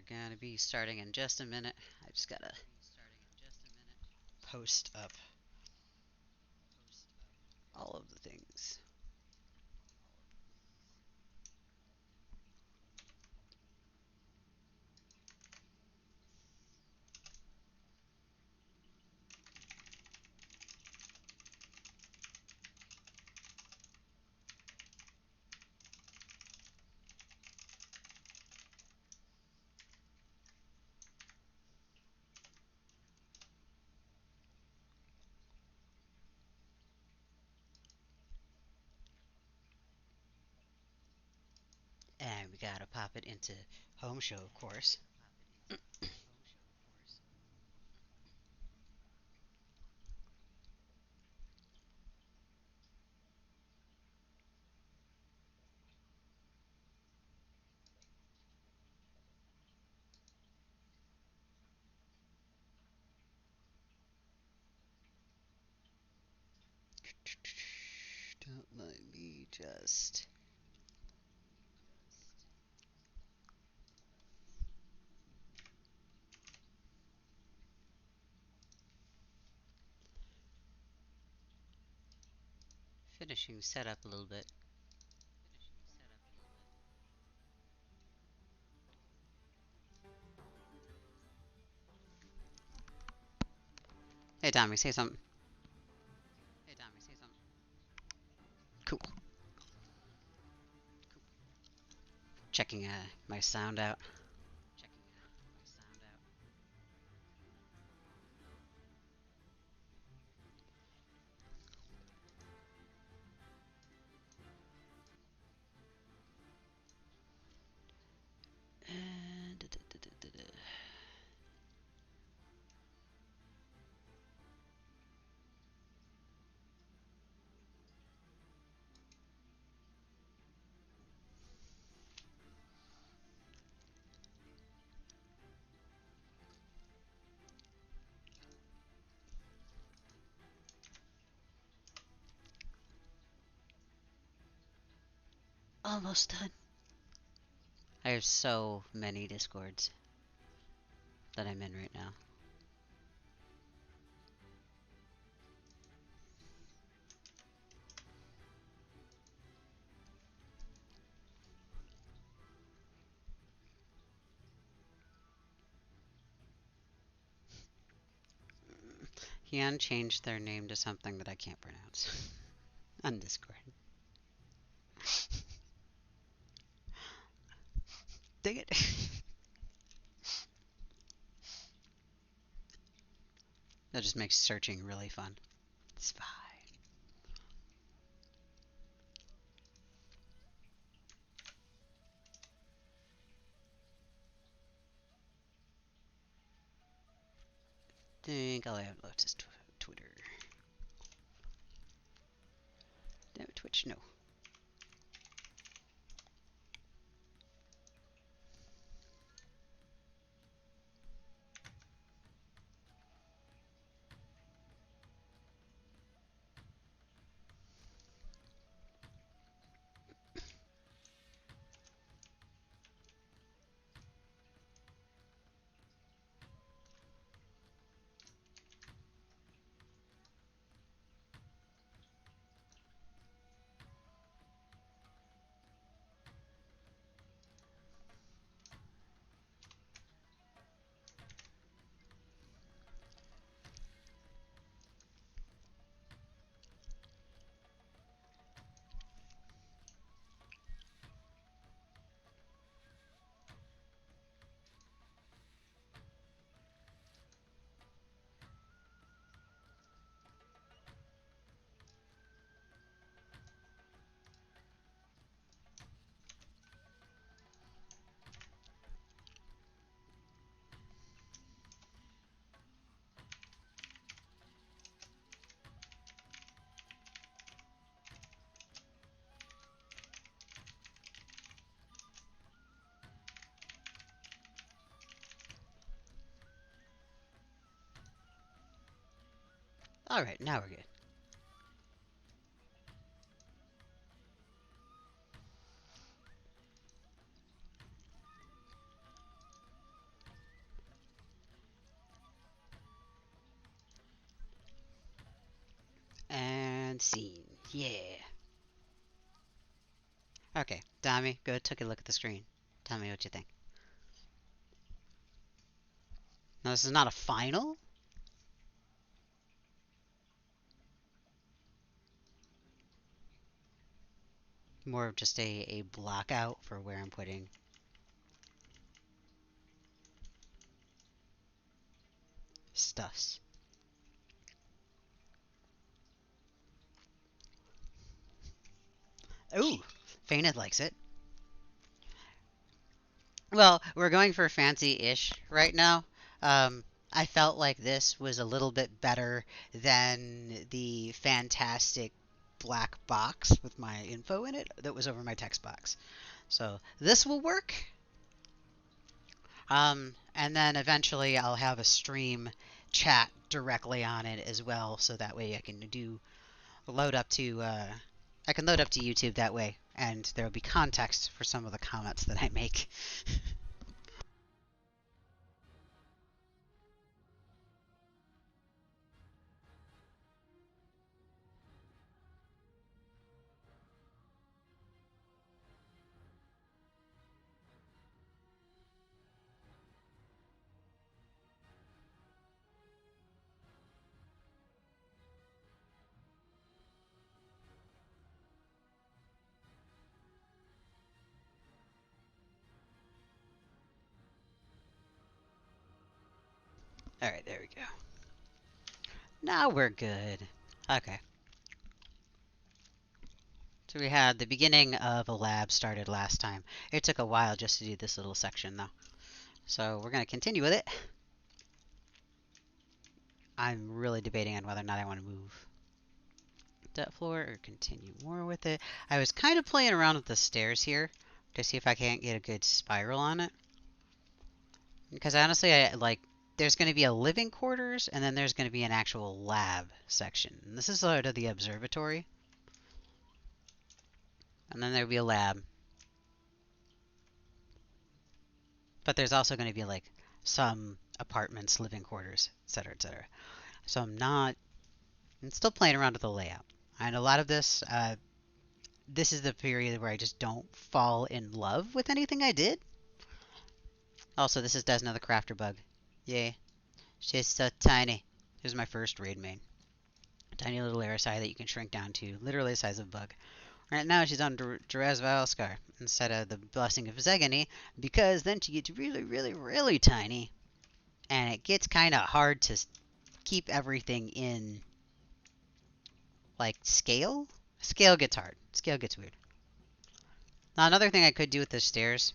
gonna be starting in just a minute. I just gotta post up all of the things. And we gotta pop it into home show, of course. Don't mind me just. Finishing setup a little bit. Hey Tommy, say something. Cool. Checking my sound out. Almost done. I have so many discords that I'm in right now. Hyun changed their name to something that I can't pronounce on Discord. Dang it. That just makes searching really fun. It's fine. Think all I have left is Twitter. No, Twitch, no. Alright, now we're good. And scene. Yeah. Okay, Dami, go take a look at the screen. Tell me what you think. Now, this is not a final. More of just a block out for where I'm putting stuffs. Ooh, Fainted likes it. Well, we're going for fancy-ish right now. I felt like this was a little bit better than the fantastic black box with my info in it that was over my text box. So this will work. And then eventually I'll have a stream chat directly on it as well, so that way I can load up to I can load up to YouTube that way, and there will be context for some of the comments that I make. All right, there we go. Now we're good. Okay. So we had the beginning of a lab started last time. It took a while just to do this little section though. So we're going to continue with it. I'm really debating on whether or not I want to move that floor or continue more with it. I was kind of playing around with the stairs here to see if I can't get a good spiral on it. Because honestly, there's going to be a living quarters and then there's going to be an actual lab section. And this is sort of the observatory. And then there'll be a lab. But there's also going to be like some apartments, living quarters, etc., etc. So I'm still playing around with the layout. And a lot of this is the period where I just don't fall in love with anything I did. Also, this is Desna the Crafter bug. Yay. She's so tiny. Here's my first raid main. Tiny little Aerosai that you can shrink down to literally the size of a bug. Right now she's on Jerez Valskar instead of the Blessing of Zegany, because then she gets really, really, really tiny. And it gets kind of hard to keep everything in, like, scale? Scale gets hard. Scale gets weird. Now, another thing I could do with the stairs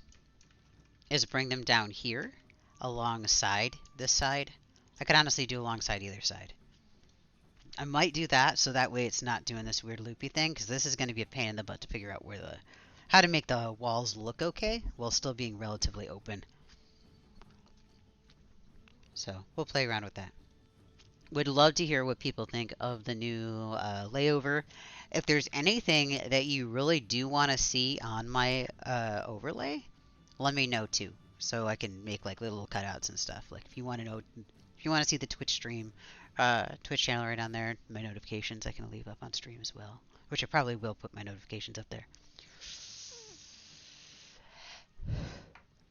is bring them down here alongside this side. I could honestly do alongside either side. I might do that so that way it's not doing this weird loopy thing, because this is going to be a pain in the butt to figure out how to make the walls look okay while still being relatively open. So we'll play around with that. Would love to hear what people think of the new layover. If there's anything that you really do want to see on my overlay, let me know too, so I can make like little cutouts and stuff. Like if you want to see the Twitch stream, Twitch channel right on there, my notifications I can leave up on stream as well, which I probably will put my notifications up there.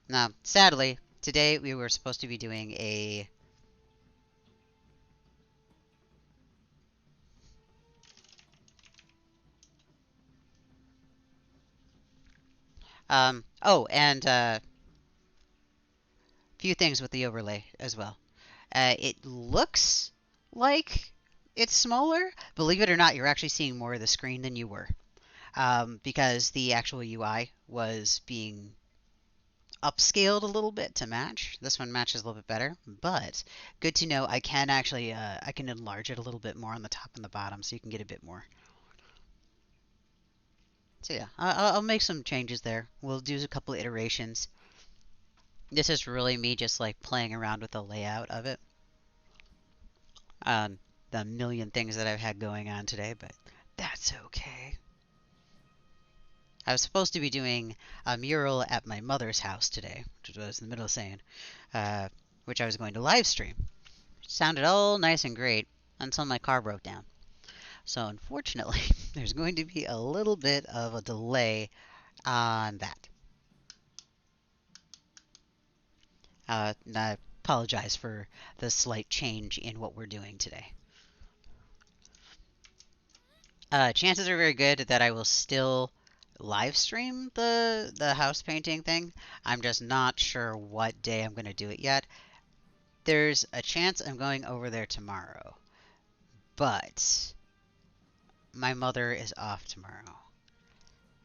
Now, sadly, today we were supposed to be doing a and few things with the overlay as well. It looks like it's smaller. Believe it or not, you're actually seeing more of the screen than you were. Because the actual UI was being upscaled a little bit to match. This one matches a little bit better, but good to know I can actually I can enlarge it a little bit more on the top and the bottom so you can get a bit more. So yeah, I'll make some changes there. We'll do a couple iterations. This is really me just like playing around with the layout of it. The million things that I've had going on today, but that's okay. I was supposed to be doing a mural at my mother's house today, which is what I was in the middle of saying, which I was going to live stream. Sounded all nice and great until my car broke down. So unfortunately, there's going to be a little bit of a delay on that. And I apologize for the slight change in what we're doing today. Chances are very good that I will still live stream the house painting thing. I'm just not sure what day I'm going to do it yet. There's a chance I'm going over there tomorrow, but my mother is off tomorrow,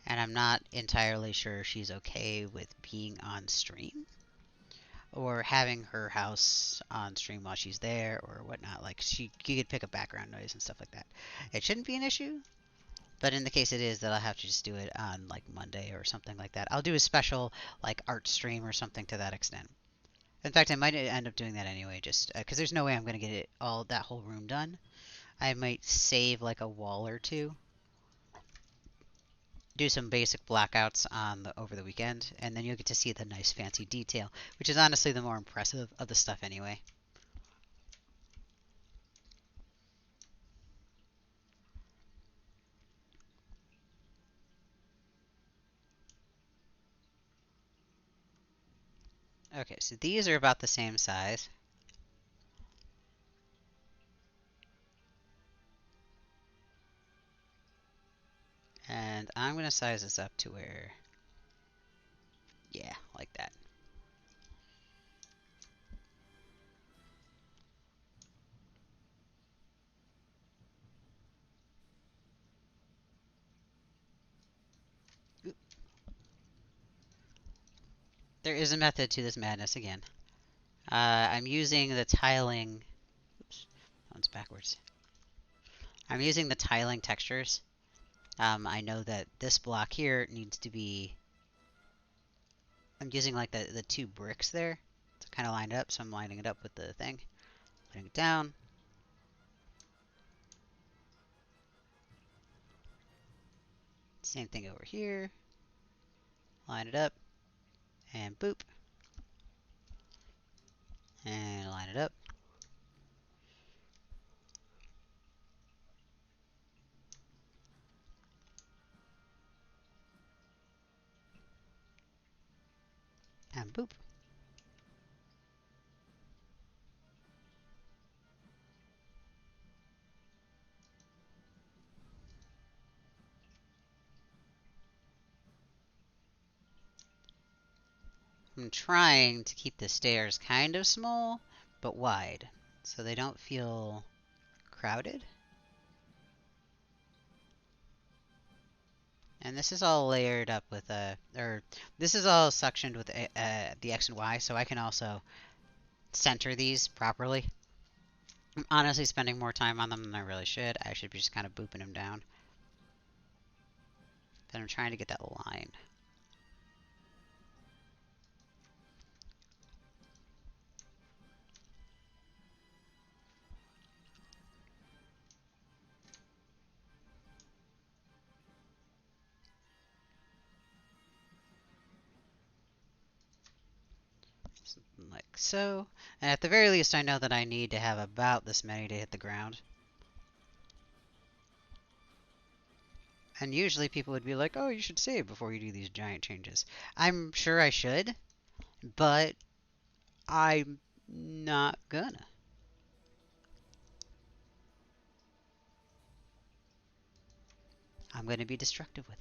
and I'm not entirely sure she's okay with being on stream or having her house on stream while she's there or whatnot. Like you could pick up background noise and stuff like that. It shouldn't be an issue, but in the case it is, that I'll have to just do it on like Monday or something like that. I'll do a special like art stream or something to that extent. In fact, I might end up doing that anyway, just because there's no way I'm gonna get it all that whole room done. I might save like a wall or two, do some basic blackouts on over the weekend, and then you'll get to see the nice fancy detail, which is honestly the more impressive of the stuff anyway. Okay, so these are about the same size. And I'm going to size this up to where, yeah, like that. Oop. There is a method to this madness again. I'm using the tiling. Oops, that one's backwards. I'm using the tiling textures. I know that this block here needs to be. I'm using like the two bricks there to kind of line it up, so I'm lining it up with the thing, putting it down. Same thing over here. Line it up, and boop, and line it up, and boop. I'm trying to keep the stairs kind of small, but wide, so they don't feel crowded. And this is all layered up with or this is all sectioned with the X and Y, so I can also center these properly. I'm honestly spending more time on them than I really should. I should be just kind of booping them down. But I'm trying to get that line. Something like so. And at the very least, I know that I need to have about this many to hit the ground. And usually people would be like, oh, you should save before you do these giant changes. I'm sure I should, but I'm not gonna. I'm gonna be destructive with it.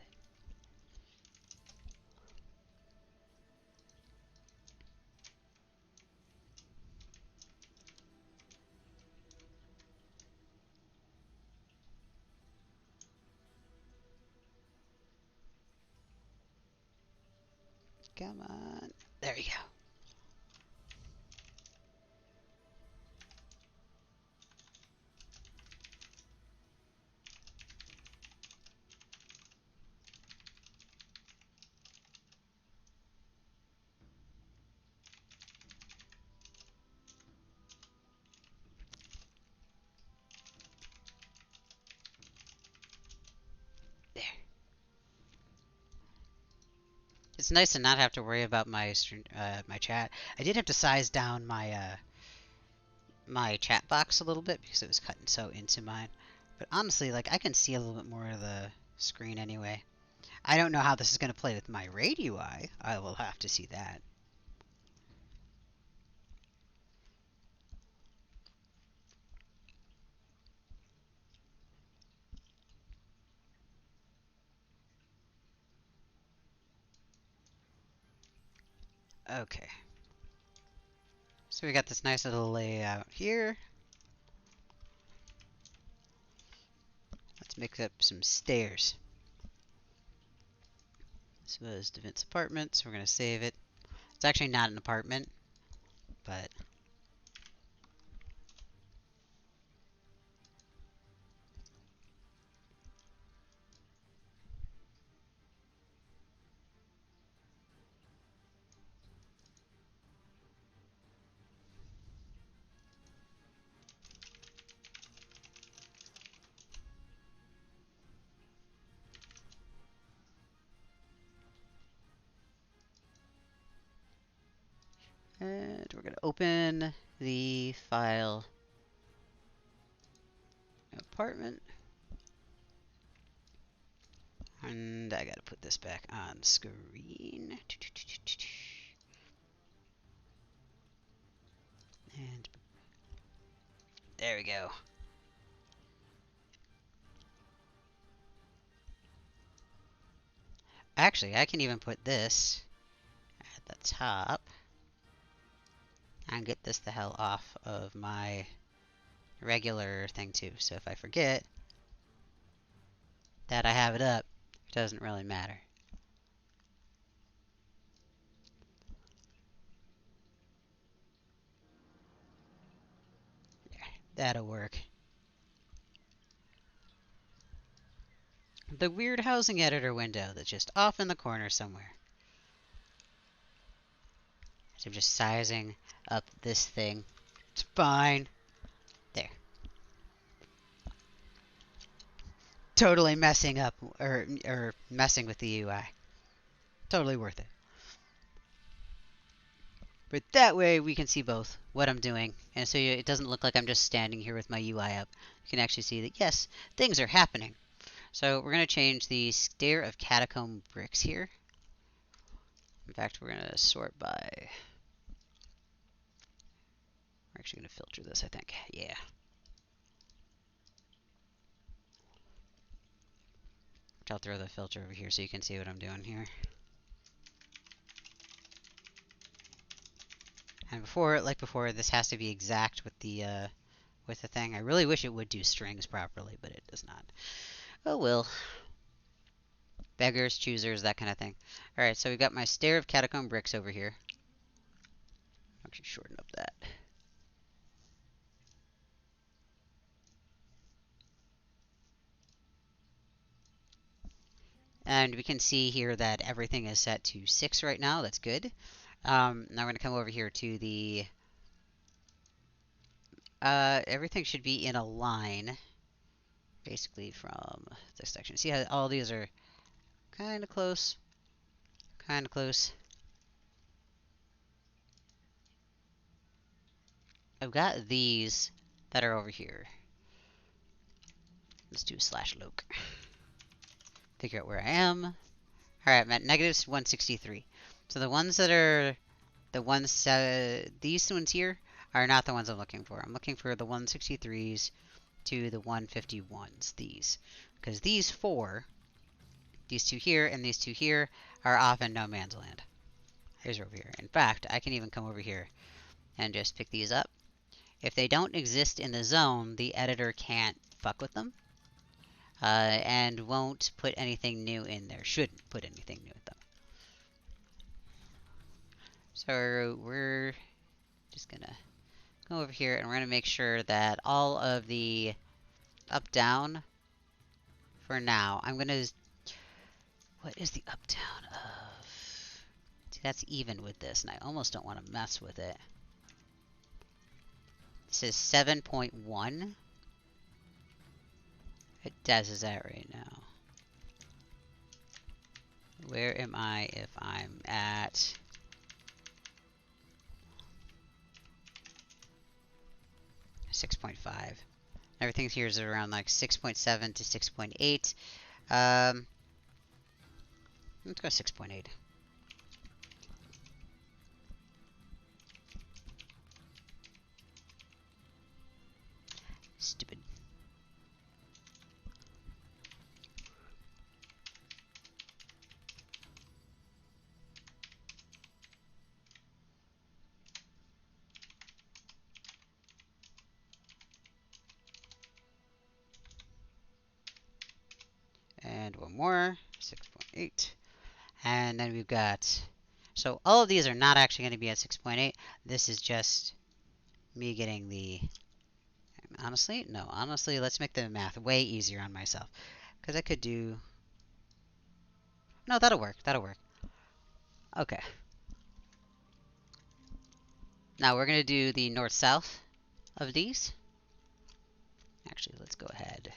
Come on. There you go. There. It's nice to not have to worry about my chat. I did have to size down my my chat box a little bit because it was cutting so into mine. But honestly, like, I can see a little bit more of the screen anyway. I don't know how this is going to play with my radii. I will have to see that. Okay. So we got this nice little layout here. Let's make up some stairs. This was Devint's apartment, so we're going to save it. It's actually not an apartment, but... And we're going to open the file apartment. And I gotta put this back on screen. And there we go. Actually, I can even put this at the top and get this the hell off of my regular thing too. So if I forget that I have it up, it doesn't really matter. There, that'll work. The weird housing editor window that's just off in the corner somewhere. So I'm just sizing up this thing. It's fine. There. Totally messing up or messing with the UI. Totally worth it. But that way we can see both what I'm doing, and so it doesn't look like I'm just standing here with my UI up. You can actually see that yes, things are happening. So we're going to change the stair of catacomb bricks here. In fact, we're going to sort by... We're actually going to filter this, I think. Yeah. I'll throw the filter over here so you can see what I'm doing here. And before, like before, this has to be exact with the thing. I really wish it would do strings properly, but it does not. Oh well. Beggars, choosers, that kind of thing. Alright, so we've got my stair of catacomb bricks over here. Actually shorten up that. And we can see here that everything is set to 6 right now. That's good. Now we're going to come over here to the... everything should be in a line. Basically from this section. See how all these are kind of close? Kind of close. I've got these that are over here. Let's do /loc. Figure out where I am. Alright, I'm at negative 163. So the ones that are... The ones... these ones here are not the ones I'm looking for. I'm looking for the 163s to the 151s. These. Because these four... These two here and these two here are off in no man's land. Here's over here. In fact, I can even come over here and just pick these up. If they don't exist in the zone, the editor can't fuck with them. And won't put anything new in there. Shouldn't put anything new with them. So we're just gonna go over here and we're gonna make sure that all of the up-down for now. I'm gonna... What is the up-down of... See, that's even with this, and I almost don't want to mess with it. This is 7.1. It does that right now. Where am I if I'm at... 6.5. Everything here is around like 6.7 to 6.8. Um, let's go 6.8. Stupid. And one more, 6.8. And then we've got, so all of these are not actually going to be at 6.8. This is just me getting the, honestly, no, honestly, let's make the math way easier on myself. Because I could do, no, that'll work, that'll work. Okay. Now we're going to do the north-south of these. Actually, let's go ahead.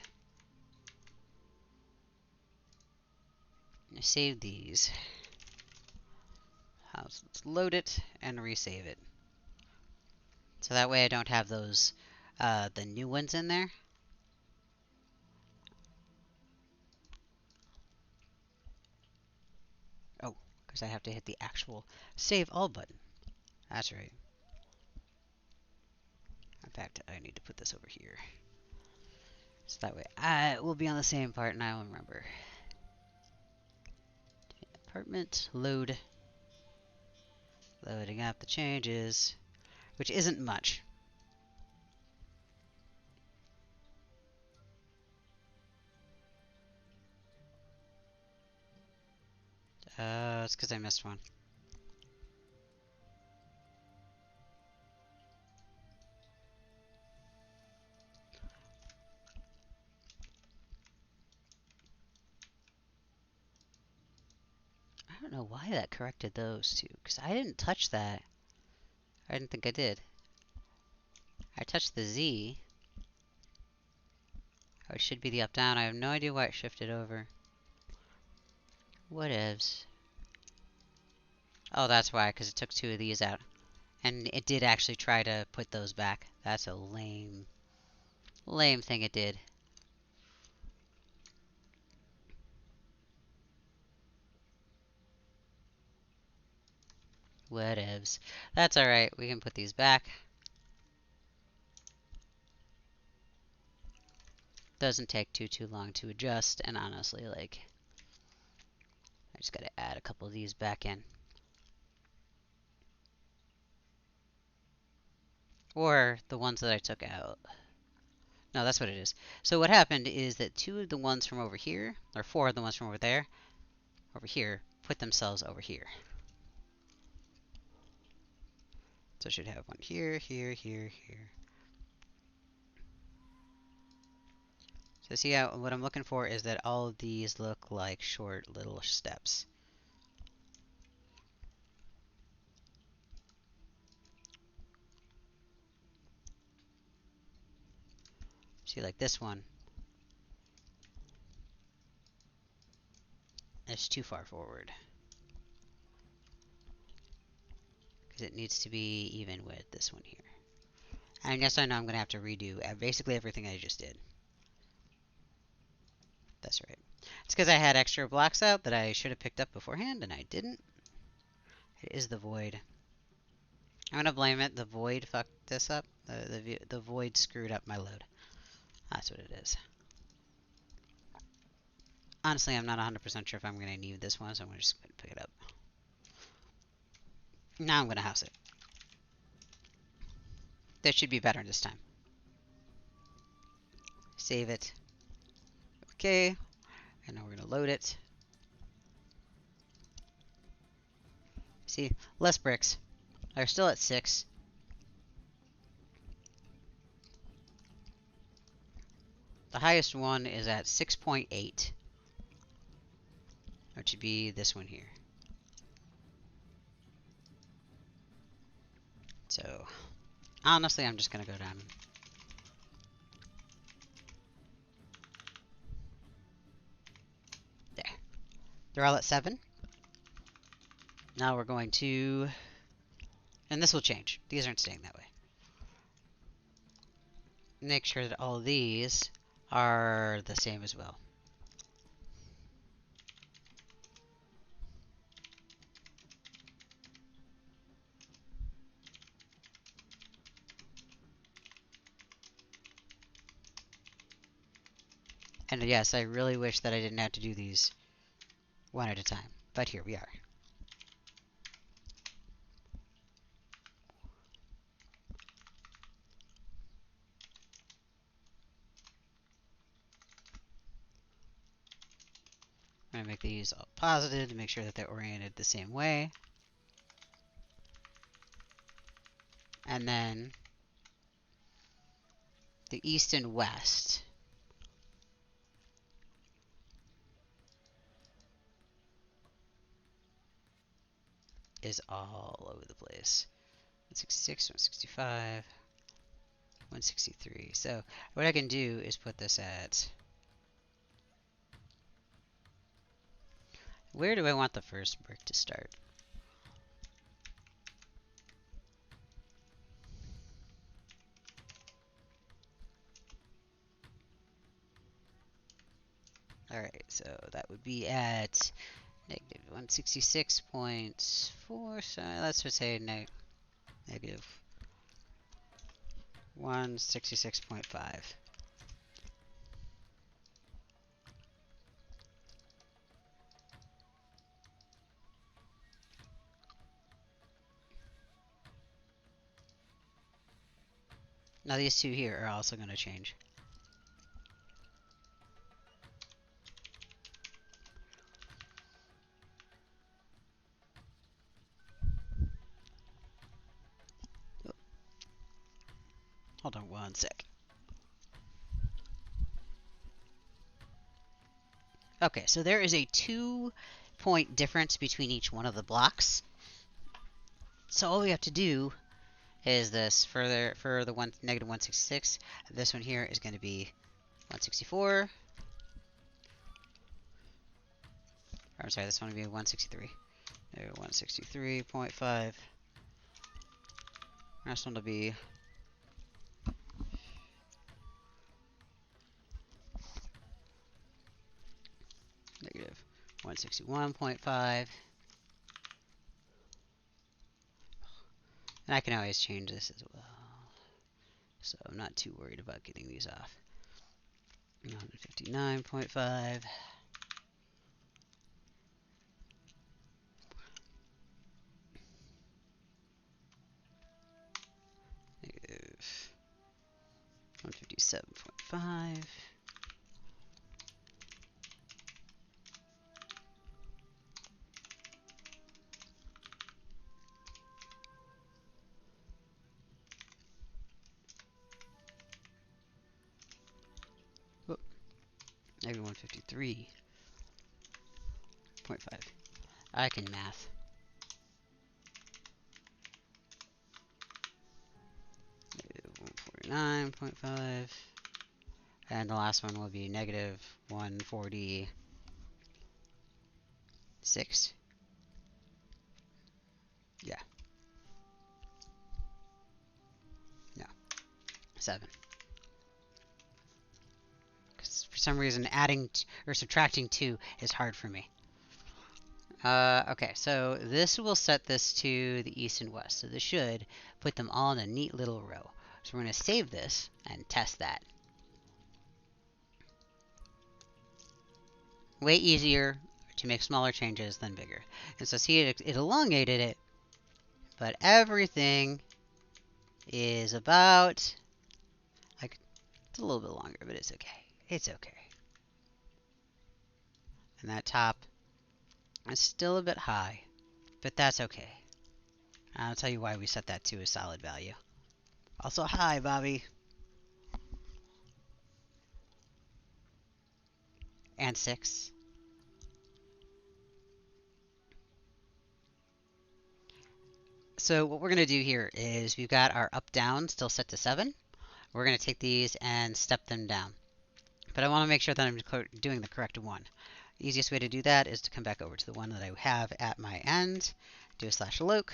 Save these. Let's load it and resave it. So that way I don't have those, the new ones in there. Oh, because I have to hit the actual save all button. That's right. In fact, I need to put this over here. So that way I will be on the same part and I will remember. Apartment, load. Loading up the changes, which isn't much. It's because I missed one. I don't know why that corrected those two, because I didn't touch that. I didn't think I did. I touched the Z. Oh, it should be the up-down. I have no idea why it shifted over. Whatevs. Oh, that's why, because it took two of these out. And it did actually try to put those back. That's a lame thing it did. Whatevs. That's alright, we can put these back. Doesn't take too long to adjust, and honestly, like, I just gotta add a couple of these back in. Or the ones that I took out. No, that's what it is. So what happened is that two of the ones from over here, or four of the ones from over here, put themselves over here. So I should have one here, here, here, here. So see how, what I'm looking for is that all of these look like short little steps. See, like this one is too far forward. Because it needs to be even with this one here. And yes, I know I'm going to have to redo basically everything I just did. That's right. It's because I had extra blocks out that I should have picked up beforehand, and I didn't. It is the void. I'm going to blame it. The void fucked this up. The void screwed up my load. That's what it is. Honestly, I'm not 100% sure if I'm going to need this one, so I'm just going to pick it up. Now I'm going to house it. That should be better this time. Save it. Okay. And now we're going to load it. See, less bricks. They're still at 6. The highest one is at 6.8. Which would be this one here. So, honestly, I'm just going to go down. There. They're all at 7. Now we're going to... And this will change. These aren't staying that way. make sure that all these are the same as well. And yes, I really wish that I didn't have to do these one at a time, but here we are. I'm going to make these all positive to make sure that they're oriented the same way. And then the east and west is all over the place. 166, 165, 163. So what I can do is put this at... Where do I want the first brick to start? Alright, so that would be at negative 166.4, so let's just say negative 166.5. Now these two here are also going to change. Hold on one sec. Okay, so there is a 2-point difference between each one of the blocks. So all we have to do is this for the negative 166. This one here is going to be 164. Or, I'm sorry, this one will be 163. Negative 163.5. This one will be negative 161.5. And I can always change this as well. So I'm not too worried about getting these off. 159.5. Negative 157.5. Negative 153.5. I can math. Negative 149.5. And the last one will be negative 146. Yeah. No. 7. Because for some reason adding or subtracting 2 is hard for me. Okay, so this will set this to the east and west. So this should put them all in a neat little row. So we're going to save this and test that. Way easier to make smaller changes than bigger. And so see, it elongated it, but everything is about, like, it's a little bit longer, but it's okay. It's okay. And that top is still a bit high, but that's okay. I'll tell you why we set that to a solid value. Also, hi, Bobby. And 6. So what we're going to do here is we've got our up-down still set to 7. We're going to take these and step them down. But I want to make sure that I'm doing the correct one. The easiest way to do that is to come back over to the one that I have at my end, do a /loc,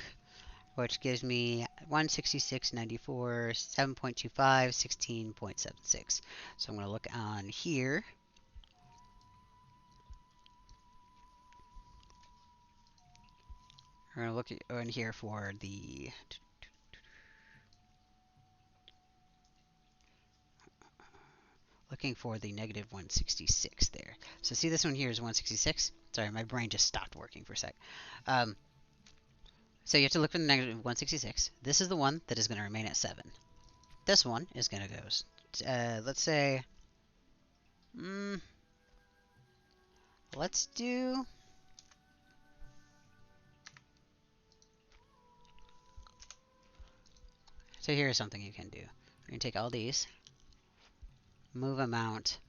which gives me 166.94, 7.25, 16.76. So I'm going to look on here. We're going to look in here for the looking for the negative 166 there. So see, this one here is 166. Sorry, my brain just stopped working for a sec. So you have to look for the negative 166. This is the one that is going to remain at 7. This one is going to go, let's say, let's do, so here's something you can do. We're going to take all these, move amount.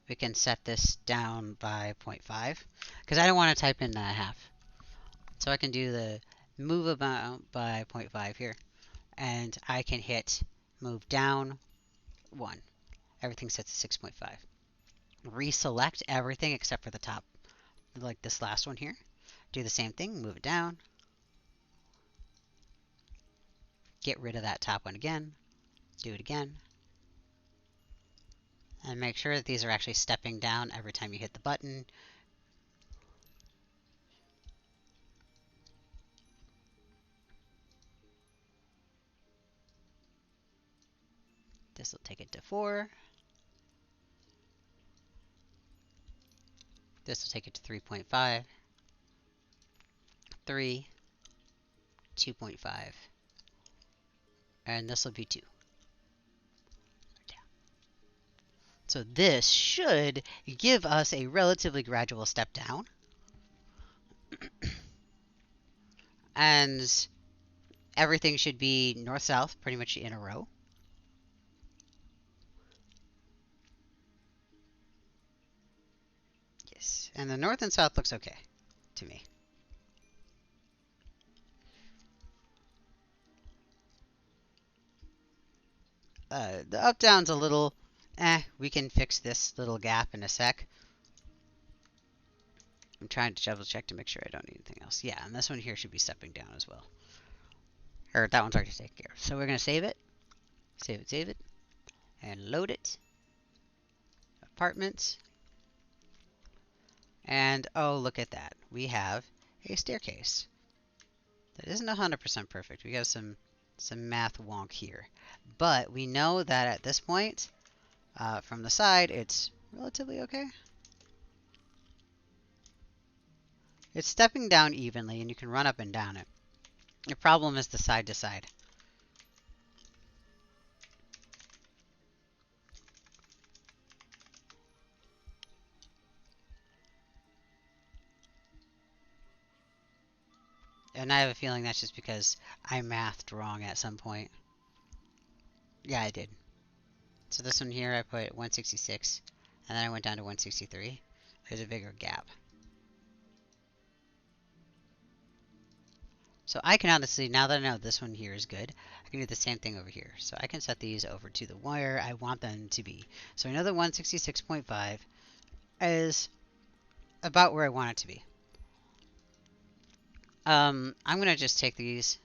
We can set this down by 0.5, because I don't want to type in half. So I can do the move amount by 0.5 here, and I can hit move down 1. Everything sets to 6.5. Reselect everything except for the top, like this last one here. Do the same thing, move it down. Get rid of that top one again. Do it again. And make sure that these are actually stepping down every time you hit the button. This will take it to 4. This will take it to 3.5. 3. 2.5. And this will be 2. So this should give us a relatively gradual step down. And everything should be north-south pretty much in a row. Yes, and the north and south looks okay to me. The up-down's a little, we can fix this little gap in a sec. I'm trying to double check to make sure I don't need anything else. Yeah, and this one here should be stepping down as well. Or that one's already taken care of. So we're going to save it. Save it. And load it. Apartments. And, oh, look at that. We have a staircase. That isn't 100% perfect. We got some math wonk here. But we know that at this point, from the side, it's relatively okay. It's stepping down evenly, and you can run up and down it. The problem is the side to side. And I have a feeling that's just because I mathed wrong at some point. Yeah, I did. So this one here, I put 166, and then I went down to 163. There's a bigger gap. So I can honestly, now that I know this one here is good, I can do the same thing over here. So I can set these over to the wire I want them to be. So I know that 166.5 is about where I want it to be. I'm going to just take these.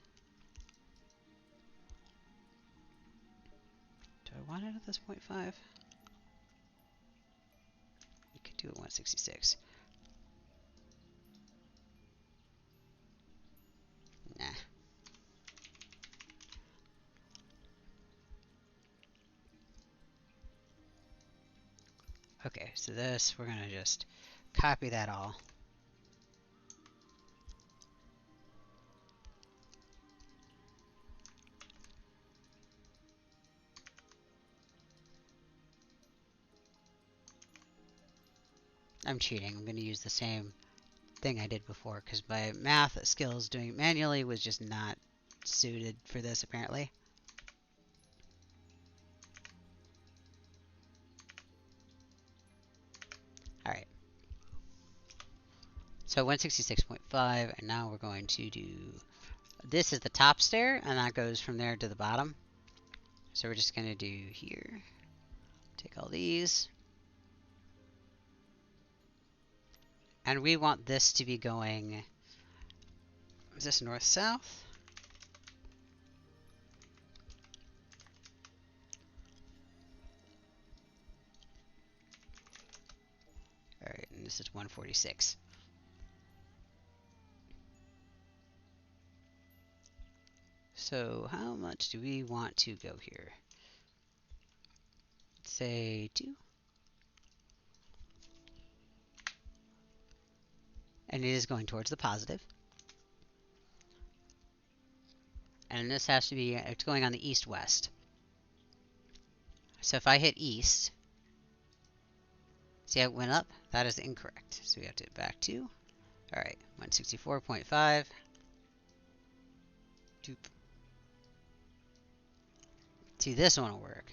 Do I want it at this 0.5? We could do it 166. Nah. Okay, so this, we're going to just copy that all. I'm cheating. I'm going to use the same thing I did before because my math skills doing it manually was just not suited for this apparently. Alright. So 166.5, and now we're going to do, this is the top stair, and that goes from there to the bottom. So we're just going to do here, take all these, and we want this to be going, is this north-south? And this is 146. So how much do we want to go here? Let's say 2. And it is going towards the positive. And this has to be, it's going on the east-west. So if I hit east, see how it went up? That is incorrect. So we have to back 2. Alright, 164.5. Doop. See, this one will work.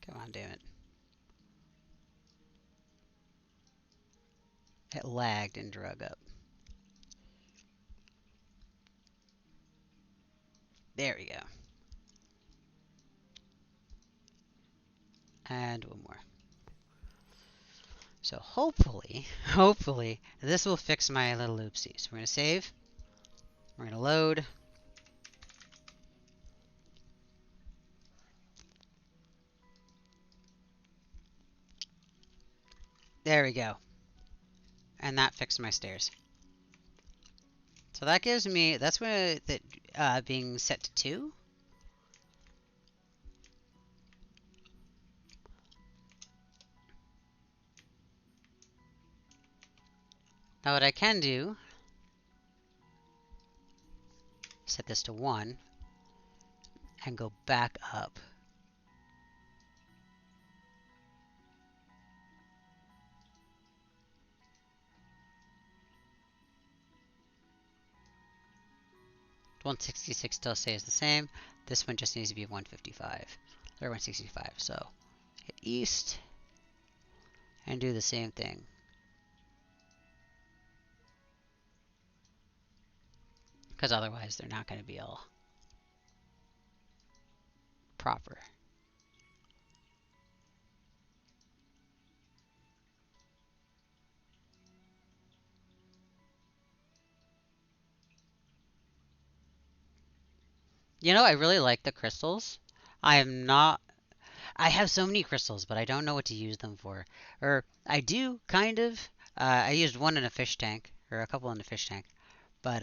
Come on, damn it. It lagged and drug up. There we go. And one more. So hopefully, this will fix my little oopsie. So we're going to save. We're going to load. There we go. And that fixed my stairs. So that gives me, that's what that being set to 2. Now what I can do, set this to 1 and go back up. The 166 still stays the same. This one just needs to be 155 or 165. So hit east and do the same thing. Because otherwise they're not going to be all proper. You know, I really like the crystals. I am not. I have so many crystals, but I don't know what to use them for. Or I do, kind of. I used one in a fish tank, or a couple in a fish tank. But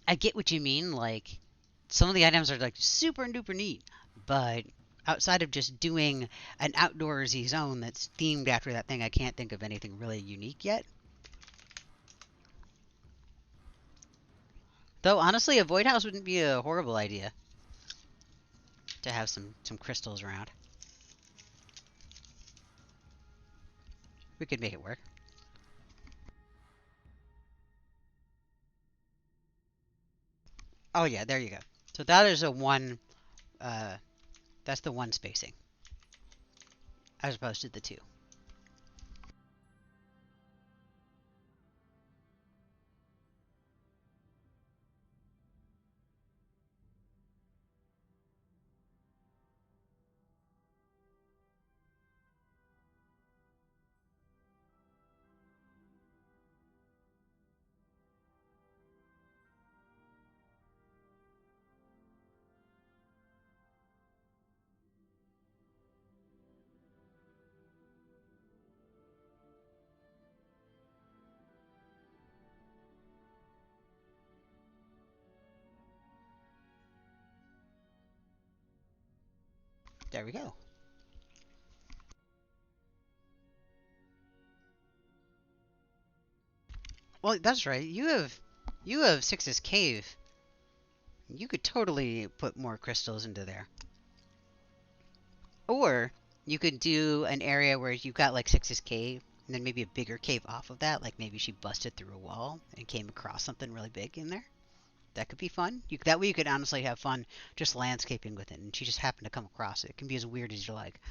I get what you mean. Like, some of the items are like super duper neat, but outside of just doing an outdoorsy zone that's themed after that thing, I can't think of anything really unique yet. Though honestly, a void house wouldn't be a horrible idea to have some crystals around. We could make it work. Oh yeah, there you go. So that is a 1. Uh, that's the 1 spacing as opposed to the 2. There we go. Well, that's right. You have Six's cave. You could totally put more crystals into there. Or you could do an area where you got like Six's cave, and then maybe a bigger cave off of that. Like maybe she busted through a wall and came across something really big in there. That could be fun. That way you could honestly have fun just landscaping with it, and she just happened to come across it. It can be as weird as you like.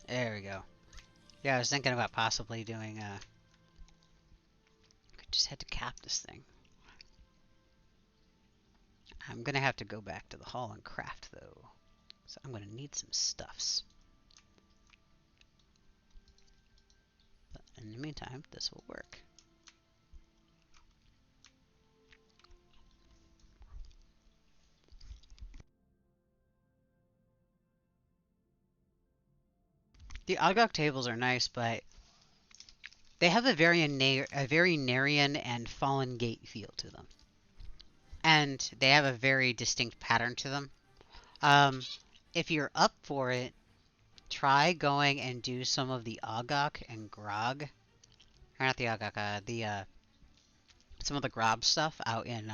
There we go. Yeah, I was thinking about possibly doing, I just had to cap this thing. I'm gonna have to go back to the hall and craft, though. So I'm gonna need some stuffs. But in the meantime, this will work. The Ogok tables are nice, but they have a very Narian and Fallen Gate feel to them. And they have a very distinct pattern to them. Um, if you're up for it, try going and do some of the Ogok and Grog. Or not the Ogok, some of the Grob stuff out in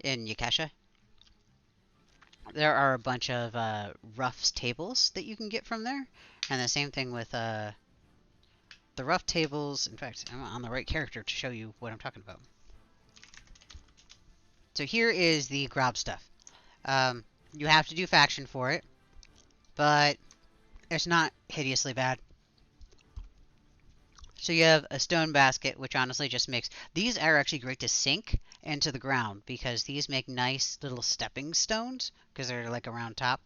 Yakesha. There are a bunch of rough tables that you can get from there. And the same thing with the rough tables. In fact, I'm on the right character to show you what I'm talking about. So here is the Grob stuff. You have to do faction for it, but it's not hideously bad. So you have a stone basket, which honestly just makes... These are actually great to sink into the ground, because these make nice little stepping stones, because they're like around top.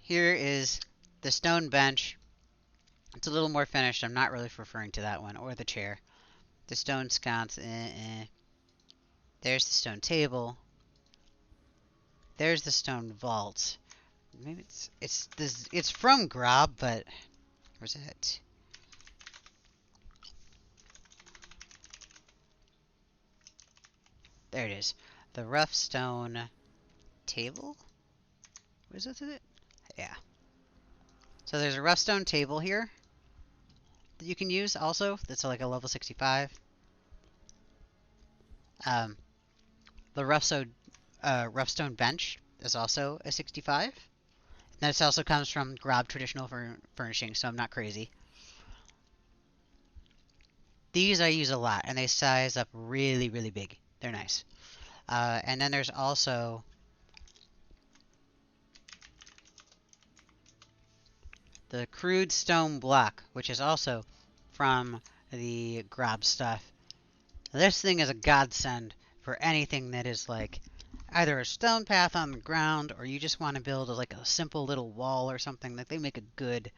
Here is the stone bench. It's a little more finished. I'm not really referring to that one, or the chair. The stone sconce, There's the stone table. There's the stone vault. Maybe it's from Grob, but where's it? There it is. The rough stone table? What is it? Yeah. So there's a rough stone table here that you can use also. That's like a level 65. The rough stone bench is also a 65. And this also comes from Grob traditional furnishing, so I'm not crazy. These I use a lot, and they size up really, really big. They're nice. And then there's also the crude stone block, which is also from the Grob stuff. This thing is a godsend for anything that is like either a stone path on the ground, or you just want to build like a simple little wall or something. That they make a good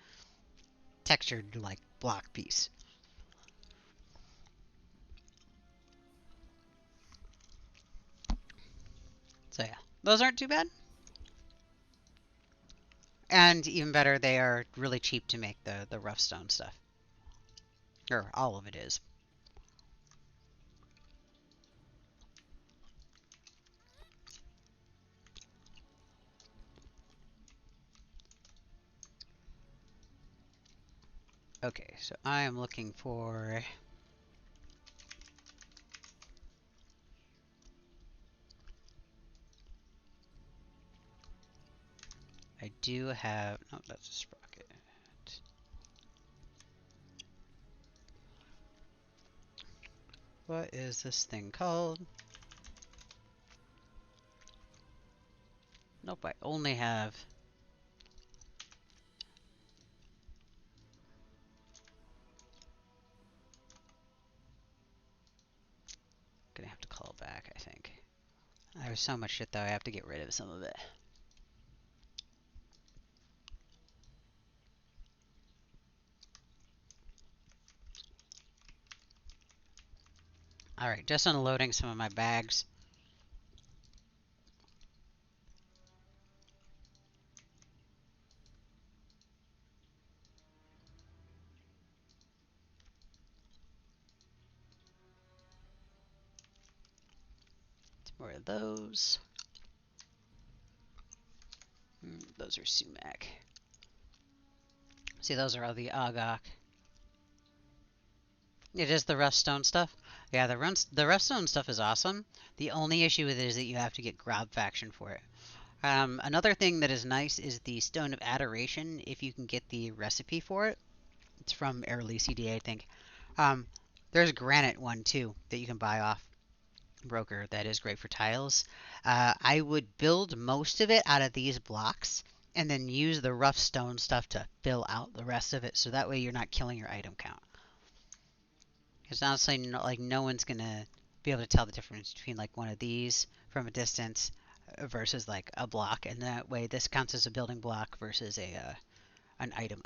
textured like block piece. So yeah, those aren't too bad. And even better, they are really cheap to make the rough stone stuff. Or all of it is. Okay, so I am looking for... I do have... No, that's a sprocket. What is this thing called? Nope, I only have... Gonna have to call back, I think. I have so much shit though, I have to get rid of some of it. Alright, just unloading some of my bags. More of those. Those are sumac. See, those are all the agak. It is the rough stone stuff. Yeah, the rough stone stuff is awesome. The only issue with it is that you have to get Grob faction for it. Another thing that is nice is the Stone of Adoration, if you can get the recipe for it. It's from Early CDA, I think. There's a granite one, too, that you can buy off. broker that is great for tiles. I would build most of it out of these blocks and then use the rough stone stuff to fill out the rest of it, so that way you're not killing your item count. Because honestly, no one's gonna be able to tell the difference between like one of these from a distance versus like a block, and that way this counts as a building block versus a an item.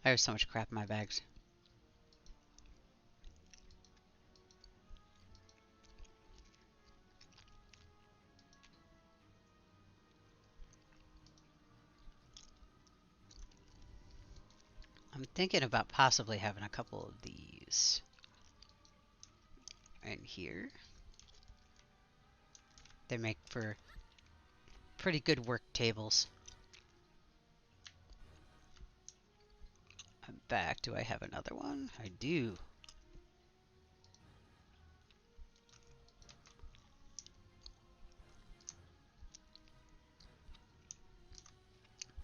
I have so much crap in my bags. I'm thinking about possibly having a couple of these in here. They make for pretty good work tables. I'm back. Do I have another one? I do.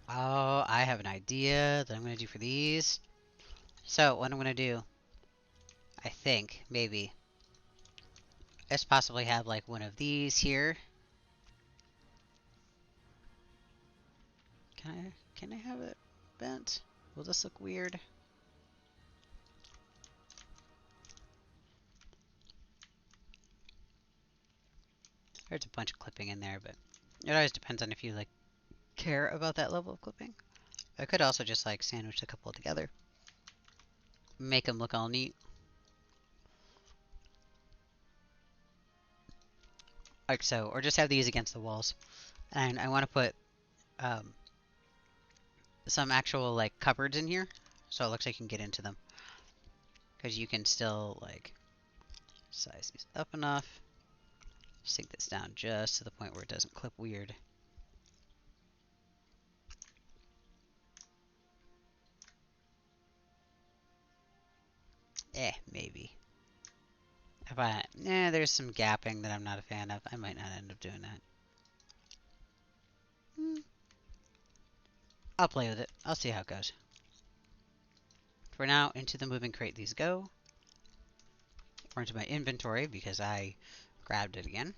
Oh, I have an idea that I'm going to do for these. So, what I'm going to do, I think, maybe, is possibly have like one of these here. Can I have it bent? Will this look weird? There's a bunch of clipping in there, but it always depends on if you like care about that level of clipping. I could also just like sandwich a couple together, make them look all neat. Like so, or just have these against the walls. And I want to put um, some actual like cupboards in here, so it looks like you can get into them. Because you can still like size these up enough, sink this down just to the point where it doesn't clip weird. Maybe. There's some gapping that I'm not a fan of. I might not end up doing that. I'll play with it. I'll see how it goes. For now, into the moving crate these go. Or into my inventory because I grabbed it again.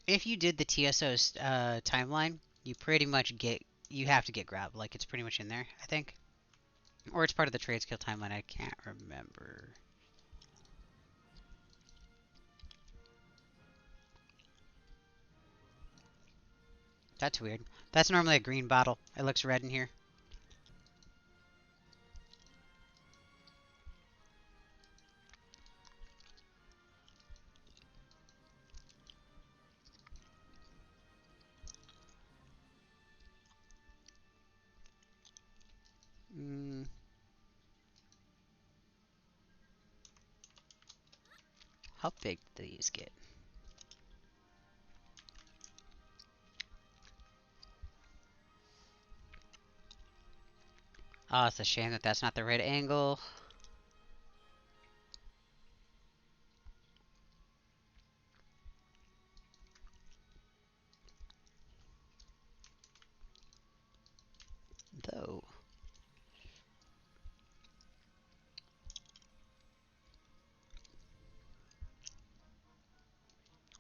If you did the TSO's timeline, you pretty much you have to get grab. Like, it's pretty much in there, I think. Or it's part of the trade skill timeline, I can't remember. That's weird. That's normally a green bottle. It looks red in here. Mm. How big do these get? Oh, it's a shame that that's not the right angle. Though.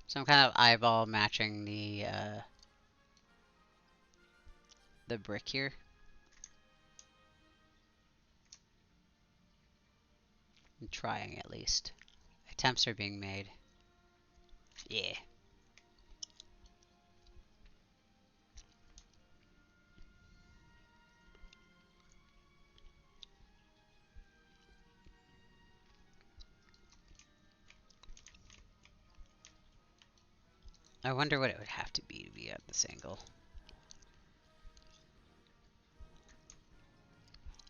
So I'm kind of eyeball matching the brick here. I'm trying at least. Attempts are being made. Yeah. I wonder what it would have to be at this angle.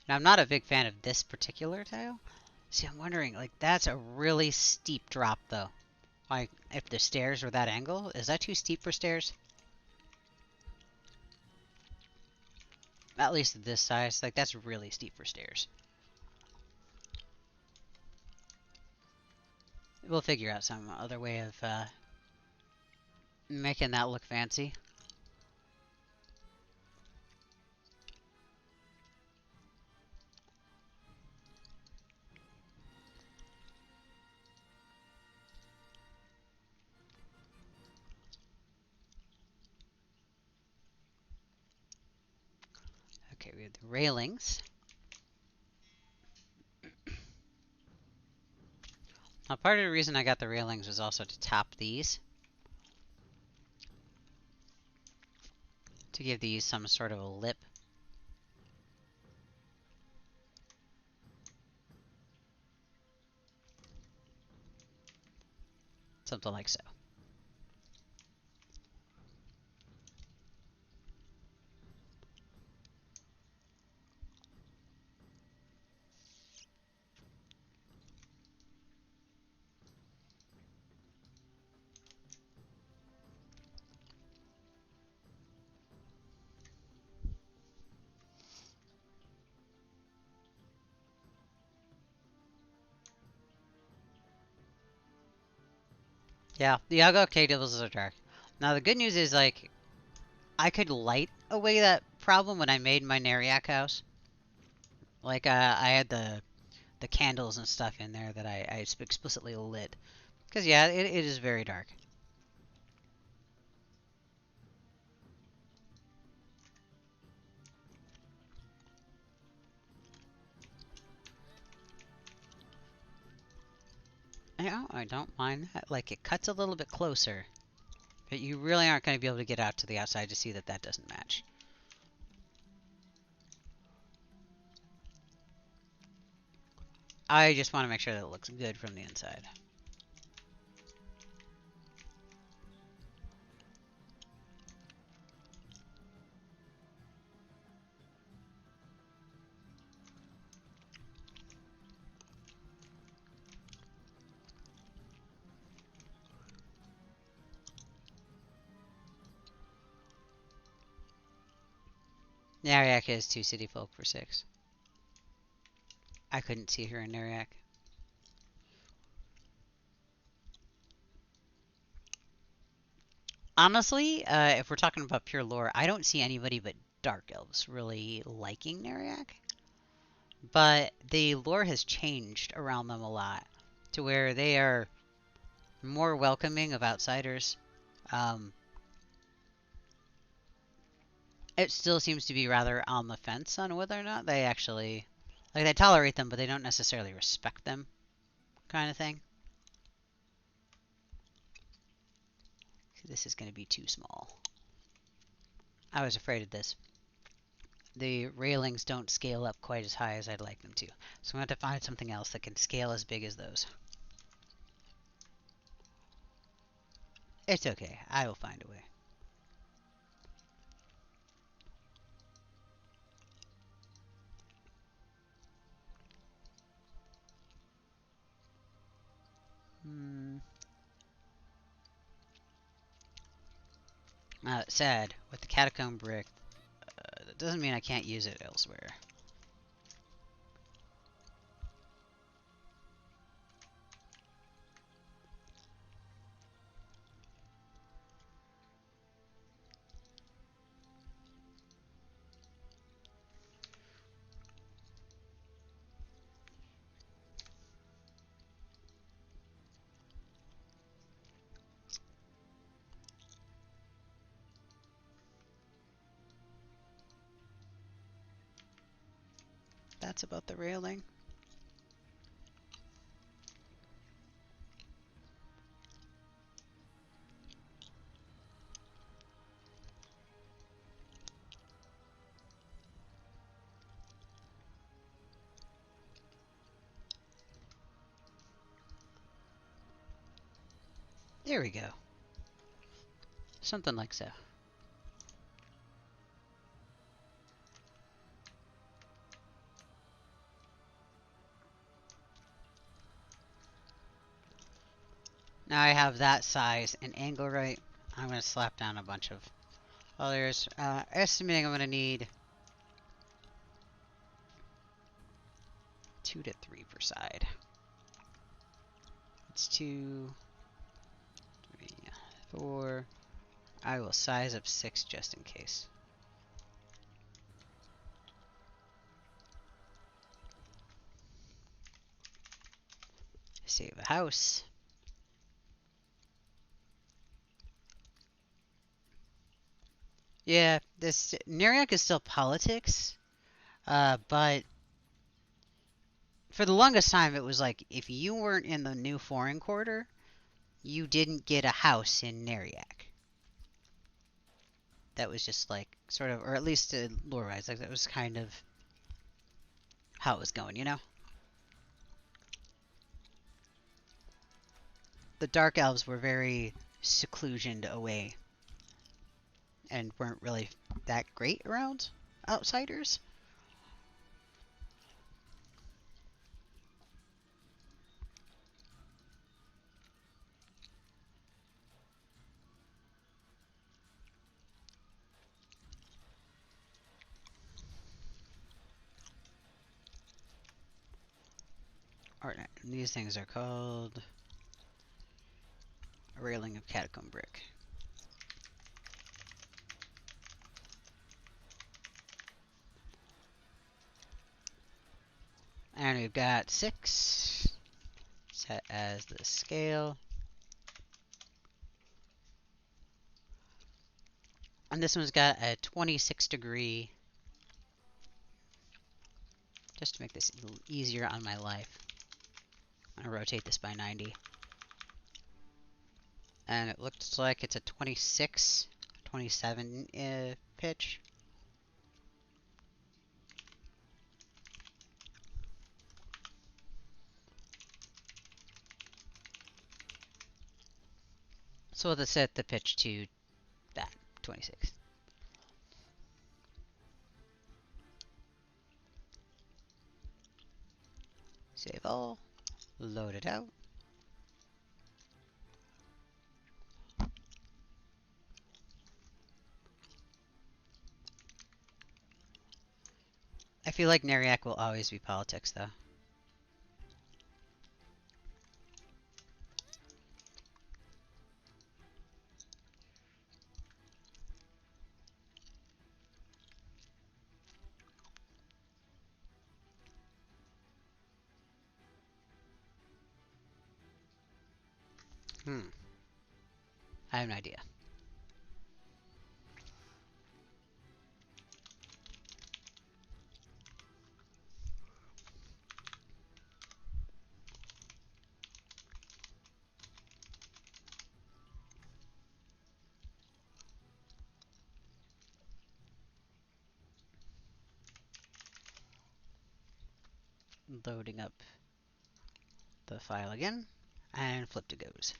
Now, I'm not a big fan of this particular tile. See, I'm wondering, like, that's a really steep drop, though. Like, if the stairs were that angle, is that too steep for stairs? At least at this size, like, that's really steep for stairs. We'll figure out some other way of making that look fancy. Okay, we have the railings. Now, part of the reason I got the railings was also to top these, to give these some sort of a lip. Something like so. Yeah, the Yaga cables are dark. Now, the good news is, like, I could light away that problem when I made my Neriac house. Like, I had the candles and stuff in there that I explicitly lit. Because, yeah, it is very dark. I don't mind that. Like, it cuts a little bit closer. But you really aren't going to be able to get out to the outside to see that that doesn't match. I just want to make sure that it looks good from the inside. Neriac is 2 city folk for 6. I couldn't see her in Neriac. Honestly, if we're talking about pure lore, I don't see anybody but Dark Elves really liking Neriac. But the lore has changed around them a lot to where they are more welcoming of outsiders. Um, it still seems to be rather on the fence on whether or not they actually, like, they tolerate them, but they don't necessarily respect them, kind of thing. This is going to be too small. I was afraid of this. The railings don't scale up quite as high as I'd like them to. So I'm going to have to find something else that can scale as big as those. It's okay. I will find a way. Sad. With the catacomb brick, that doesn't mean I can't use it elsewhere. That's about the railing. There we go. Something like so. Now I have that size and angle right. I'm going to slap down a bunch of others. Estimating I'm going to need 2 to 3 per side. That's 2, 3, 4. I will size up 6 just in case. Save a house. Yeah, this Neriac is still politics, but for the longest time it was like if you weren't in the new foreign quarter, you didn't get a house in Neriac. That was just like sort of, or at least lore-wise, like that was kind of how it was going, you know? The Dark Elves were very seclusioned away and weren't really that great around outsiders. Or these things are called a railing of catacomb brick. And we've got 6 set as the scale. And this one's got a 26-degree, just to make this a little easier on my life. I'm going to rotate this by 90. And it looks like it's a 26, 27 pitch. So we'll set the pitch to that, 26. Save all, load it out. I feel like Neriac will always be politics, though. I have an idea. Loading up the file again, and flip to goes.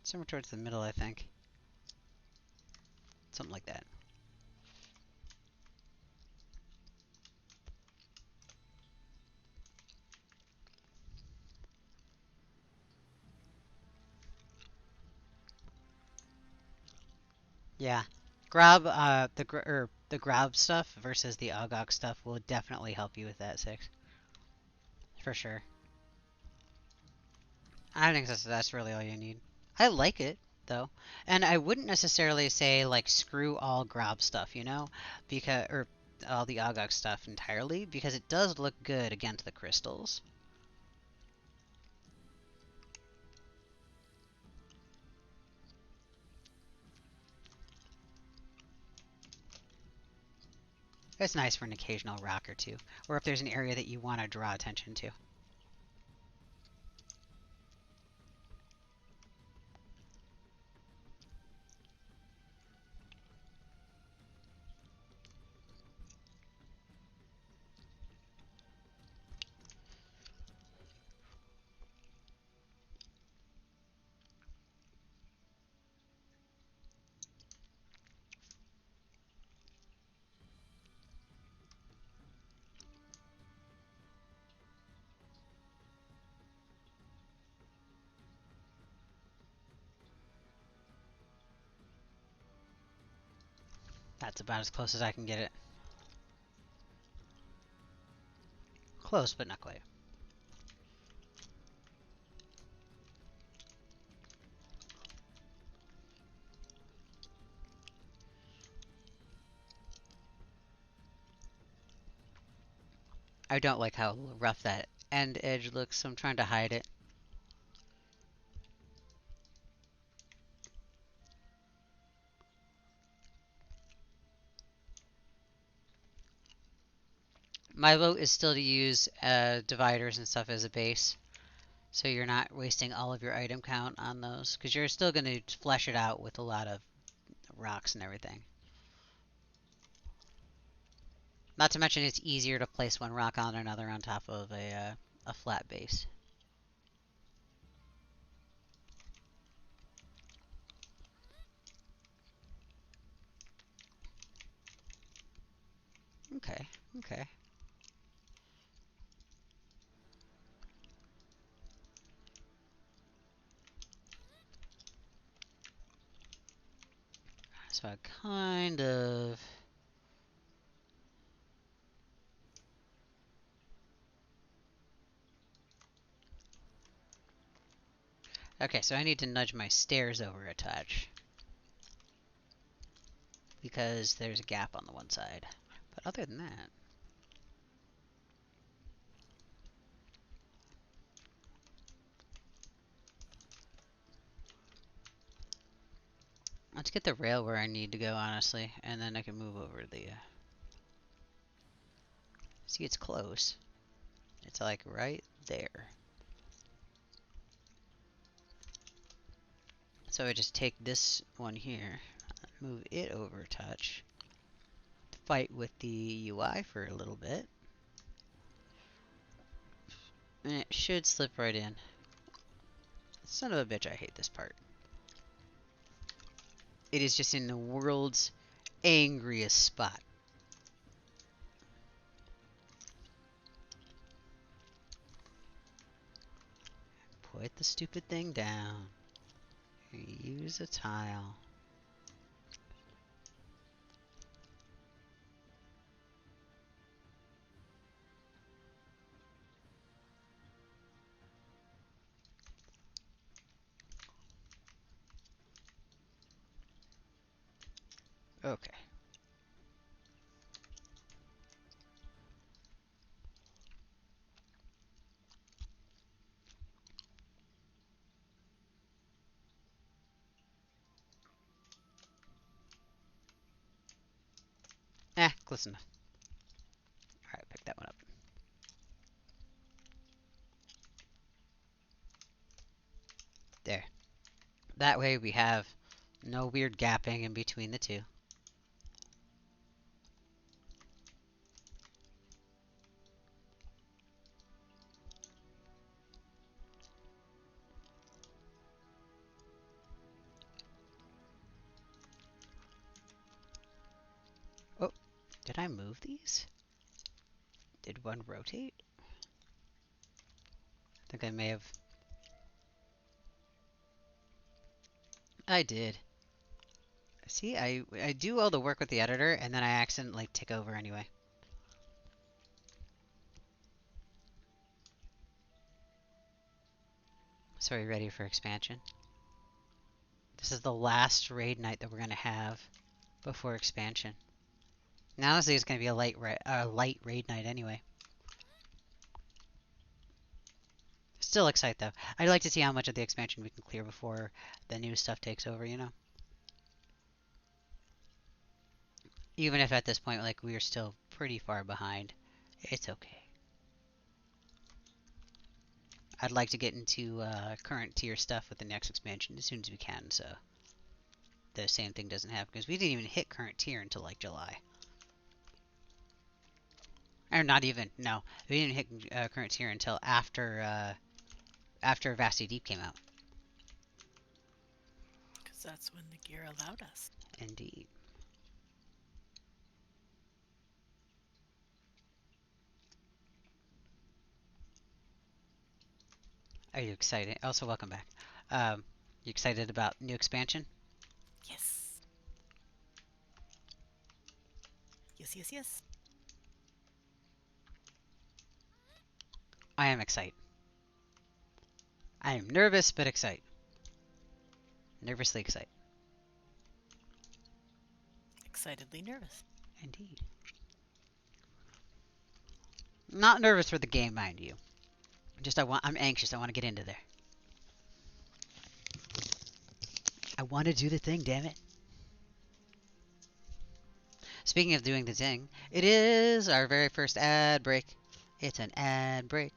Somewhere towards the middle, I think. Something like that. Yeah. Grab the grab stuff versus the Ogok stuff will definitely help you with that 6. For sure. I think that's really all you need. I like it though. And I wouldn't necessarily say like screw all grab stuff, you know? Because or all the Ogok stuff entirely because it does look good against the crystals. It's nice for an occasional rock or two, or if there's an area that you want to draw attention to. That's about as close as I can get it. Close, but not quite. I don't like how rough that end edge looks, so I'm trying to hide it. My vote is still to use dividers and stuff as a base, so you're not wasting all of your item count on those, because you're still going to flesh it out with a lot of rocks and everything. Not to mention it's easier to place one rock on another on top of a flat base. Okay, okay. So I kind of... Okay, so I need to nudge my stairs over a touch, because there's a gap on the one side. But other than that... Let's get the rail where I need to go, honestly, and then I can move over the... See, it's close. It's like right there. So I just take this one here, move it over a touch, fight with the UI for a little bit, and it should slip right in. Son of a bitch, I hate this part. It is just in the world's angriest spot. Put the stupid thing down. Use a tile. Okay. Close enough. Alright, pick that one up. There. That way we have no weird gapping in between the two. Oh, did I move these? Did one rotate? I think I may have. I did. See, I do all the work with the editor, and then I accidentally tick over anyway. So are you ready for expansion? This is the last raid night that we're gonna have before expansion. Now, honestly, it's gonna be a light raid night anyway. Still excited though. I'd like to see how much of the expansion we can clear before the new stuff takes over. You know, even if at this point, like, we are still pretty far behind, it's okay. I'd like to get into current tier stuff with the next expansion as soon as we can, so the same thing doesn't happen, because we didn't even hit current tier until like July. Or not even, no. We didn't hit current tier until after Vasty Deep came out. Because that's when the gear allowed us. Indeed. Are you excited? Also, welcome back. You excited about new expansion? Yes. Yes, yes, yes. I am excited. I am nervous but excited. Nervously excited. Excitedly nervous. Indeed. Not nervous for the game, mind you. I'm anxious. I want to get into there. I want to do the thing, damn it. Speaking of doing the thing, it is our very first ad break. It's an ad break.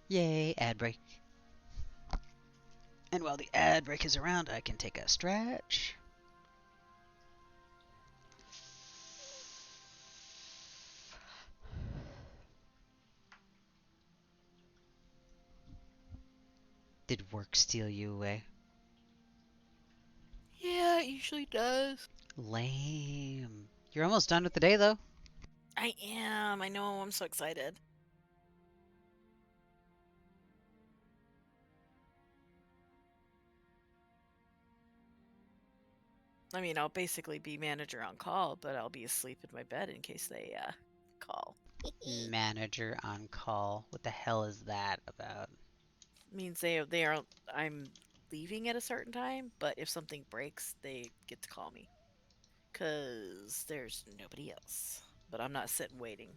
Yay, ad break. And while the ad break is around, I can take a stretch. Did work steal you away? Yeah, it usually does. Lame. You're almost done with the day, though. I am. I know. I'm so excited. I mean, I'll basically be manager on call, but I'll be asleep in my bed in case they call. Manager on call. What the hell is that about? Means they are I'm leaving at a certain time, but if something breaks, they get to call me cuz there's nobody else. But I'm not sitting waiting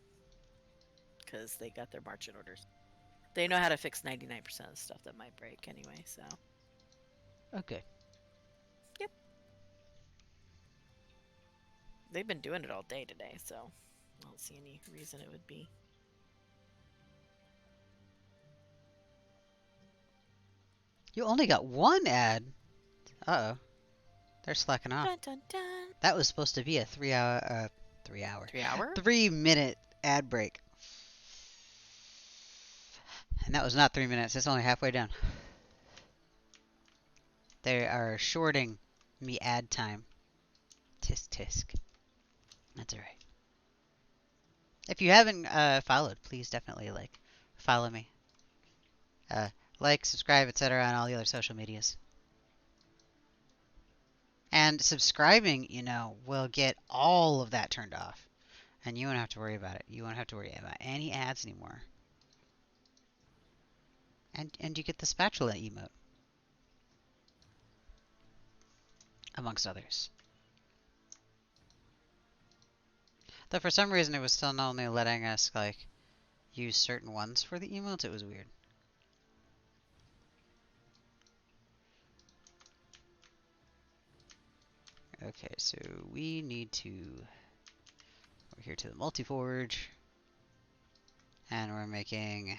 cuz they got their marching orders. They know how to fix 99% of the stuff that might break anyway, so. Okay. Yep. They've been doing it all day today, so I don't see any reason it would be. You only got one ad. Uh oh. They're slacking off. Dun dun dun. That was supposed to be a 3 hour, 3 hour? 3 minute ad break. And that was not 3 minutes. It's only halfway down. They are shorting me ad time. Tisk tisk. That's alright. If you haven't followed, please definitely follow me. Uh, subscribe, etc. on all the other social medias. And subscribing, will get all of that turned off. And you won't have to worry about it. You won't have to worry about any ads anymore. And you get the spatula emote, amongst others. Though for some reason it was still only letting us use certain ones for the emotes. It was weird. Okay, so we need to. We're here to the multi-forge, and we're making.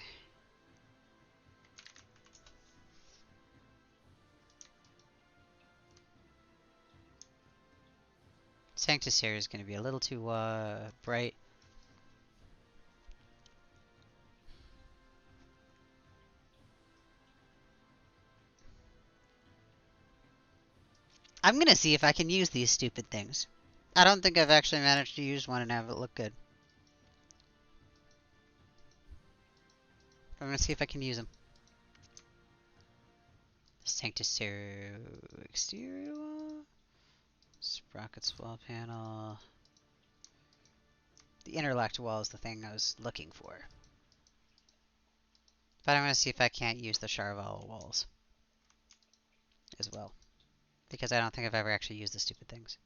Sanctus here is going to be a little too bright. I'm going to see if I can use these stupid things. I don't think I've actually managed to use one and have it look good. I'm going to see if I can use them. Sanctus exterior wall. Sprockets wall panel. The interlocked wall is the thing I was looking for. But I'm going to see if I can't use the Charval walls as well. Because I don't think I've ever actually used the stupid things.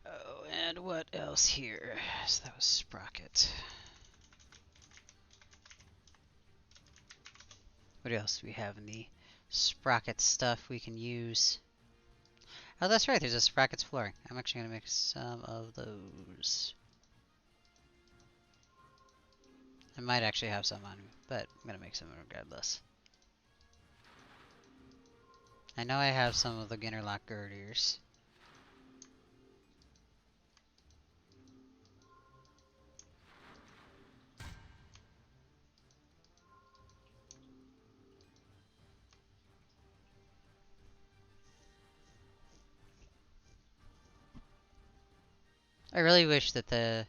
Oh, and what else here? So that was Sprocket. What else do we have in the Sprocket stuff we can use? Oh, that's right. There's a sprockets flooring. I'm actually gonna make some of those. I might actually have some on me, but I'm gonna make some regardless. I know I have some of the interlock girders. I really wish that the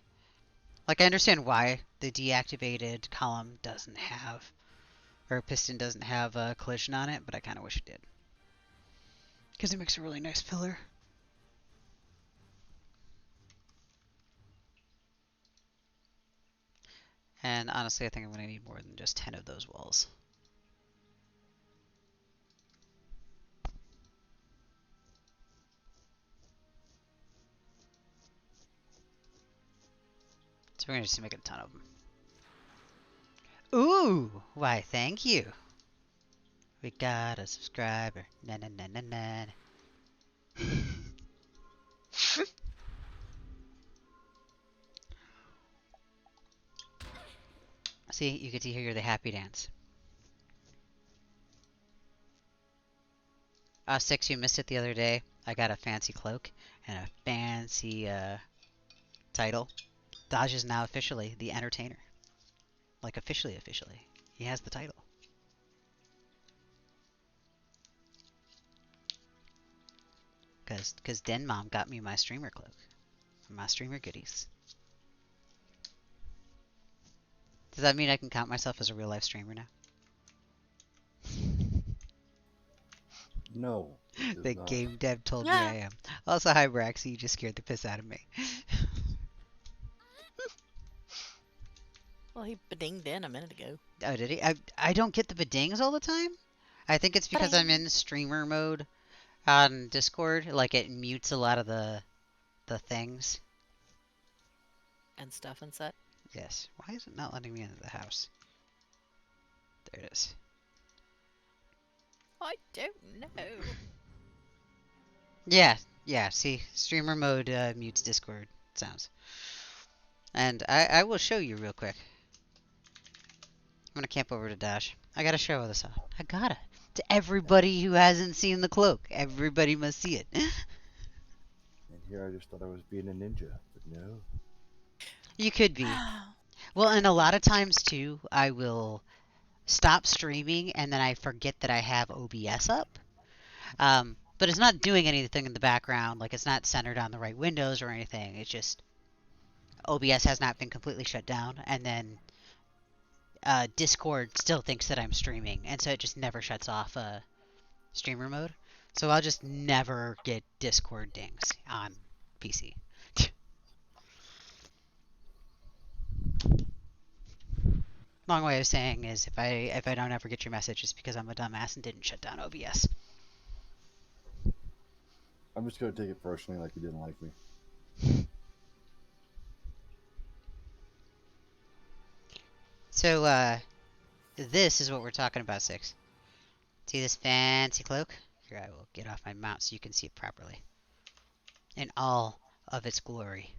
like I understand why the deactivated column doesn't have or piston doesn't have a collision on it, but I kind of wish it did because it makes a really nice pillar. And honestly, I think I'm gonna need more than just 10 of those walls. So we're gonna just make a ton of them. Ooh, why? Thank you. We got a subscriber. Na na na na na. See, you get to hear the happy dance. 6, you missed it the other day. I got a fancy cloak and a fancy title. Dodge is now officially the entertainer. Like officially, officially. He has the title. Cause Den Mom got me my streamer cloak. My streamer goodies. Does that mean I can count myself as a real life streamer now? No, it does The not. game dev told me I Yeah. am. Also, hi Braxy, you just scared the piss out of me. Well, he bedinged in a minute ago. Oh, did he? I don't get the bedings all the time. I think it's because I'm Beding. in streamer mode on Discord. Like it mutes a lot of the things. And stuff and such. Yes. Why is it not letting me into the house? There it is. I don't know. Yeah, yeah. See, streamer mode mutes Discord sounds. And I will show you real quick. I'm gonna camp over to Dash. I gotta show this off. I gotta. To everybody who hasn't seen the cloak, everybody must see it. And here I just thought I was being a ninja, but no. You could be. Well, and a lot of times too, I will stop streaming and then I forget that I have OBS up. But it's not doing anything in the background. Like it's not centered on the right windows or anything. It's just OBS has not been completely shut down, and then Discord still thinks that I'm streaming, and so it just never shuts off streamer mode. So I'll just never get Discord dings on PC. Long way of saying is if I don't ever get your message, it's because I'm a dumbass and didn't shut down OBS. I'm just gonna take it personally like you didn't like me. So this is what we're talking about, 6. See this fancy cloak? Here, I will get off my mount so you can see it properly. In all of its glory.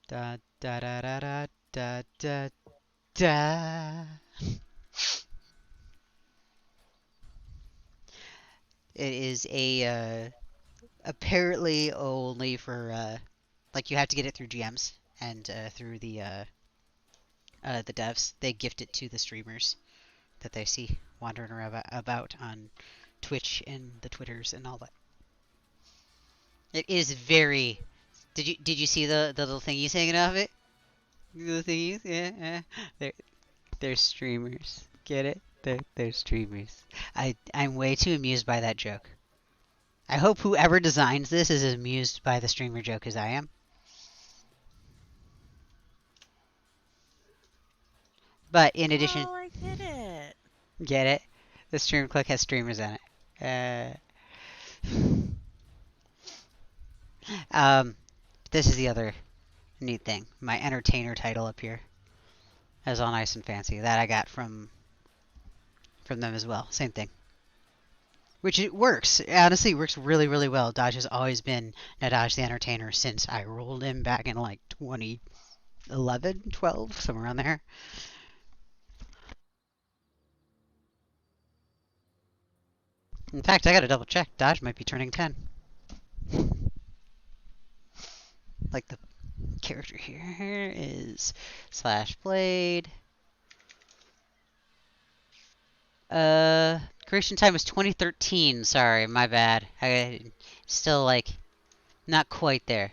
Da da da da da da da da. It is a apparently only for like you have to get it through GMs and through the devs. They gift it to the streamers that they see wandering around about on Twitch and the Twitters and all that. It is very. Did you see the little thingies hanging off it? The little thingies, yeah, yeah. They're streamers. Get it? They're streamers. I'm way too amused by that joke. I hope whoever designs this is as amused by the streamer joke as I am. But in addition, Oh, I get it. get it? The stream click has streamers in it. This is the other neat thing. My entertainer title up here is all nice and fancy. That I got from them as well. Same thing. Which it works. It honestly, works really, really well. Dodge has always been Dodge the Entertainer since I rolled him back in like 2011, 12, somewhere around there. In fact, I gotta double check. Dodge might be turning 10. Like the character here is slash blade. Creation time was 2013. Sorry, my bad. I still like not quite there.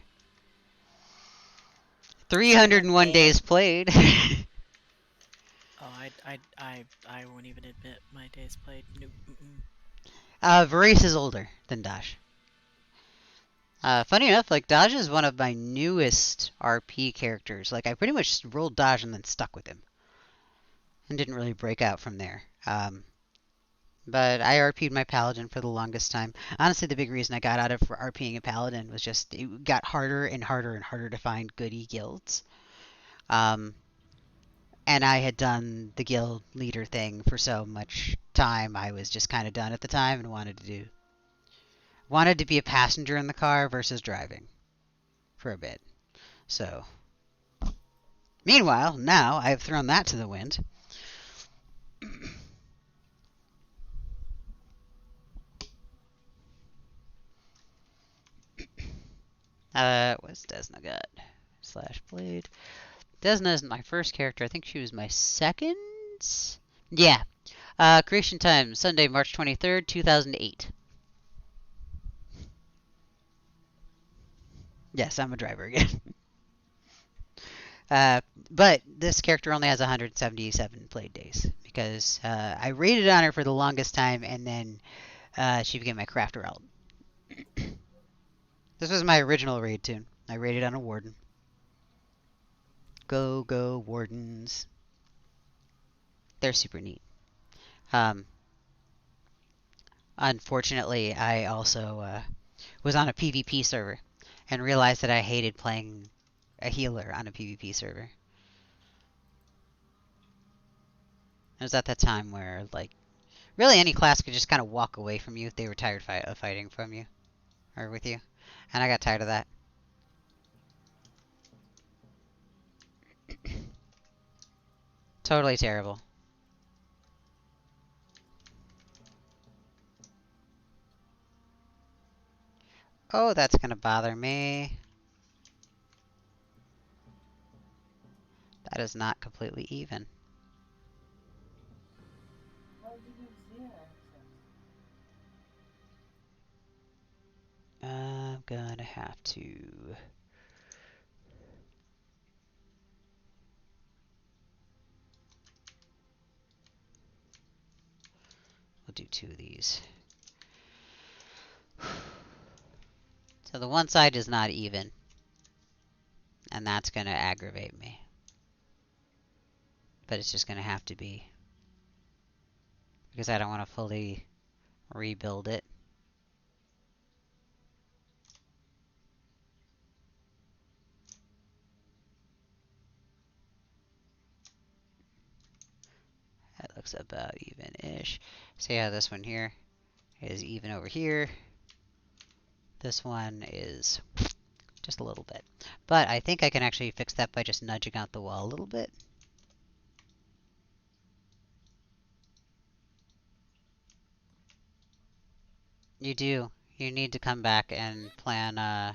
Yeah, 301 damn. days played. Oh, I won't even admit my days played. Nope. Mm-mm. Varese is older than Dash. Funny enough, like Dodge is one of my newest RP characters. Like I pretty much rolled Dodge and then stuck with him, and didn't really break out from there. But I RP'd my Paladin for the longest time. Honestly, the big reason I got out of RPing a Paladin was just it got harder and harder and harder to find goody guilds. Um, and I had done the guild leader thing for so much time, I was just kind of done at the time and wanted to be a passenger in the car versus driving for a bit. So, meanwhile, now I've thrown that to the wind. What's Desna got? Slash blade. Desna isn't my first character. I think she was my second. Yeah. Creation time Sunday, March 23rd, 2008. Yes, I'm a driver again. Uh, but this character only has 177 played days because I rated on her for the longest time, and then she became my crafter alt. This was my original raid tune. I rated on a warden. Go go wardens! They're super neat. Um, Unfortunately, I also was on a PvP server and realized that I hated playing a healer on a PvP server. It was at that time where, like, really any class could just kind of walk away from you if they were tired of fighting from you or with you, and I got tired of that. Totally terrible. Oh, that's gonna bother me. That is not completely even. I'm gonna have to. We'll do two of these. So the one side is not even, and that's gonna aggravate me. But it's just gonna have to be because I don't want to fully rebuild it. That looks about even-ish. So yeah, this one here is even over here. This one is just a little bit. But I think I can actually fix that by just nudging out the wall a little bit. You do. You need to come back and plan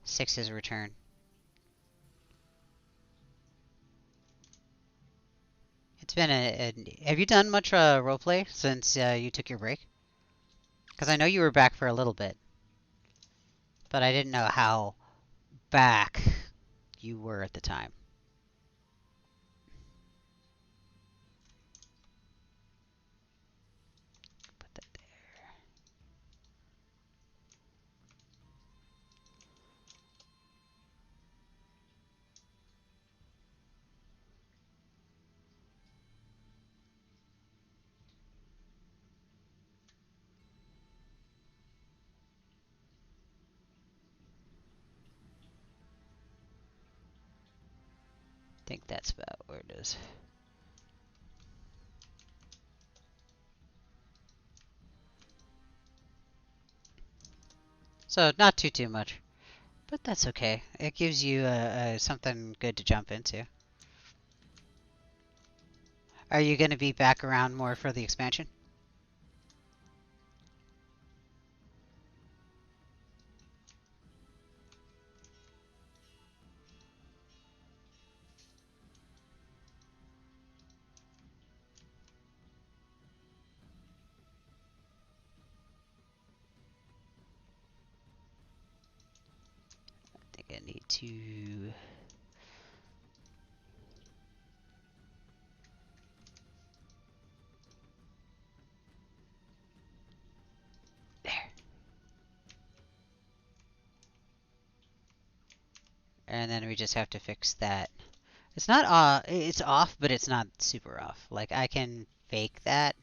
Six's return. It's been have you done much roleplay since you took your break? Because I know you were back for a little bit, but I didn't know how back you were at the time. Put that there. I think that's about where it is. So not too much, but that's okay. It gives you something good to jump into. Are you going to be back around more for the expansion? I think I need to... There. And then we just have to fix that. It's not it's off, but it's not super off. Like I can fake that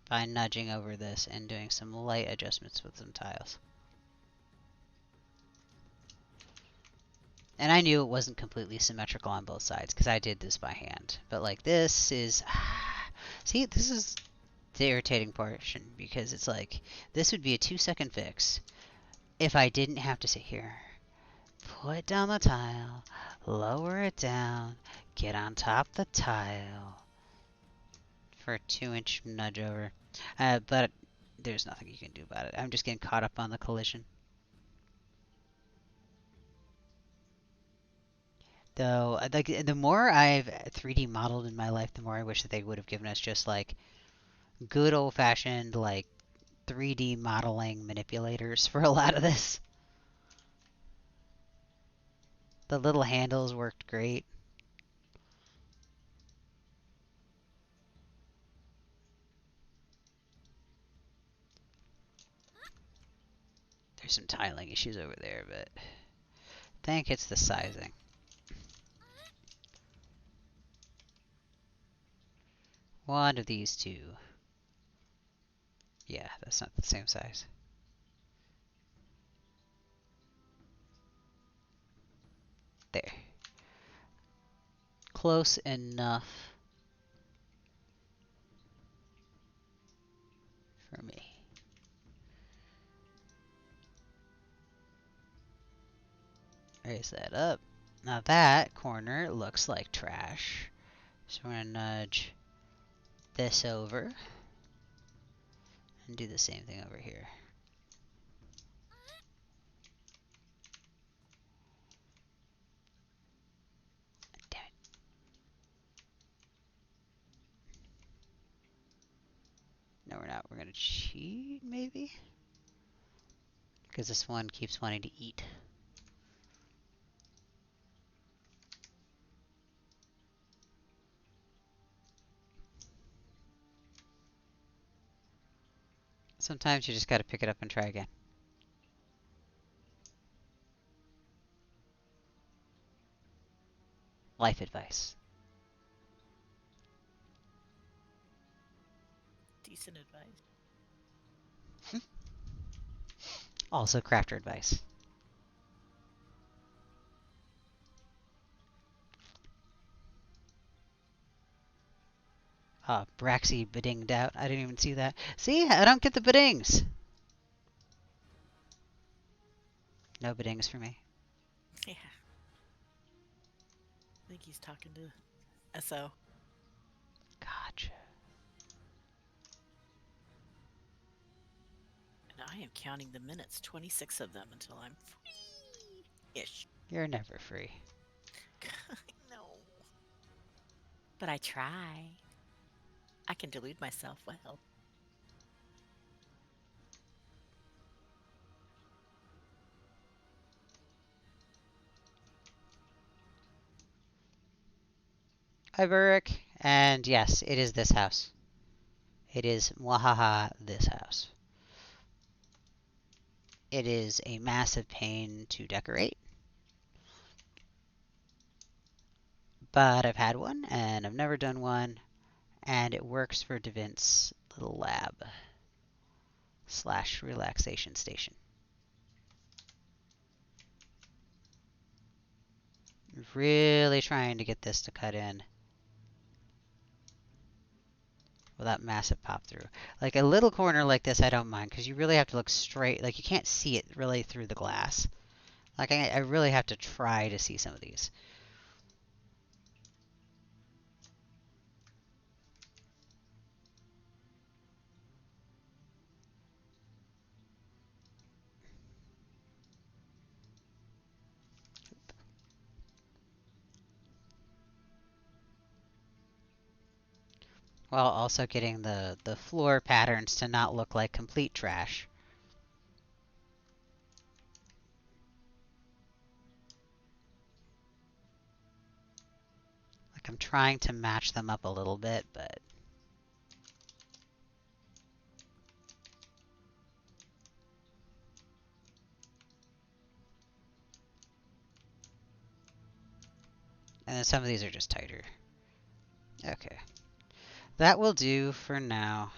by nudging over this and doing some light adjustments with some tiles. And I knew it wasn't completely symmetrical on both sides because I did this by hand. But like this is see, this is the irritating portion because it's like this would be a 2-second fix if I didn't have to sit here, put down the tile, lower it down, get on top the tile for a 2-inch nudge over. But there's nothing you can do about it. I'm just getting caught up on the collision. Though, like the more I've 3D modeled in my life, the more I wish that they would have given us just like good old-fashioned like 3D modeling manipulators for a lot of this. The little handles worked great. There's some tiling issues over there, but I think it's the sizing. One of these two. Yeah, that's not the same size. There. Close enough for me. Raise that up. Now that corner looks like trash. So we're gonna nudge this over and do the same thing over here. Damn it. No, we're not. We're gonna cheat, maybe? Because this one keeps wanting to eat. Sometimes you just gotta pick it up and try again. Life advice. Decent advice. Also crafter advice. Braxy bedinged out. I didn't even see that. See? I don't get the bedings. No bedings for me. Yeah. I think he's talking to SO. Gotcha. And I am counting the minutes, 26 of them until I'm free-ish. You're never free. No. But I try. I can delude myself well. Hi, Burrick. And yes, it is this house. It is mwahaha this house. It is a massive pain to decorate. But I've had one, and I've never done one, and it works for Devint's little lab / relaxation station. Really trying to get this to cut in without massive pop through. Like a little corner like this, I don't mind because you really have to look straight. Like you can't see it really through the glass. Like I really have to try to see some of these. While also getting the floor patterns to not look like complete trash. Like I'm trying to match them up a little bit, but and then some of these are just tighter. Okay. That will do for now.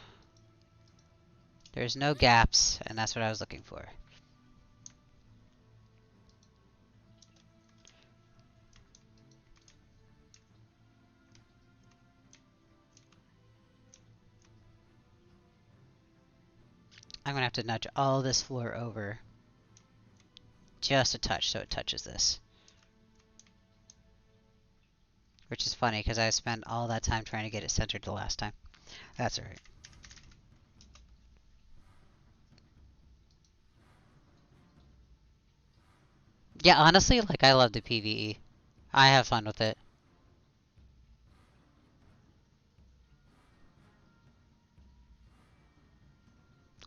There's no gaps, and that's what I was looking for. I'm gonna have to nudge all this floor over just a touch so it touches this. Which is funny because I spent all that time trying to get it centered the last time. That's alright. Yeah, honestly, like I love the PvE. I have fun with it.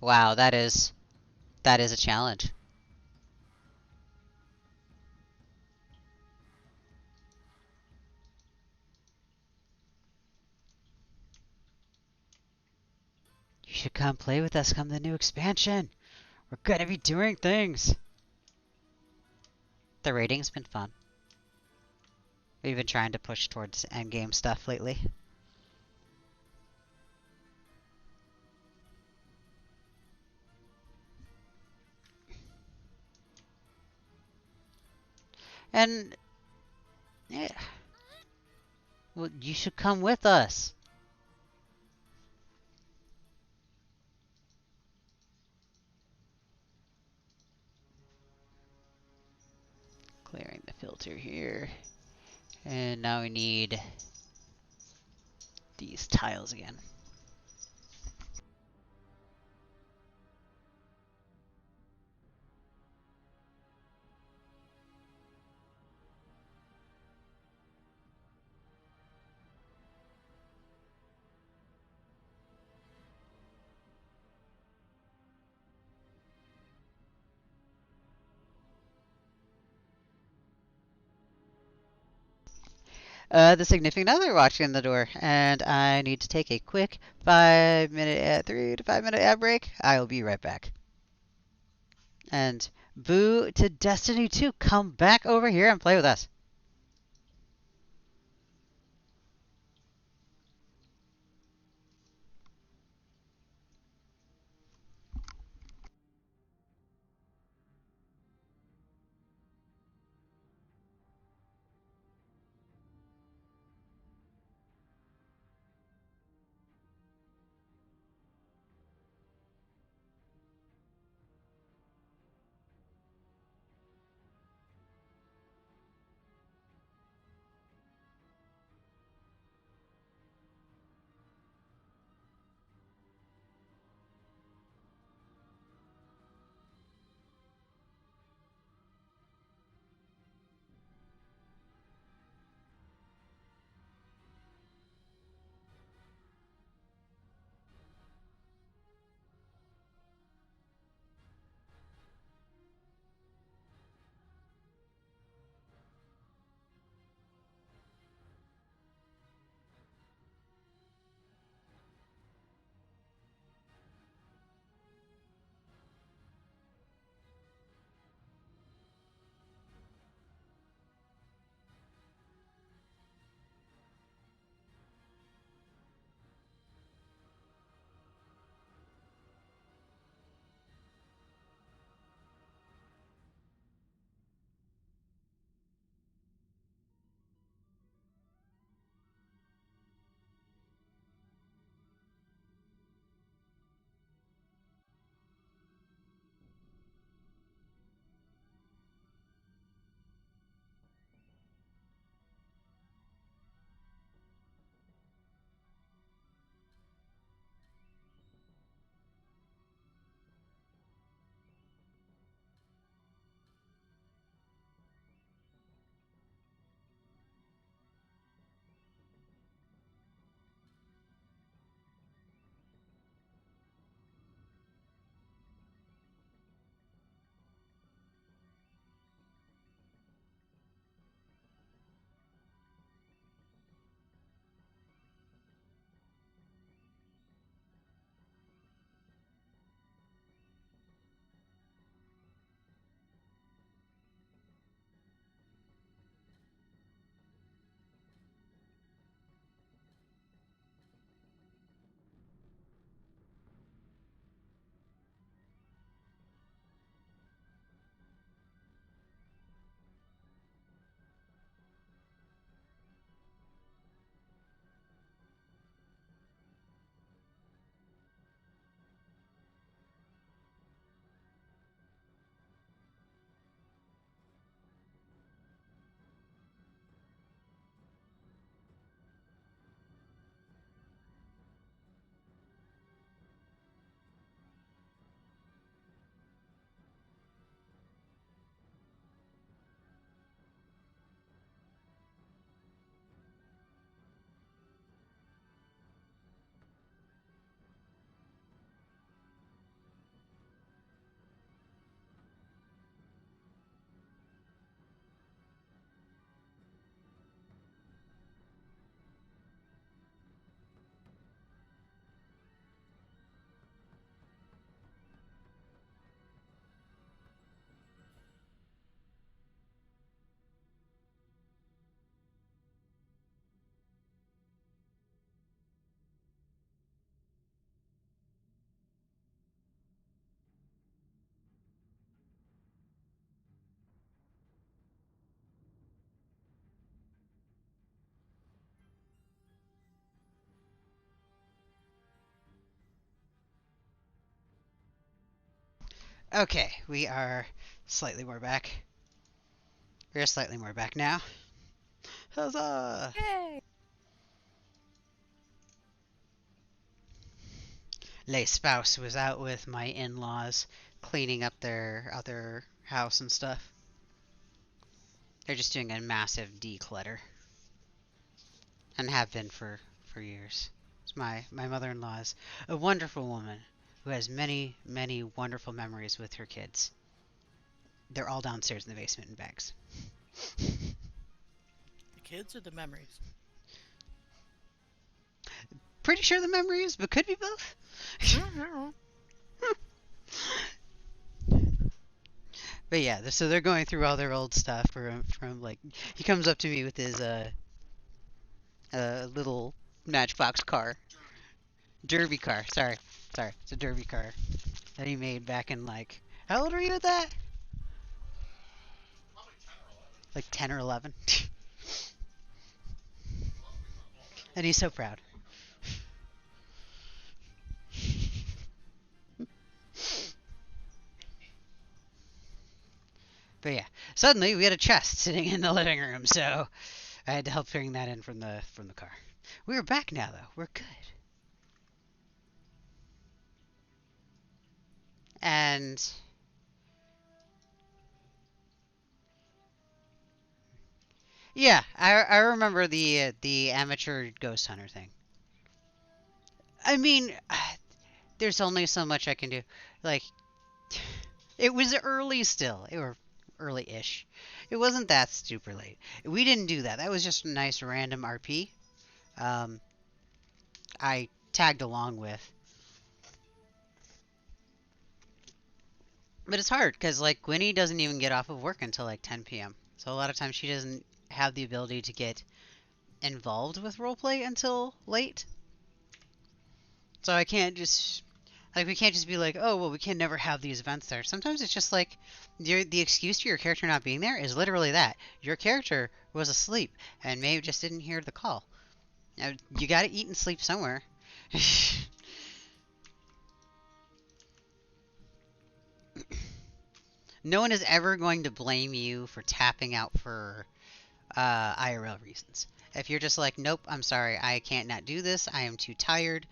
Wow, that is a challenge. You should come play with us come the new expansion. We're gonna be doing things. The rating's been fun. We've been trying to push towards endgame stuff lately. And yeah, well, you should come with us. Clearing the filter here. And now we need these tiles again. The significant other watching the door, and I need to take a quick 5 minute, 3 to 5 minute ad break. I will be right back. And boo to Destiny 2, come back over here and play with us. Okay, we are slightly more back. We're slightly more back now. Huzzah! Yay! Lay spouse was out with my in-laws cleaning up their other house and stuff. They're just doing a massive declutter and have been for years. My mother-in-law is a wonderful woman who has many wonderful memories with her kids. They're all downstairs in the basement in bags. The kids or the memories? Pretty sure the memories, but could be both. But yeah, so they're going through all their old stuff from like he comes up to me with his little Matchbox car, Derby car. Sorry, it's a Derby car that he made back in like how old are you with that? Like 10 or 11. And he's so proud. But yeah, suddenly we had a chest sitting in the living room, so I had to help bring that in from the car. We're back now though. We're good. And yeah, I remember the amateur ghost hunter thing. I mean, there's only so much I can do. Like it was early still. It were early-ish. It wasn't that super late. We didn't do that. That was just a nice random RP. Um, I tagged along with. But it's hard because like Gwynny doesn't even get off of work until like 10 p.m. So a lot of times she doesn't have the ability to get involved with roleplay until late. So I can't just like we can't just be like, oh well, we can never have these events there. Sometimes it's just like the excuse for your character not being there is literally that your character was asleep and maybe just didn't hear the call. Now, you got to eat and sleep somewhere. No one is ever going to blame you for tapping out for IRL reasons. If you're just like, nope, I'm sorry, I can't not do this, I am too tired,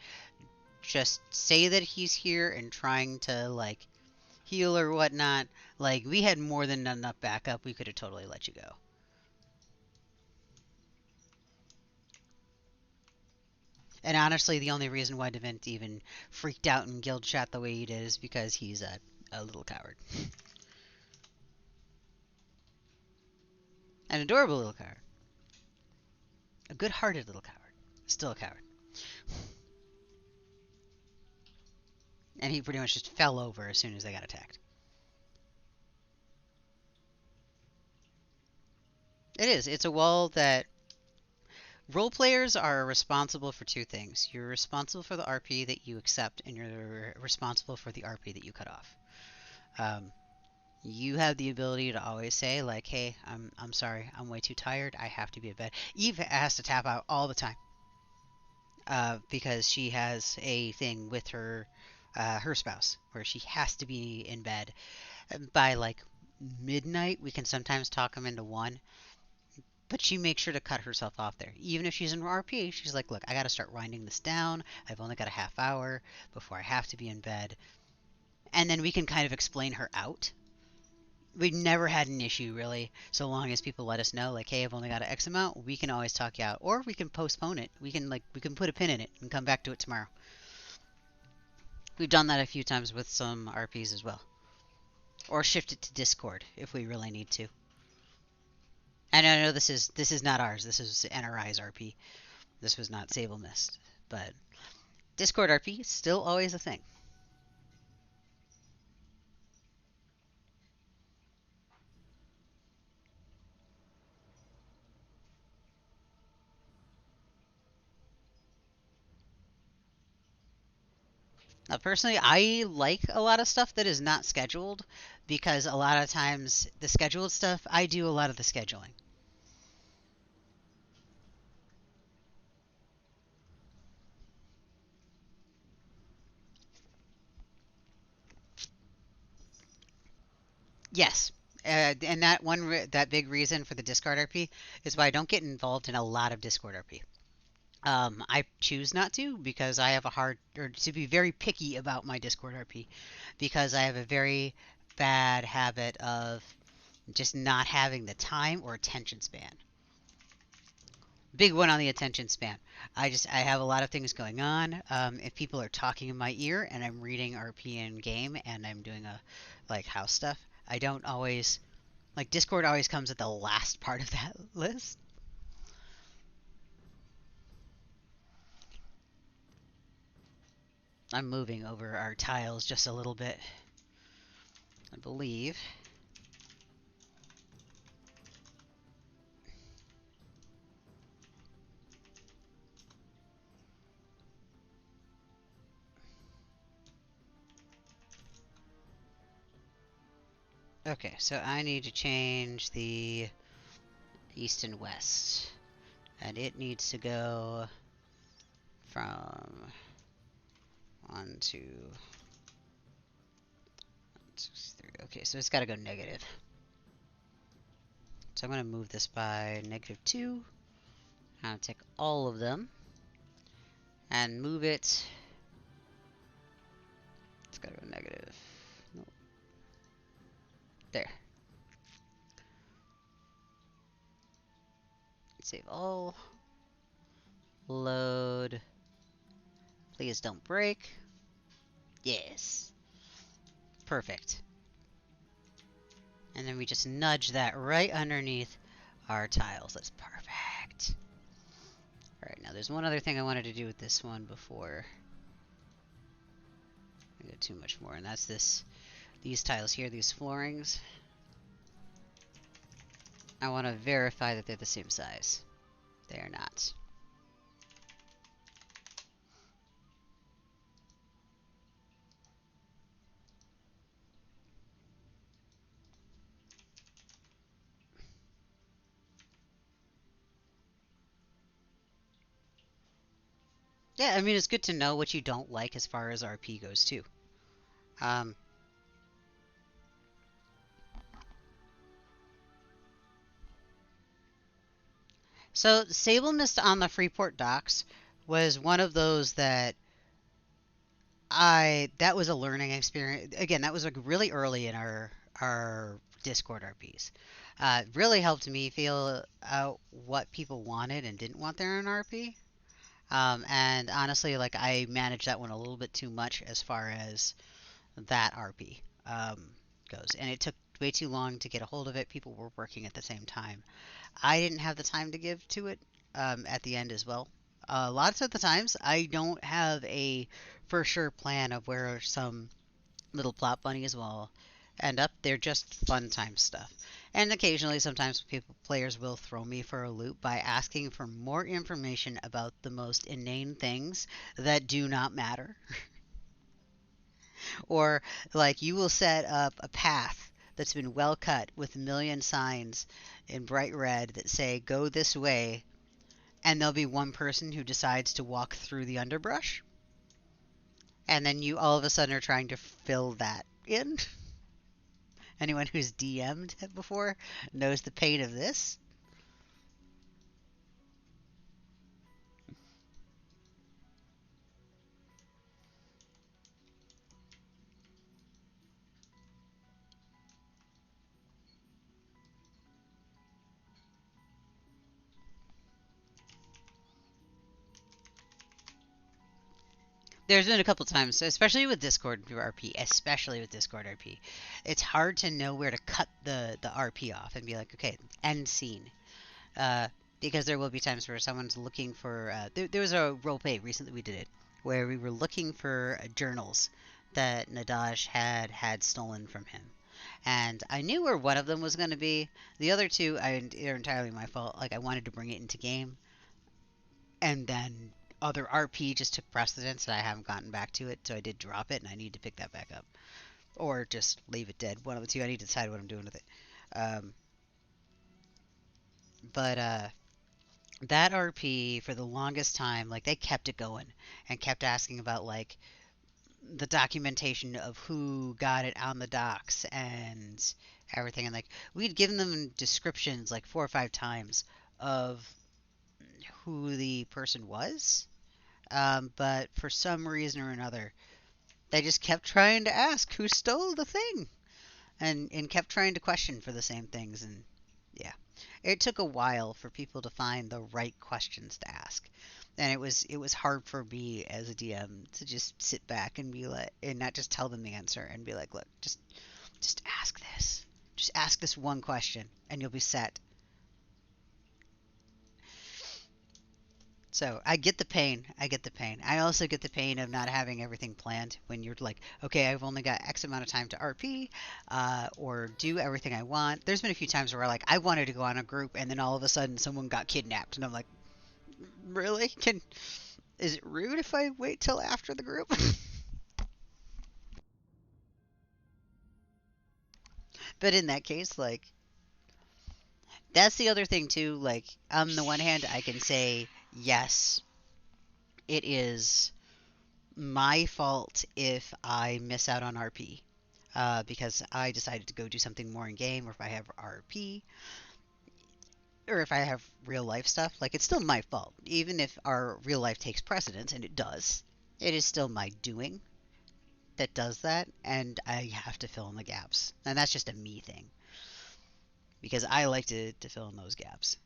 just say that he's here and trying to, like, heal or whatnot. Like, we had more than enough backup, we could have totally let you go. And honestly, the only reason why Devint even freaked out and guild chat the way he did is because he's a little coward. An adorable little coward. A good-hearted little coward. Still a coward. And he pretty much just fell over as soon as they got attacked. It is. It's a wall that role players are responsible for two things. You're responsible for the RP that you accept, and you're responsible for the RP that you cut off. Um, you have the ability to always say like, "Hey, I'm sorry, I'm way too tired. I have to be in bed." Eve has to tap out all the time because she has a thing with her spouse where she has to be in bed by like midnight. We can sometimes talk them into one, but she makes sure to cut herself off there. Even if she's in RP, she's like, look, I got to start winding this down. I've only got a half hour before I have to be in bed. And then we can kind of explain her out. We've never had an issue, really, so long as people let us know, like, hey, I've only got an X amount, we can always talk you out. Or we can postpone it. We can put a pin in it and come back to it tomorrow. We've done that a few times with some RPs as well. Or shift it to Discord if we really need to. And I know this is not ours. This is NRI's RP. This was not Sable Mist, but Discord RP is still always a thing. Now, personally, I like a lot of stuff that is not scheduled because a lot of times the scheduled stuff, I do a lot of the scheduling. Yes. And that that big reason for the Discord RP is why I don't get involved in a lot of Discord RP. I choose not to because I have a hard, or to be very picky about my Discord RP, because I have a very bad habit of just not having the time or attention span. Big one on the attention span. I have a lot of things going on. If people are talking in my ear and I'm reading RP in game and I'm doing a like house stuff, I don't always like Discord always comes at the last part of that list. I'm moving over our tiles just a little bit, I believe. Okay, so I need to change the east and west. And it needs to go from 1, 2, 6, 3. Okay, so it's got to go negative. So I'm going to move this by -2. I'll take all of them and move it. It's got to go negative. No. There. Save all. Load. Please don't break. Yes. Perfect. And then we just nudge that right underneath our tiles. That's perfect. Alright, now there's one other thing I wanted to do with this one before I go too much more, and that's these tiles here, these floorings. I want to verify that they're the same size. They are not. Yeah, I mean, it's good to know what you don't like as far as RP goes, too. Um, so, Sable Mist on the Freeport docks was one of those that that was a learning experience. Again, that was like really early in our Discord RPs. Really helped me feel out what people wanted and didn't want there in RP. And honestly, like I managed that one a little bit too much as far as that RP goes, and it took way too long to get a hold of it. People were working at the same time. I didn't have the time to give to it at the end as well. Lots of the times, I don't have a for sure plan of where some little plot bunnies will end up. They're just fun time stuff. And occasionally, sometimes players will throw me for a loop by asking for more information about the most inane things that do not matter. Or, like, you will set up a path that's been well cut with a million signs in bright red that say, go this way, and there'll be one person who decides to walk through the underbrush. And then you all of a sudden are trying to fill that in. Anyone who's DM'd before knows the pain of this. There's been a couple times, especially with Discord RP, especially with Discord RP, it's hard to know where to cut the RP off and be like, okay, end scene. Uh, because there will be times where someone's looking for. There was a roleplay recently we did it where we were looking for journals that Nadash had stolen from him, and I knew where one of them was going to be. The other two, they're entirely my fault. Like I wanted to bring it into game, and then other RP just took precedence, and I haven't gotten back to it, so I did drop it, and I need to pick that back up, or just leave it dead. One of the two. I need to decide what I'm doing with it. Um, but that RP for the longest time, like they kept it going and kept asking about like the documentation of who got it on the docks and everything. And like we'd given them descriptions like 4 or 5 times of who the person was. But for some reason or another, they just kept trying to ask who stole the thing, and kept trying to question for the same things. And yeah, it took a while for people to find the right questions to ask. And it was hard for me as a DM to just sit back and be like, and not just tell them the answer and be like, look, just ask this. Just ask this one question and you'll be set. So I get the pain. I get the pain. I also get the pain of not having everything planned when you're like, okay, I've only got X amount of time to RP, or do everything I want. There's been a few times where like I wanted to go on a group and then all of a sudden someone got kidnapped and I'm like, really? Is it rude if I wait till after the group? But in that case, like that's the other thing too. Like on the one hand, I can say yes, it is my fault if I miss out on RP. Because I decided to go do something more in game, or if I have RP, or if I have real life stuff, like it's still my fault. Even if our real life takes precedence, and it does, it is still my doing that does that, and I have to fill in the gaps. And that's just a me thing, because I like to fill in those gaps.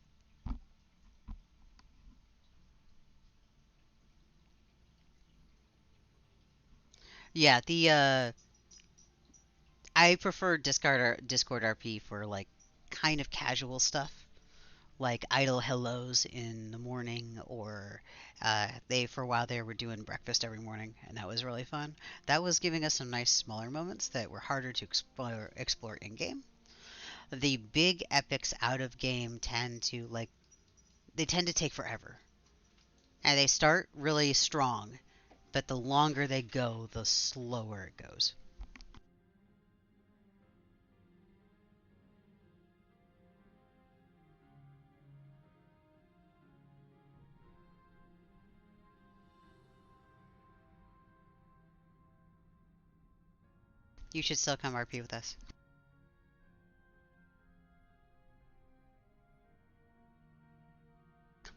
Yeah, the I prefer Discord RP for like kind of casual stuff, like idle hellos in the morning, or they for a while they were doing breakfast every morning, and that was really fun. That was giving us some nice smaller moments that were harder to explore in game. The big epics out of game tend to like they tend to take forever, and they start really strong, but the longer they go, the slower it goes. You should still come RP with us.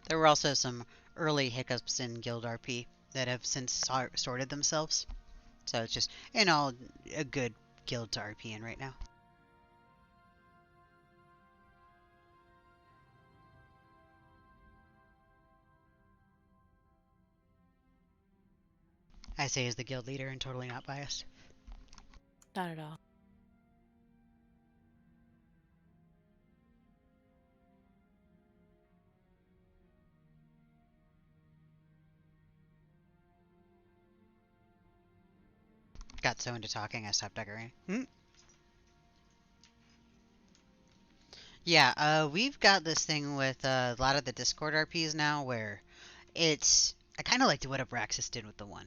There were also some early hiccups in Guild RP that have since sorted themselves. So it's just, in all, a good guild to RP in right now. I say as the guild leader and totally not biased. Not at all. Got so into talking, I stopped decorating. Yeah, we've got this thing with a lot of the Discord RPs now where it's. I kind of liked what Abraxas did with the one,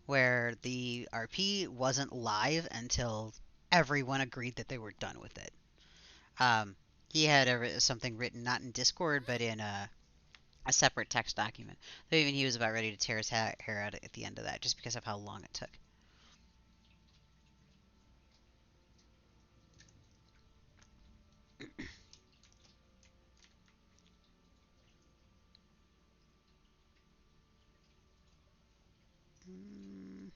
where the RP wasn't live until everyone agreed that they were done with it. Um, he had something written not in Discord but in a separate text document. So even he was about ready to tear his hair out at the end of that just because of how long it took. Mm,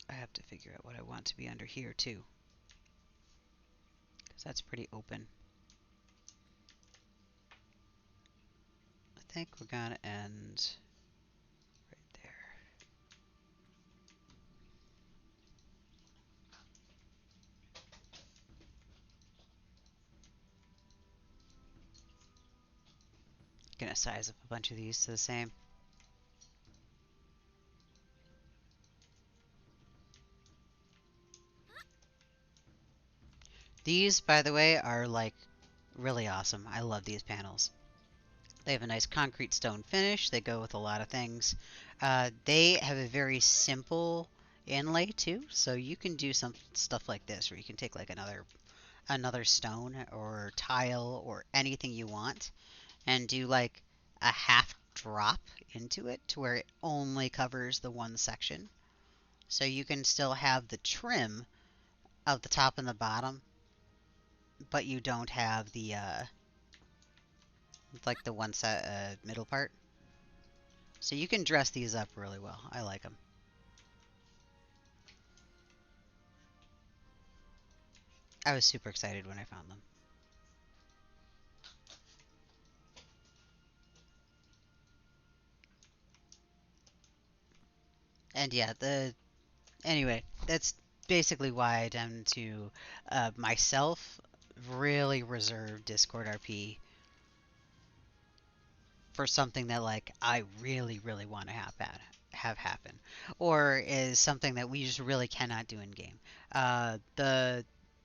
I have to figure out what I want to be under here too, because that's pretty open. I think we're gonna end right there. Gonna size up a bunch of these to the same. These, by the way, are like really awesome. I love these panels. They have a nice concrete stone finish. They go with a lot of things. They have a very simple inlay too, so you can do some stuff like this, where you can take like another stone or tile or anything you want, and do like a half drop into it to where it only covers the one section. So you can still have the trim of the top and the bottom, but you don't have the like the one set middle part. So you can dress these up really well. I like them. I was super excited when I found them. And yeah, the anyway, that's basically why I tend to myself really reserve Discord RP for something that like I really want to have happen, or is something that we just really cannot do in game.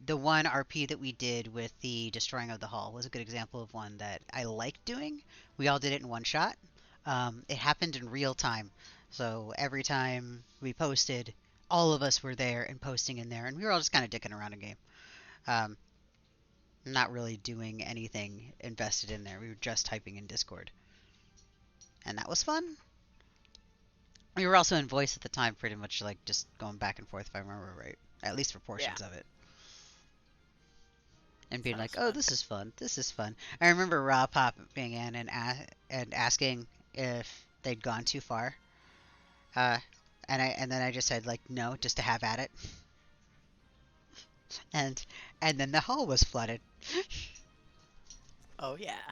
The one RP that we did with the destroying of the hall was a good example of one that I liked doing. We all did it in one shot. It happened in real time, so every time we posted, all of us were there and posting in there, and we were all just kind of dicking around in game. Um, not really doing anything invested in there. We were just typing in Discord, and that was fun. We were also in voice at the time, pretty much like just going back and forth, if I remember right, at least for Yeah, portions of it, and being like, sounds "Oh, fun. this is fun. This is fun." I remember Rob popping in and asking if they'd gone too far, uh, and then I just said like, "No, just to have at it," and and then the hall was flooded Oh yeah,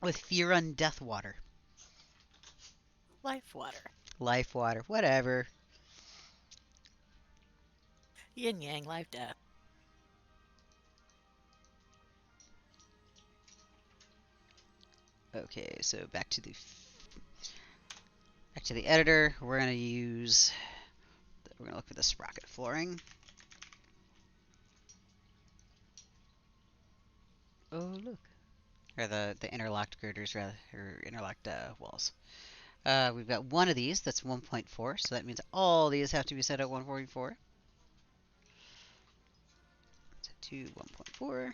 with fear and death water, life water, life water, whatever. yin yang, life death. Okay, so back to the editor. We're gonna look for the sprocket flooring. Oh look, or the interlocked girders rather, or interlocked walls. We've got one of these that's 1.4, so that means all these have to be set at 144. Set to 1.4.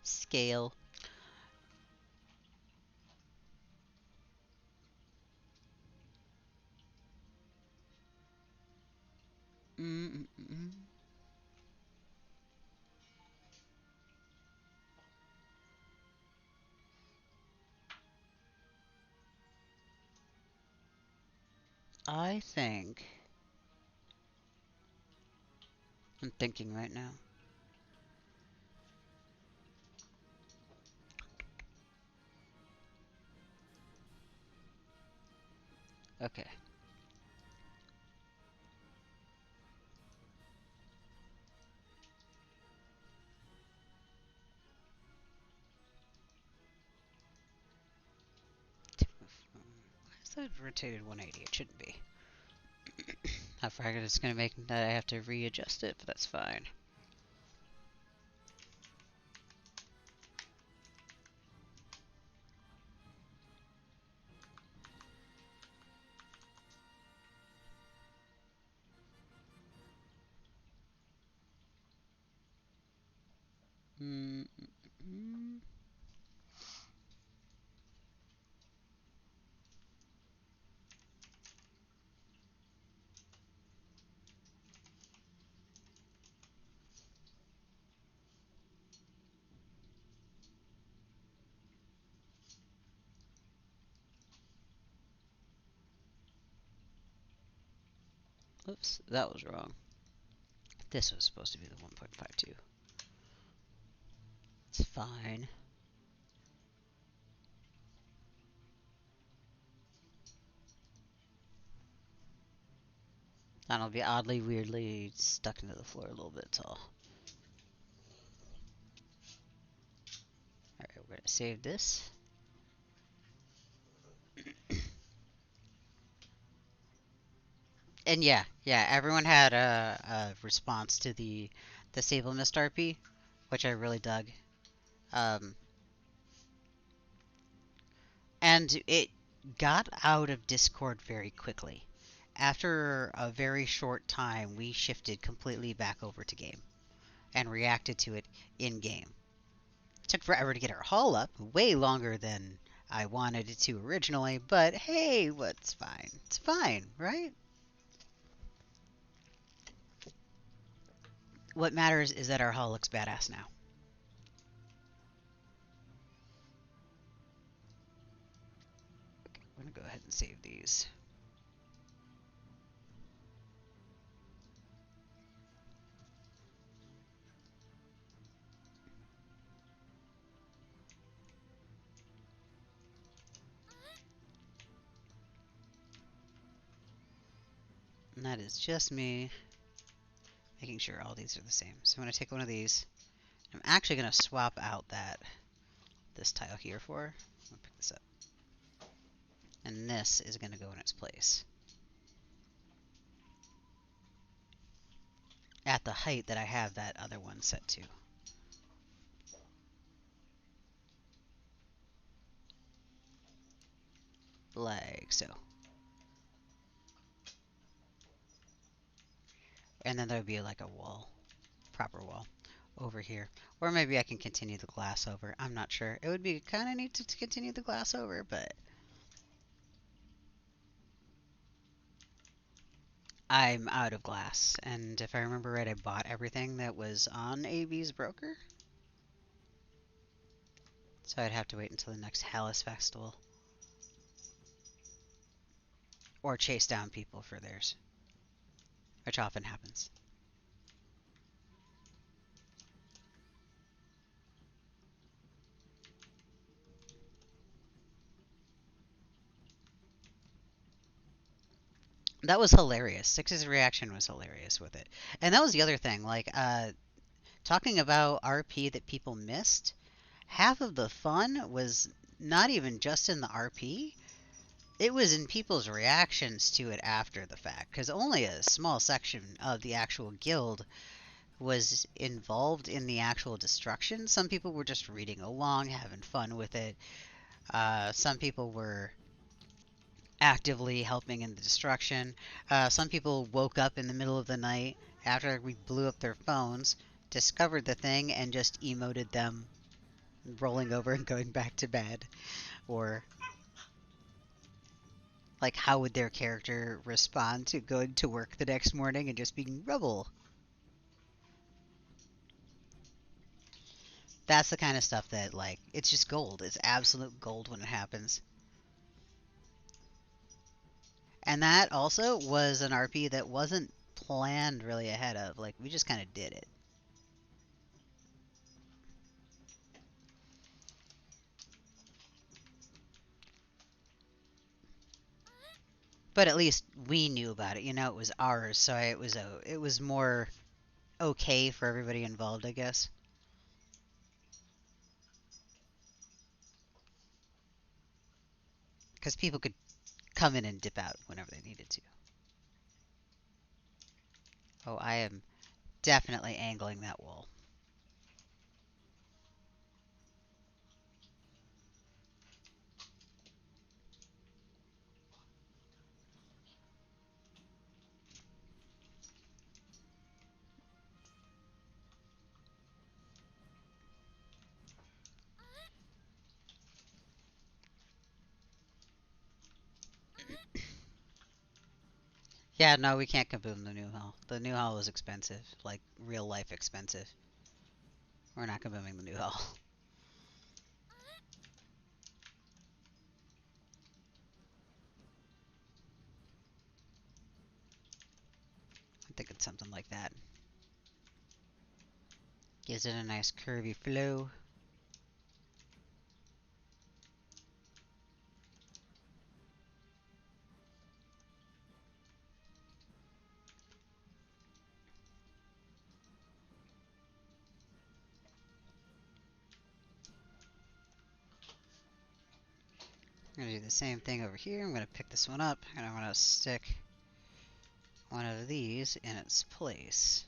Scale. Mm-mm-mm. I think I'm thinking right now. Okay. Why is that rotated 180? It shouldn't be. I figured it's gonna make that I have to readjust it, but that's fine. Mm-mm-mm. Oops, that was wrong. This was supposed to be the 1.52. It's fine. That'll be oddly, weirdly stuck into the floor a little bit tall. Alright, we're gonna save this. And yeah, everyone had a response to the Sable Mist RP, which I really dug. Um, and it got out of Discord very quickly. After a very short time, we shifted completely back over to game and reacted to it in game. Took forever to get our haul up, way longer than I wanted it to originally, but hey, what's fine? It's fine, right? What matters is that our hull looks badass now. I'm gonna go ahead and save these. And that is just me making sure all these are the same. So I'm gonna take one of these. I'm actually gonna swap out this tile here for. I'm gonna pick this up. And this is gonna go in its place. At the height that I have that other one set to. Like so. And then there would be like a wall, proper wall, over here. Or maybe I can continue the glass over. I'm not sure. It would be kind of neat to continue the glass over, but I'm out of glass. And if I remember right, I bought everything that was on AB's broker. So I'd have to wait until the next Hallis Festival. Or chase down people for theirs, which often happens. That was hilarious. Six's reaction was hilarious with it. And that was the other thing, like, talking about RP that people missed, half of the fun was not even just in the RP, it was in people's reactions to it after the fact, because only a small section of the actual guild was involved in the actual destruction. Some people were just reading along, having fun with it. Some people were actively helping in the destruction. Some people woke up in the middle of the night after we blew up their phones, discovered the thing, and just emoted them rolling over and going back to bed. Or, like, how would their character respond to going to work the next morning and just being rubble? That's the kind of stuff that, like, it's just gold. It's absolute gold when it happens. And that also was an RP that wasn't planned really ahead of. Like, we just kind of did it. But at least we knew about it. You know, it was ours, so it was more okay for everybody involved, I guess. Because people could come in and dip out whenever they needed to. Oh, I am definitely angling that wall. Yeah, no, we can't kaboom the new hall. The new hall is expensive, like real life expensive. We're not kabooming the new hall. I'm thinking something like that. Gives it a nice curvy flow. I'm gonna do the same thing over here. I'm gonna pick this one up and I'm gonna stick one of these in its place.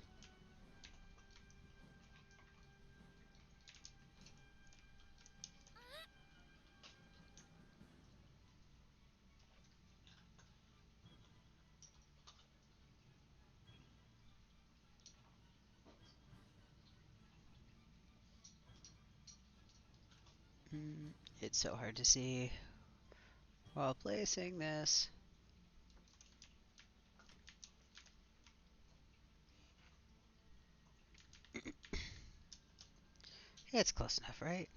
It's so hard to see while placing this. It's close enough, right?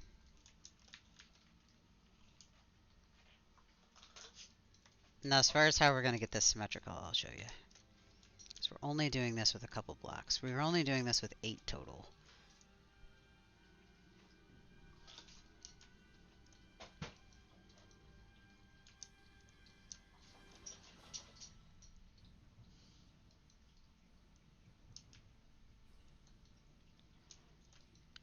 Now, as far as how we're going to get this symmetrical, I'll show you. So we're only doing this with a couple blocks. We were only doing this with 8 total.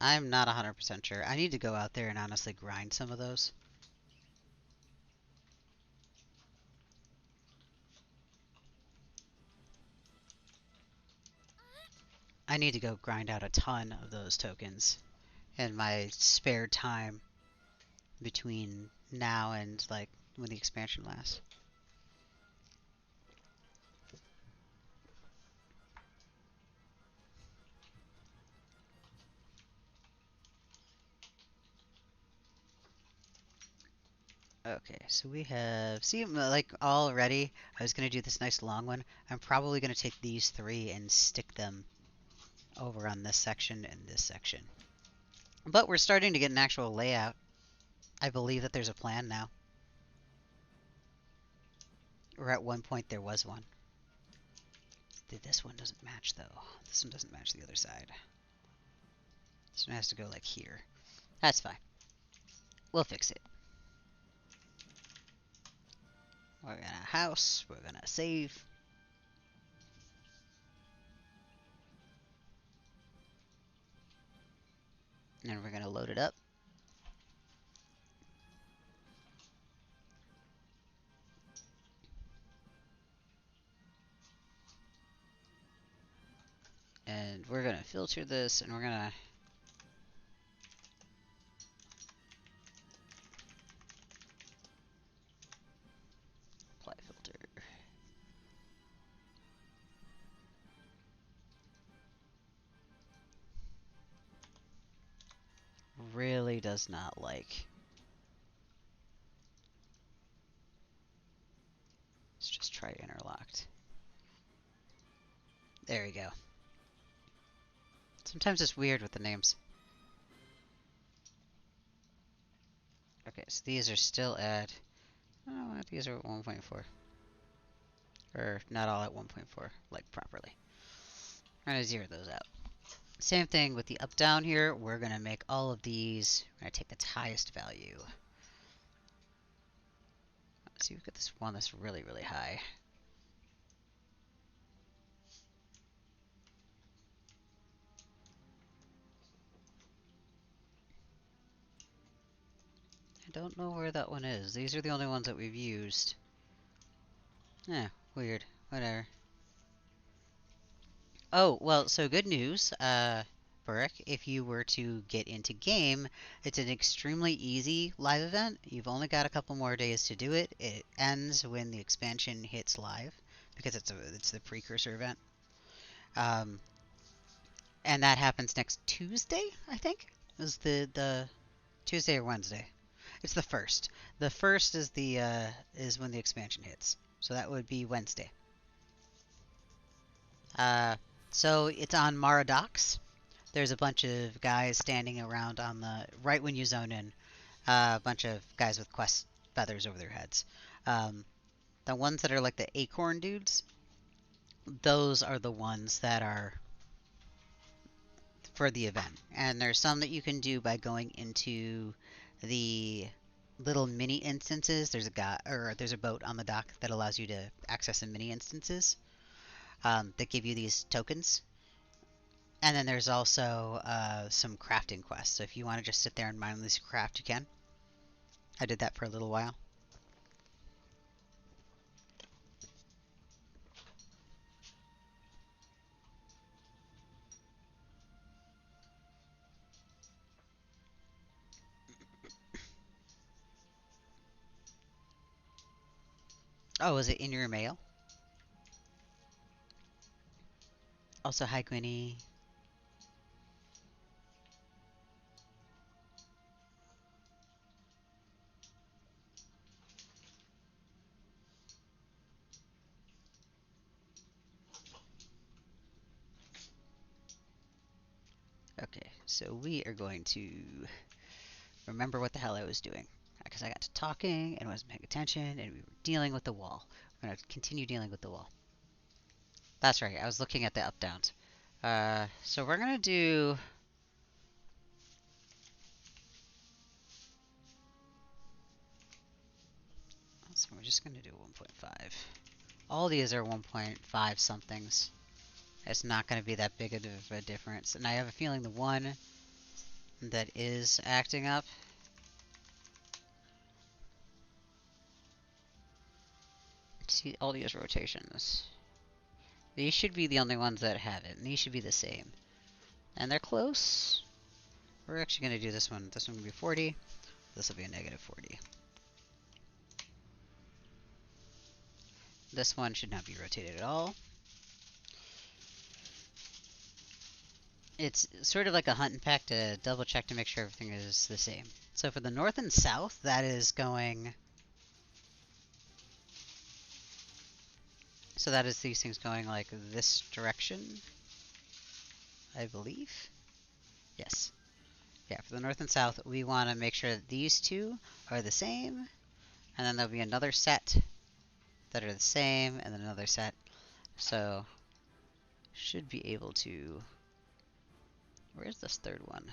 I'm not 100% sure. I need to go out there and honestly grind some of those. I need to go grind out a ton of those tokens in my spare time between now and like when the expansion lasts. Okay, so we have, see, like already, I was going to do this nice long one. I'm probably going to take these 3 and stick them over on this section and this section. But we're starting to get an actual layout. I believe that there's a plan now. Or at one point there was one. This one doesn't match though. This one doesn't match the other side. This one has to go like here. That's fine. We'll fix it. We're gonna house. We're gonna save. And we're gonna load it up. And we're gonna filter this and we're gonna apply filter. Really does not like. Let's just try interlocked. There we go. Sometimes it's weird with the names. Okay, so these are still at, oh, these are at 1.4. Or not all at 1.4, like properly. We're gonna zero those out. Same thing with the up down here. We're gonna make all of these. We're gonna take its highest value. Let's see, we've got this one that's really, really high. I don't know where that one is. These are the only ones that we've used. Eh, weird. Whatever. Oh, well, so good news, Burrick. If you were to get into game, it's an extremely easy live event. You've only got a couple more days to do it. It ends when the expansion hits live, because it's the precursor event. Um, and that happens next Tuesday, I think. Is the Tuesday or Wednesday? It's the first. The first is the is when the expansion hits. So that would be Wednesday. Uh, so it's on Mara Docks. There's a bunch of guys standing around on the right when you zone in. A bunch of guys with quest feathers over their heads. The ones that are like the acorn dudes, those are the ones that are for the event. And there's some that you can do by going into the little mini instances. There's a guy or there's a boat on the dock that allows you to access some mini instances that give you these tokens. And then there's also some crafting quests. So if you want to just sit there and mindlessly craft, you can. I did that for a little while. Oh, was it in your mail? Also, hi, Gwynny. So we are going to remember what the hell I was doing. Because I got to talking and wasn't paying attention, and we were dealing with the wall. We're going to continue dealing with the wall. That's right, I was looking at the up-downs. So we're going to do... So we're just going to do 1.5. All these are 1.5 somethings. It's not going to be that big of a difference. And I have a feeling the one that is acting up... See all these rotations. These should be the only ones that have it, and these should be the same. And they're close. We're actually going to do this one. This one will be 40. This will be a negative 40. This one should not be rotated at all. It's sort of like a hunt and peck to double check to make sure everything is the same. So for the north and south, that is going... So that is these things going like this direction, I believe. Yes. Yeah, for the north and south, we want to make sure that these two are the same. And then there'll be another set that are the same, and then another set. So, should be able to... Where's this third one?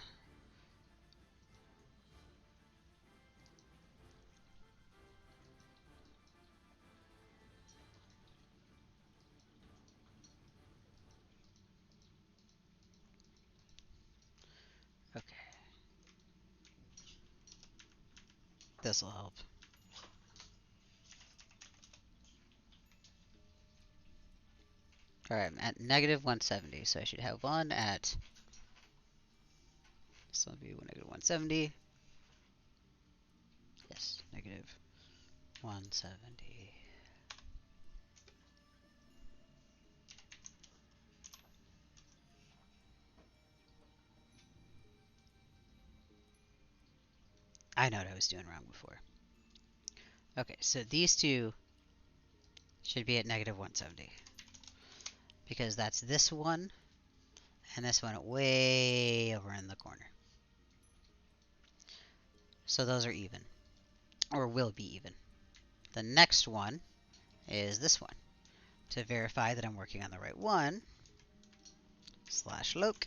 Okay. This'll help. Alright, I'm at negative 170, so I should have one at... This will be negative 170. Yes, negative 170. I know what I was doing wrong before. Okay, so these two should be at negative 170. Because that's this one, and this one way over in the corner. So those are even. Or will be even. The next one is this one. To verify that I'm working on the right one, /loc.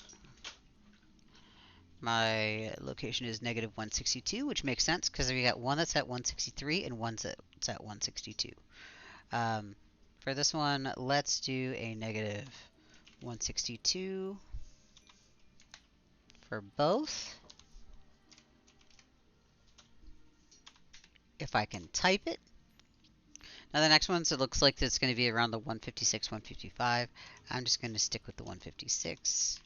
My location is negative 162, which makes sense because we got one that's at 163 and one that's at 162. For this one, let's do a negative 162 for both. If I can type it. Now the next ones, it looks like it's going to be around the 156, 155. I'm just going to stick with the 156.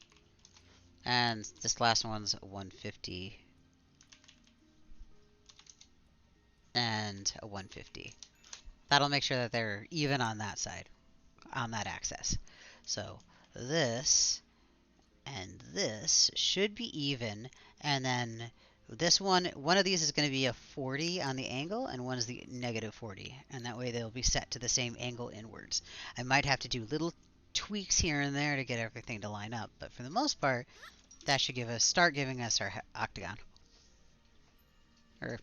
And this last one's 150. And a 150. That'll make sure that they're even on that side, on that axis. So this and this should be even, and then this one of these is going to be a 40 on the angle, and one is the negative 40, and that way they'll be set to the same angle inwards. I might have to do little tweaks here and there to get everything to line up, but for the most part, that should start giving us our octagon, or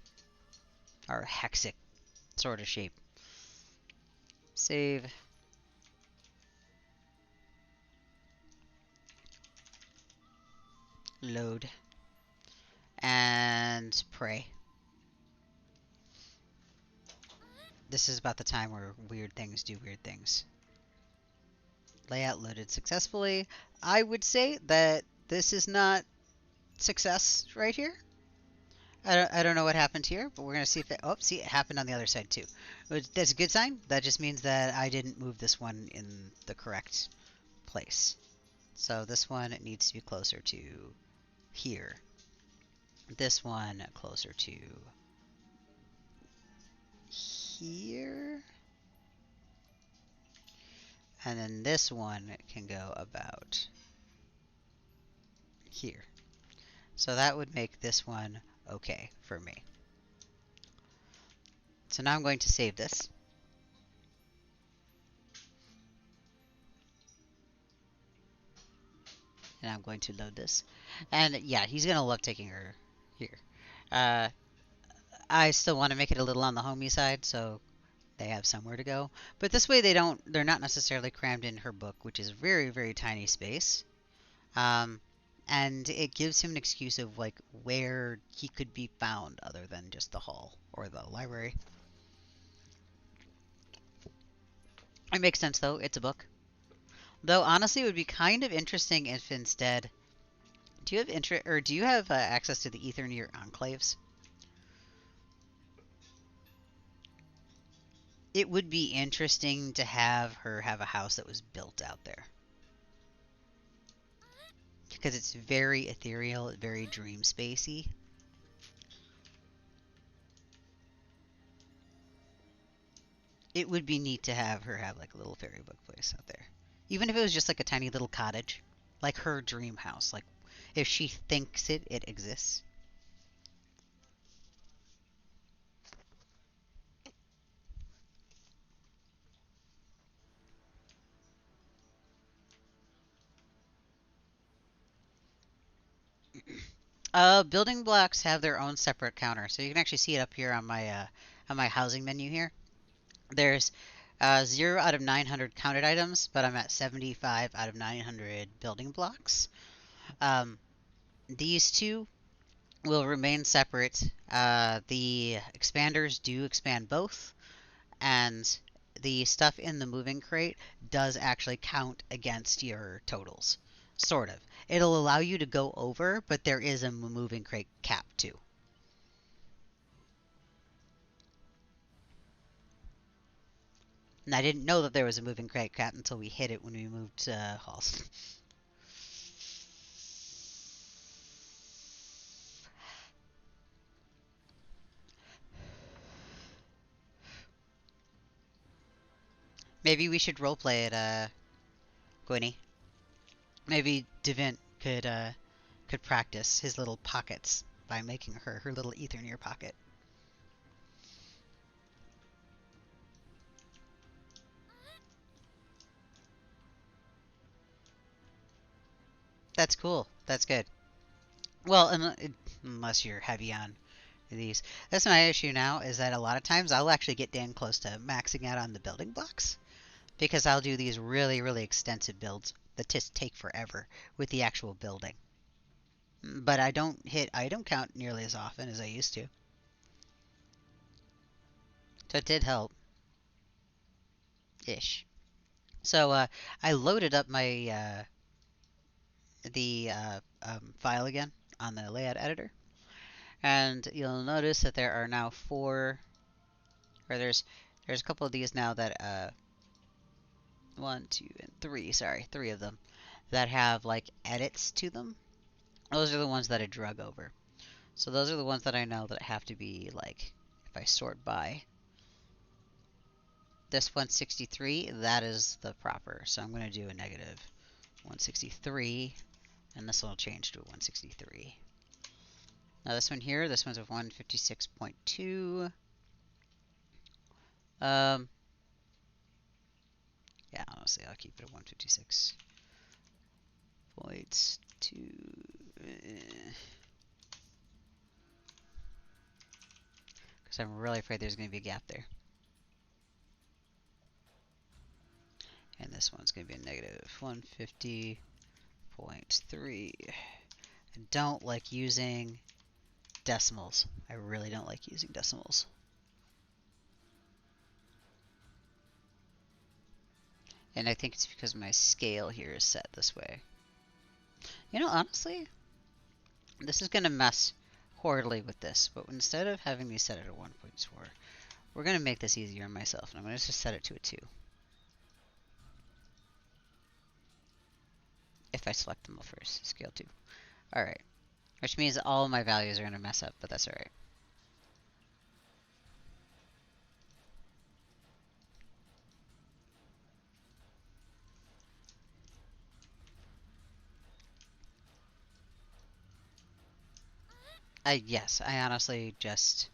our hexic sort of shape. Save. Load. And pray. This is about the time where weird things do weird things. Layout loaded successfully. I would say that this is not success right here. I don't know what happened here, but we're going to see if it... Oh, see, it happened on the other side too. That's a good sign. That just means that I didn't move this one in the correct place. So this one needs to be closer to here. This one closer to here. And then this one can go about here. So that would make this one okay for me. So now I'm going to save this. And I'm going to load this. And yeah, he's gonna love taking her here. Uh, I still want to make it a little on the homey side, so they have somewhere to go. But this way, they're not necessarily crammed in her book, which is very, very tiny space. Um, and it gives him an excuse of like where he could be found other than just the hall or the library. It makes sense though. It's a book. Though honestly, it would be kind of interesting if instead, do you have do you have access to the ether near enclaves? It would be interesting to have her have a house that was built out there because it's very ethereal, very dream spacey. It would be neat to have her have like a little fairy book place out there, even if it was just like a tiny little cottage, like her dream house. Like if she thinks it exists. Building blocks have their own separate counter, so you can actually see it up here on my housing menu here. There's 0 out of 900 counted items, but I'm at 75 out of 900 building blocks. Um, these two will remain separate. The expanders do expand both, and the stuff in the moving crate does actually count against your totals. Sort of. It'll allow you to go over, but there is a moving crate cap too. And I didn't know that there was a moving crate cap until we hit it when we moved halls. Maybe we should roleplay it, Gwynny. Maybe Devint could practice his little pockets by making her little ether near pocket. That's cool. That's good. Well, unless you're heavy on these. That's my issue now, is that a lot of times I'll actually get damn close to maxing out on the building blocks because I'll do these really, really extensive builds that just take forever with the actual building. But I don't hit item count nearly as often as I used to. So it did help. Ish. So I loaded up my the file again on the layout editor, and you'll notice that there are now four, or there's a couple of these now that one, two, and three. Sorry, three of them that have like edits to them. Those are the ones that I drug over. So those are the ones that I know that have to be like, if I sort by this 163, that is the proper. So I'm going to do a negative 163, and this will change to a 163. Now this one here, this one's a 156.2. Yeah, honestly, I'll keep it at 156.2. Because I'm really afraid there's going to be a gap there. And this one's going to be a negative 150.3. I don't like using decimals. I really don't like using decimals. And I think it's because my scale here is set this way. You know, honestly, this is going to mess horribly with this. But instead of having these set at a 1.4, we're going to make this easier on myself. And I'm going to just set it to a 2. If I select them all first, scale 2. Alright. Which means all of my values are going to mess up, but that's alright. Yes, I honestly just...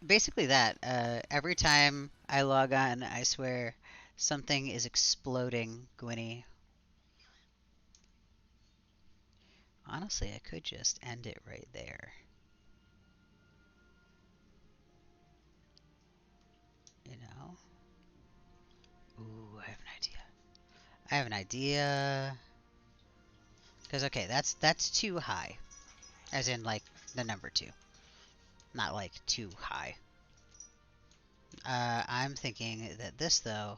Basically that. Every time I log on, I swear something is exploding, Gwynny. Honestly, I could just end it right there. You know? Ooh, I have an idea. I have an idea. Because, okay, that's too high. As in, like, the number 2. Not, like, too high. I'm thinking that this, though,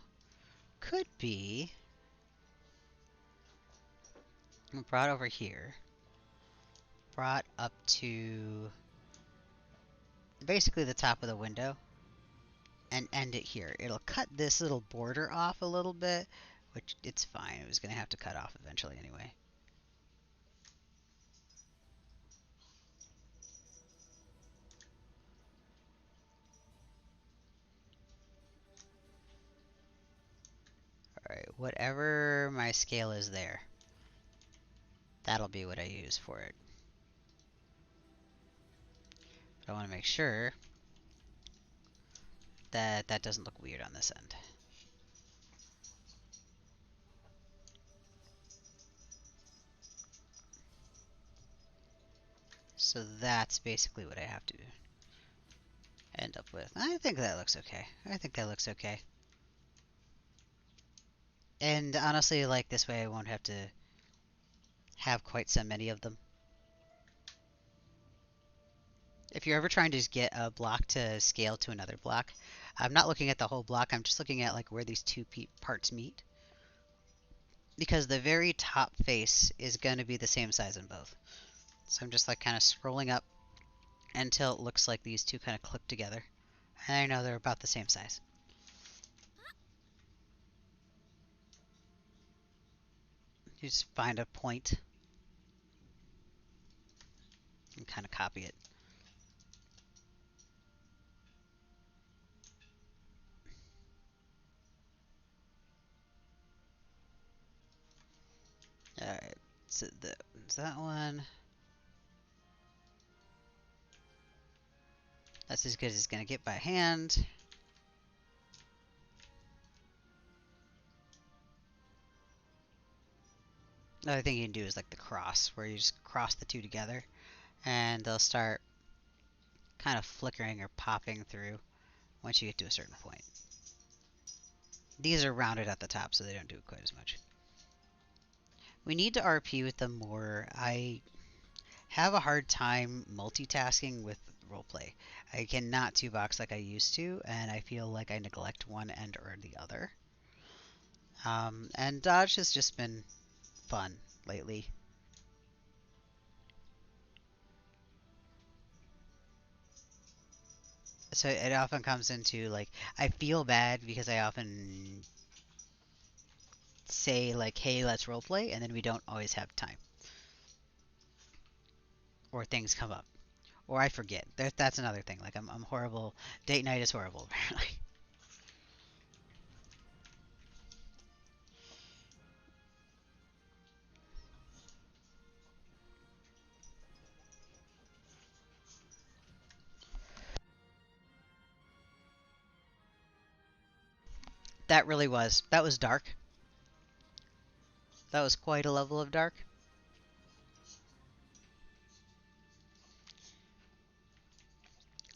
could be brought over here. Brought up to basically the top of the window. And end it here. It'll cut this little border off a little bit. Which, it's fine. It was going to have to cut off eventually anyway. Alright, whatever my scale is there, that'll be what I use for it. But I want to make sure that that doesn't look weird on this end. So that's basically what I have to end up with. I think that looks okay. I think that looks okay. And honestly, like, this way I won't have to have quite so many of them. If you're ever trying to just get a block to scale to another block, I'm not looking at the whole block, I'm just looking at like where these two parts meet. Because the very top face is going to be the same size in both. So I'm just like kind of scrolling up until it looks like these two kind of clip together. And I know they're about the same size. You just find a point and kind of copy it. Alright, so that one. That's as good as it's going to get by hand. Another thing you can do is like the cross, where you just cross the two together, and they'll start kind of flickering or popping through once you get to a certain point. These are rounded at the top, so they don't do quite as much. We need to RP with them more. I have a hard time multitasking with roleplay. I cannot two-box like I used to, and I feel like I neglect one end or the other. And dodge has just been fun lately. So it often comes into like, I feel bad because I often say like, hey, let's roleplay, and then we don't always have time. Or things come up. Or I forget. That's another thing. Like, I'm horrible. Date night is horrible, apparently. That really was. That was dark. That was quite a level of dark.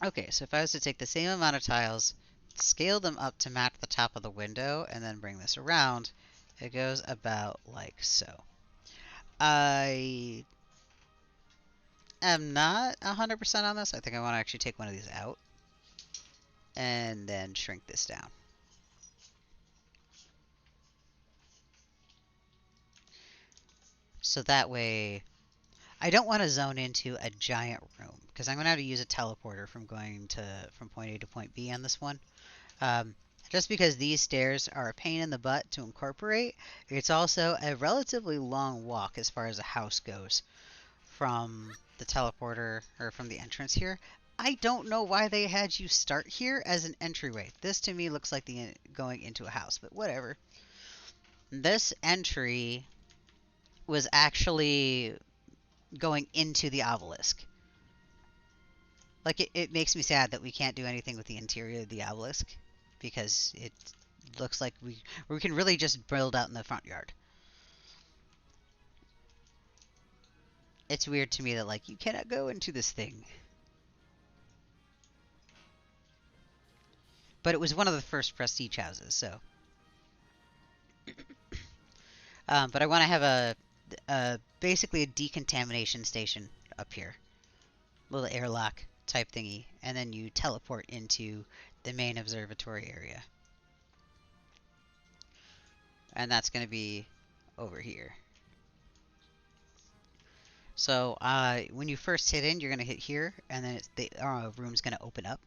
Okay, so if I was to take the same amount of tiles, scale them up to match the top of the window, and then bring this around, it goes about like so. I am not 100% on this. I think I want to actually take one of these out and then shrink this down. So that way, I don't want to zone into a giant room because I'm going to have to use a teleporter from going from point A to point B on this one. Um, just because these stairs are a pain in the butt to incorporate, it's also a relatively long walk as far as a house goes from the teleporter or from the entrance here. I don't know why they had you start here as an entryway. This to me looks like the going into a house, but whatever. This entry was actually going into the obelisk. Like, it makes me sad that we can't do anything with the interior of the obelisk because it looks like we can really just build out in the front yard. It's weird to me that like you cannot go into this thing. But it was one of the first prestige houses, so. But I want to have basically a decontamination station up here, little airlock type thingy, and then you teleport into the main observatory area, and that's going to be over here. So when you first hit in, you're going to hit here, and then the room's going to open up.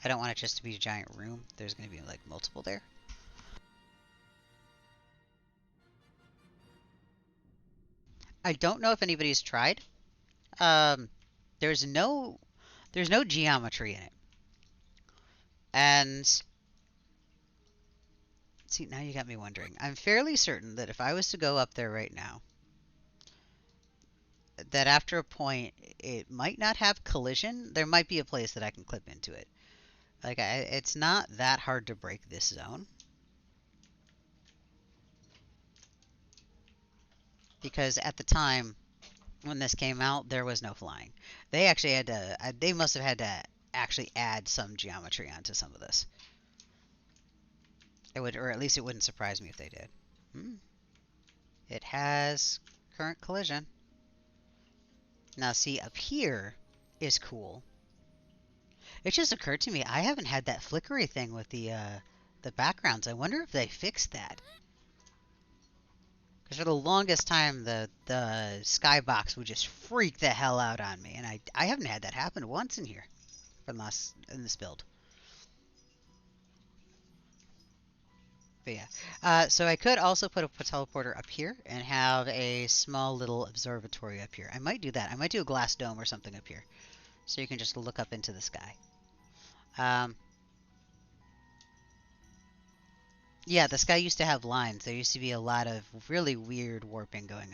I don't want it just to be a giant room. There's going to be like multiple there. I don't know if anybody's tried. Um, there's no geometry in it, and see, now you got me wondering. I'm fairly certain that if I was to go up there right now, that after a point, it might not have collision. There might be a place that I can clip into it. Like, it's not that hard to break this zone. Because at the time when this came out, there was no flying. They actually had to, they must have had to actually add some geometry onto some of this. It would, or at least it wouldn't surprise me if they did. Hmm. It has current collision. Now see, up here is cool. It just occurred to me, I haven't had that flickery thing with the backgrounds. I wonder if they fixed that. Because for the longest time, the skybox would just freak the hell out on me, and I haven't had that happen once in here, in this build. But yeah, so I could also put a teleporter up here and have a small little observatory up here. I might do that. I might do a glass dome or something up here, so you can just look up into the sky. Um, yeah, the sky used to have lines. There used to be a lot of really weird warping going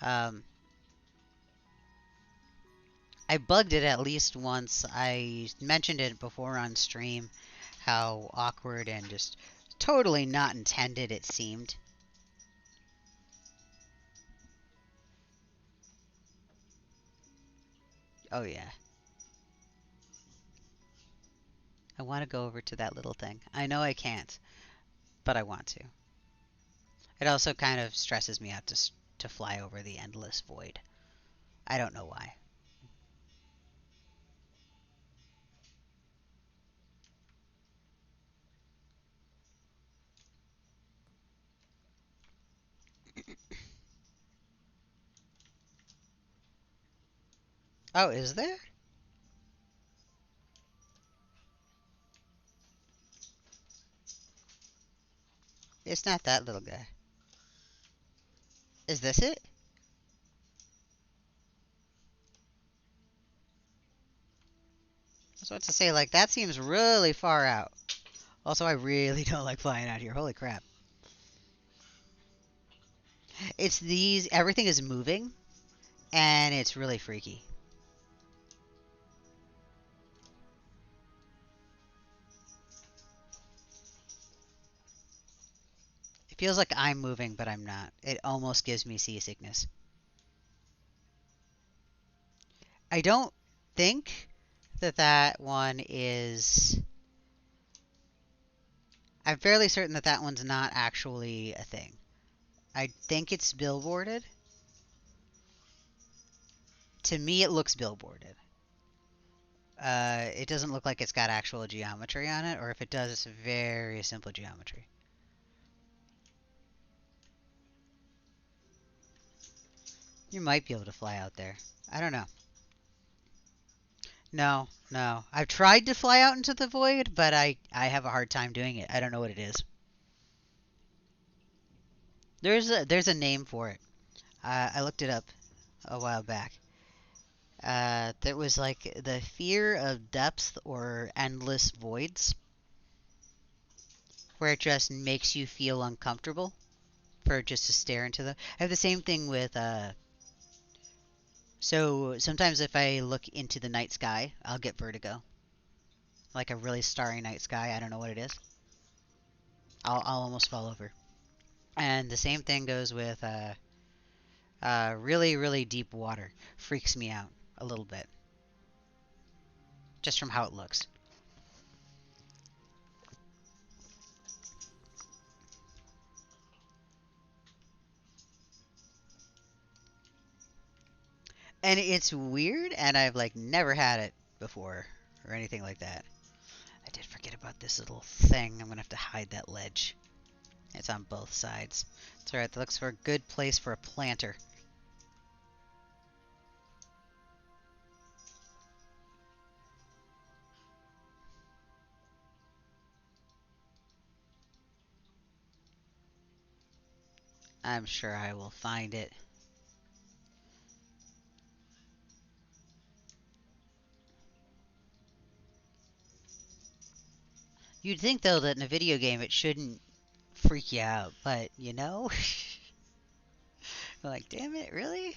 on. I bugged it at least once. I mentioned it before on stream, how awkward and just totally not intended it seemed. Oh yeah. I want to go over to that little thing. I know I can't, but I want to. It also kind of stresses me out to fly over the endless void. I don't know why. Oh, is there? It's not that little guy. Is this it? I was about to say, like, that seems really far out. Also, I really don't like flying out here. Holy crap. It's these, everything is moving, and it's really freaky. It feels like I'm moving, but I'm not. It almost gives me seasickness. I don't think that that one is... I'm fairly certain that that one's not actually a thing. I think it's billboarded. To me, it looks billboarded. It doesn't look like it's got actual geometry on it, or if it does, it's very simple geometry. You might be able to fly out there. I don't know. No, no. I've tried to fly out into the void, but I have a hard time doing it. I don't know what it is. There's a name for it. I looked it up a while back. That was like the fear of depth or endless voids, where it just makes you feel uncomfortable for just to stare into them. I have the same thing with so sometimes if I look into the night sky, I'll get vertigo. Like a really starry night sky, I don't know what it is. I'll almost fall over. And the same thing goes with Really, really deep water freaks me out a little bit, just from how it looks. And it's weird, and I've like never had it before or anything like that. I did forget about this little thing. I'm gonna have to hide that ledge. It's on both sides. It's alright, that looks for a good place for a planter. I'm sure I will find it. You'd think though that in a video game it shouldn't freak you out, but you know? Like, damn it, really?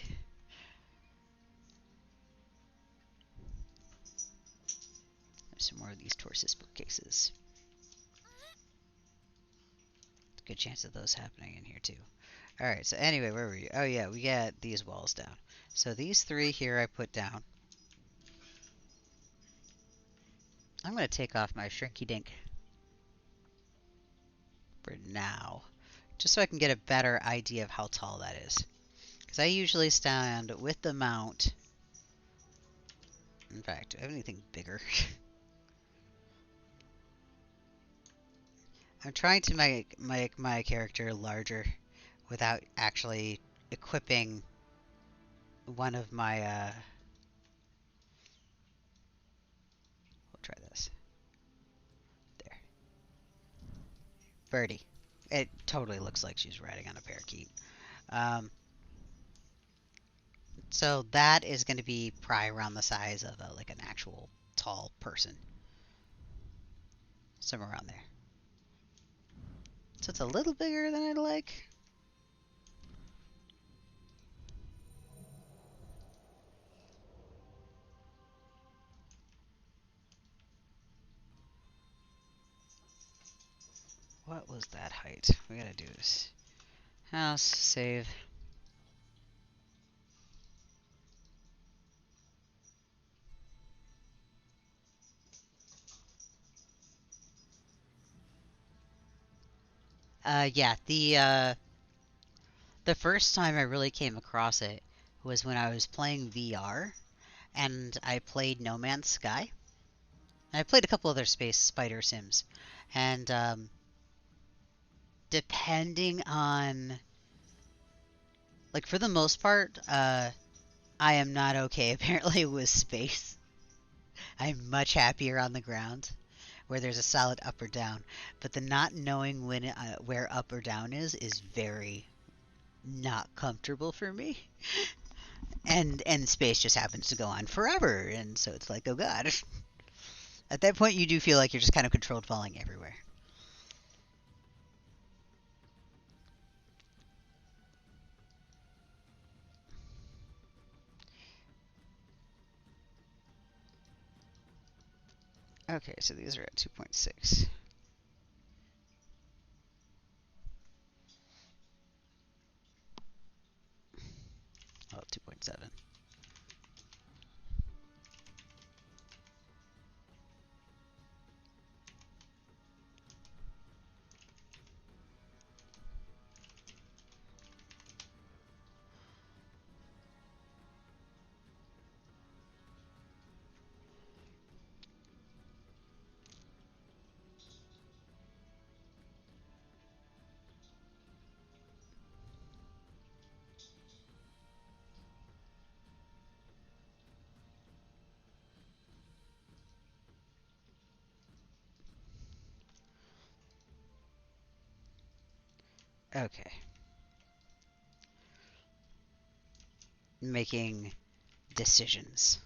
There's some more of these Torsus bookcases. Good chance of those happening in here too. Alright, so anyway, where were you? Oh yeah, we got these walls down. So these three here I put down. I'm going to take off my shrinky dink for now, just so I can get a better idea of how tall that is. Because I usually stand with the mount. In fact, do I have anything bigger? I'm trying to make my character larger without actually equipping one of my, we'll try this. There. Birdie. It totally looks like she's riding on a parakeet. Um, so that is going to be probably around the size of like an actual tall person. Somewhere around there. So it's a little bigger than I'd like. What was that height? We gotta do this. House, save. Yeah, the first time I really came across it was when I was playing VR, and I played No Man's Sky. And I played a couple other space spider sims, and depending on, like, for the most part, I am not okay apparently with space. I'm much happier on the ground, where there's a solid up or down. But the not knowing when where up or down is very not comfortable for me. And space just happens to go on forever, and so it's like, oh god. At that point, you do feel like you're just kind of controlled falling everywhere. Okay, so these are at 2.6. Oh, 2.7. Okay. Making decisions.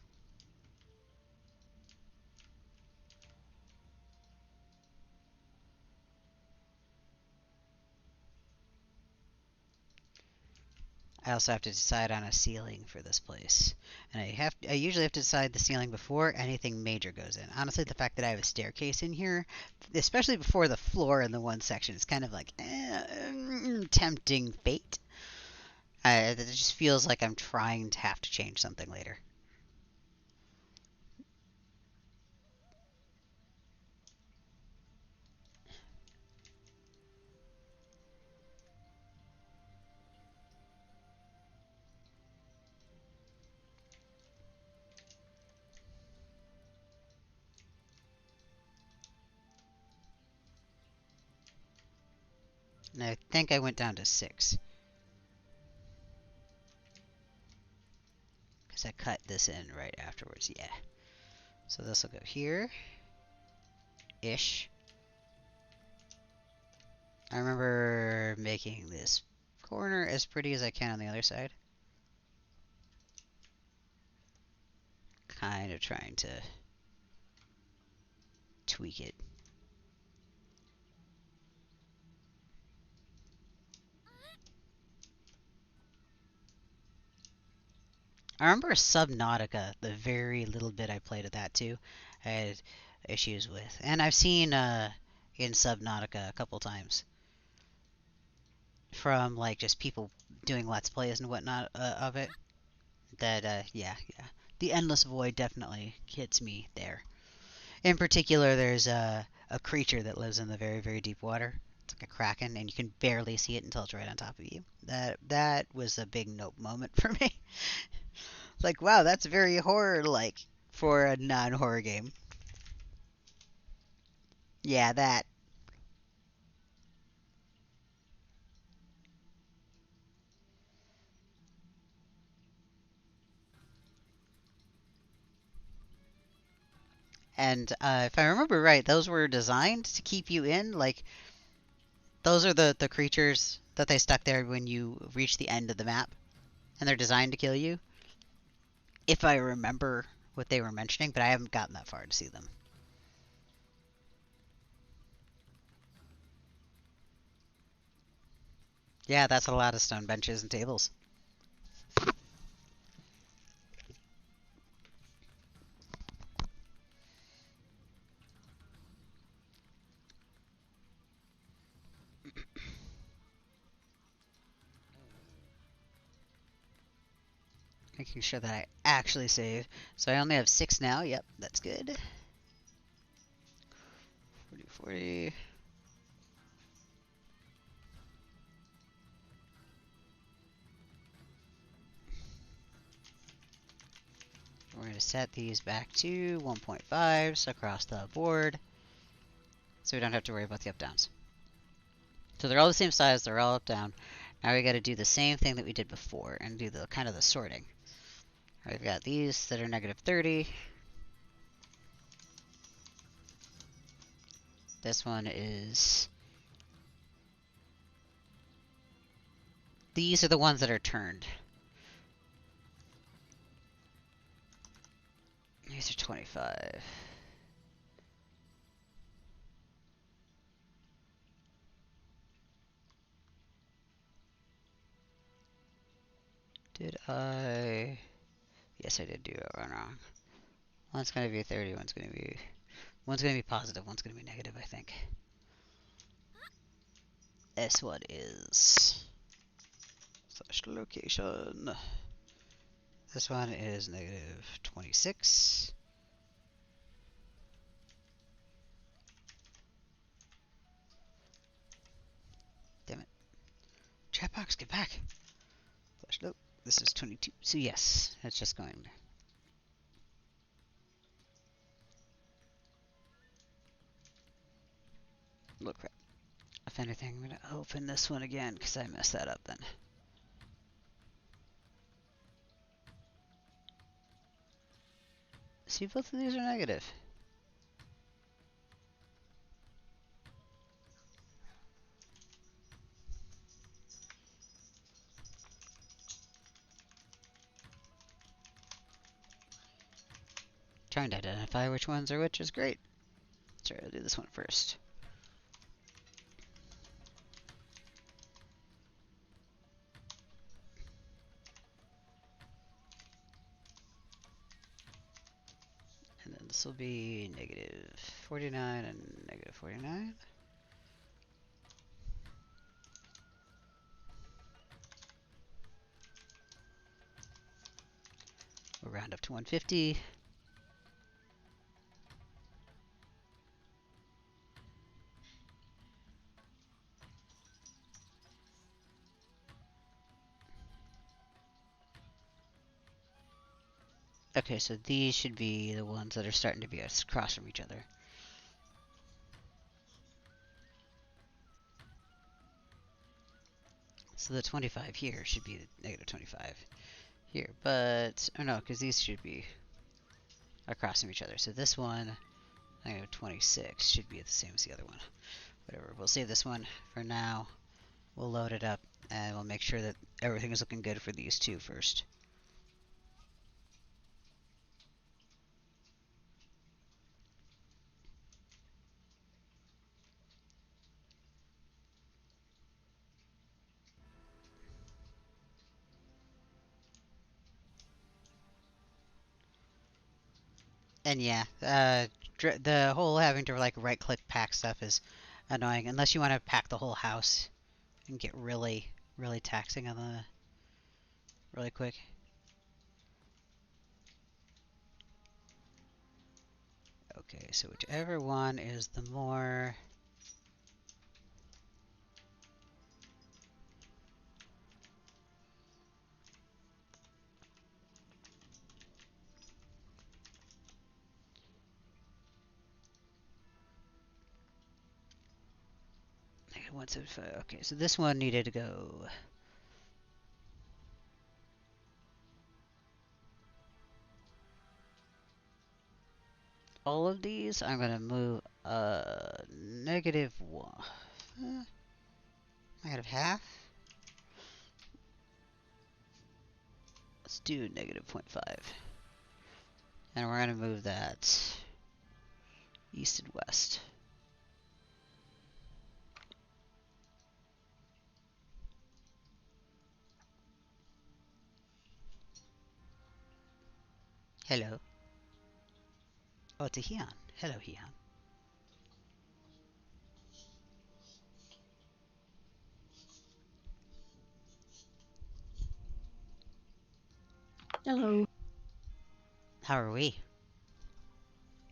I also have to decide on a ceiling for this place. And I usually have to decide the ceiling before anything major goes in. Honestly, the fact that I have a staircase in here, especially before the floor in the one section, is kind of like tempting fate. It just feels like I'm trying to have to change something later. And I think I went down to 6. Because I cut this in right afterwards, yeah. So this will go here. Ish. I remember making this corner as pretty as I can on the other side. Kind of trying to tweak it. I remember Subnautica, the very little bit I played of that too, I had issues with. And I've seen in Subnautica a couple times from like just people doing let's plays and whatnot of it. That yeah, yeah, the endless void definitely hits me there. In particular, there's a creature that lives in the very very deep water. It's like a kraken, and you can barely see it until it's right on top of you. That was a big nope moment for me. Like, wow, that's very horror like for a non horror game. Yeah, that. And if I remember right, those were designed to keep you in. Like, those are the creatures that they stuck there when you reach the end of the map, and they're designed to kill you. If I remember what they were mentioning, but I haven't gotten that far to see them. Yeah, that's a lot of stone benches and tables. Making sure that I actually save. So I only have 6 now. Yep, that's good. 40, 40. We're going to set these back to 1.5s across the board, so we don't have to worry about the up downs. So they're all the same size, they're all up down. Now we got to do the same thing that we did before and do the kind of the sorting. We've got these that are negative 30. This one is. These are the ones that are turned. These are 25. Did I? Yes, I did do it wrong. One's gonna be 30. One's gonna be positive. One's gonna be negative. I think. This one is slash location. This one is negative 26. Damn it. Chat box, get back. Slash nope. This is 22. So yes, it's just going. Look, crap. If anything, I'm gonna open this one again because I messed that up then. See, both of these are negative. Trying to identify which ones are which is great. Sorry, I'll do this one first. And then this will be negative 49 and negative 49. We'll round up to 150. Okay, so these should be the ones that are starting to be across from each other. So the 25 here should be the -25 here, but oh no, because these should be across from each other. So this one, -26, should be the same as the other one. Whatever, we'll save this one for now. We'll load it up, and we'll make sure that everything is looking good for these two first. And yeah, the whole having to like right-click pack stuff is annoying, unless you want to pack the whole house and get really, really taxing on the really quick. Okay, so whichever one is the more. -175. Okay, so this one needed to go. All of these, I'm gonna move -1. -half. Let's do -0.5, and we're gonna move that east and west. Hello. Oh, it's a Heon. Hello, Heon. Hello. How are we?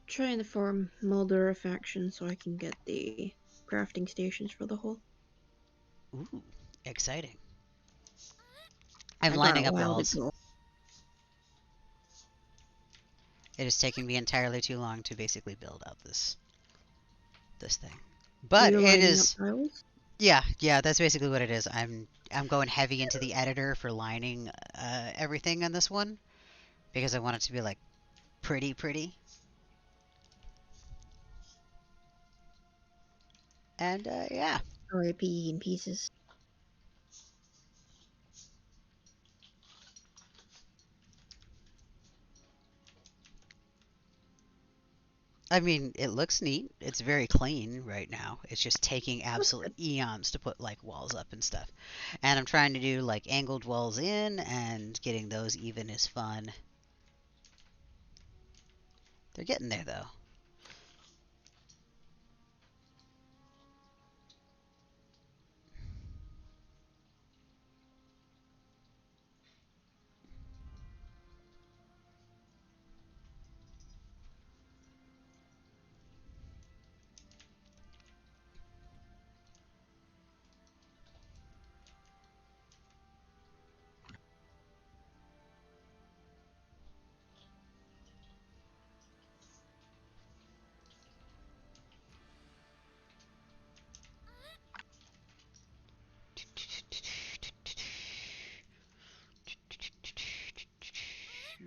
Trying to form Mulder a faction so I can get the crafting stations for the hole. Ooh, exciting. I'm I got a lining up while to walls. go. It is taking me entirely too long to basically build out this thing. Are But you it lining up is, tiles? yeah, that's basically what it is. I'm going heavy into the editor for lining everything on this one because I want it to be like pretty. And yeah. RIP in pieces. I mean, it looks neat. It's very clean right now. It's just taking That's absolute good. eons to put like walls up and stuff. And I'm trying to do like angled walls in, and getting those even is fun. They're getting there though.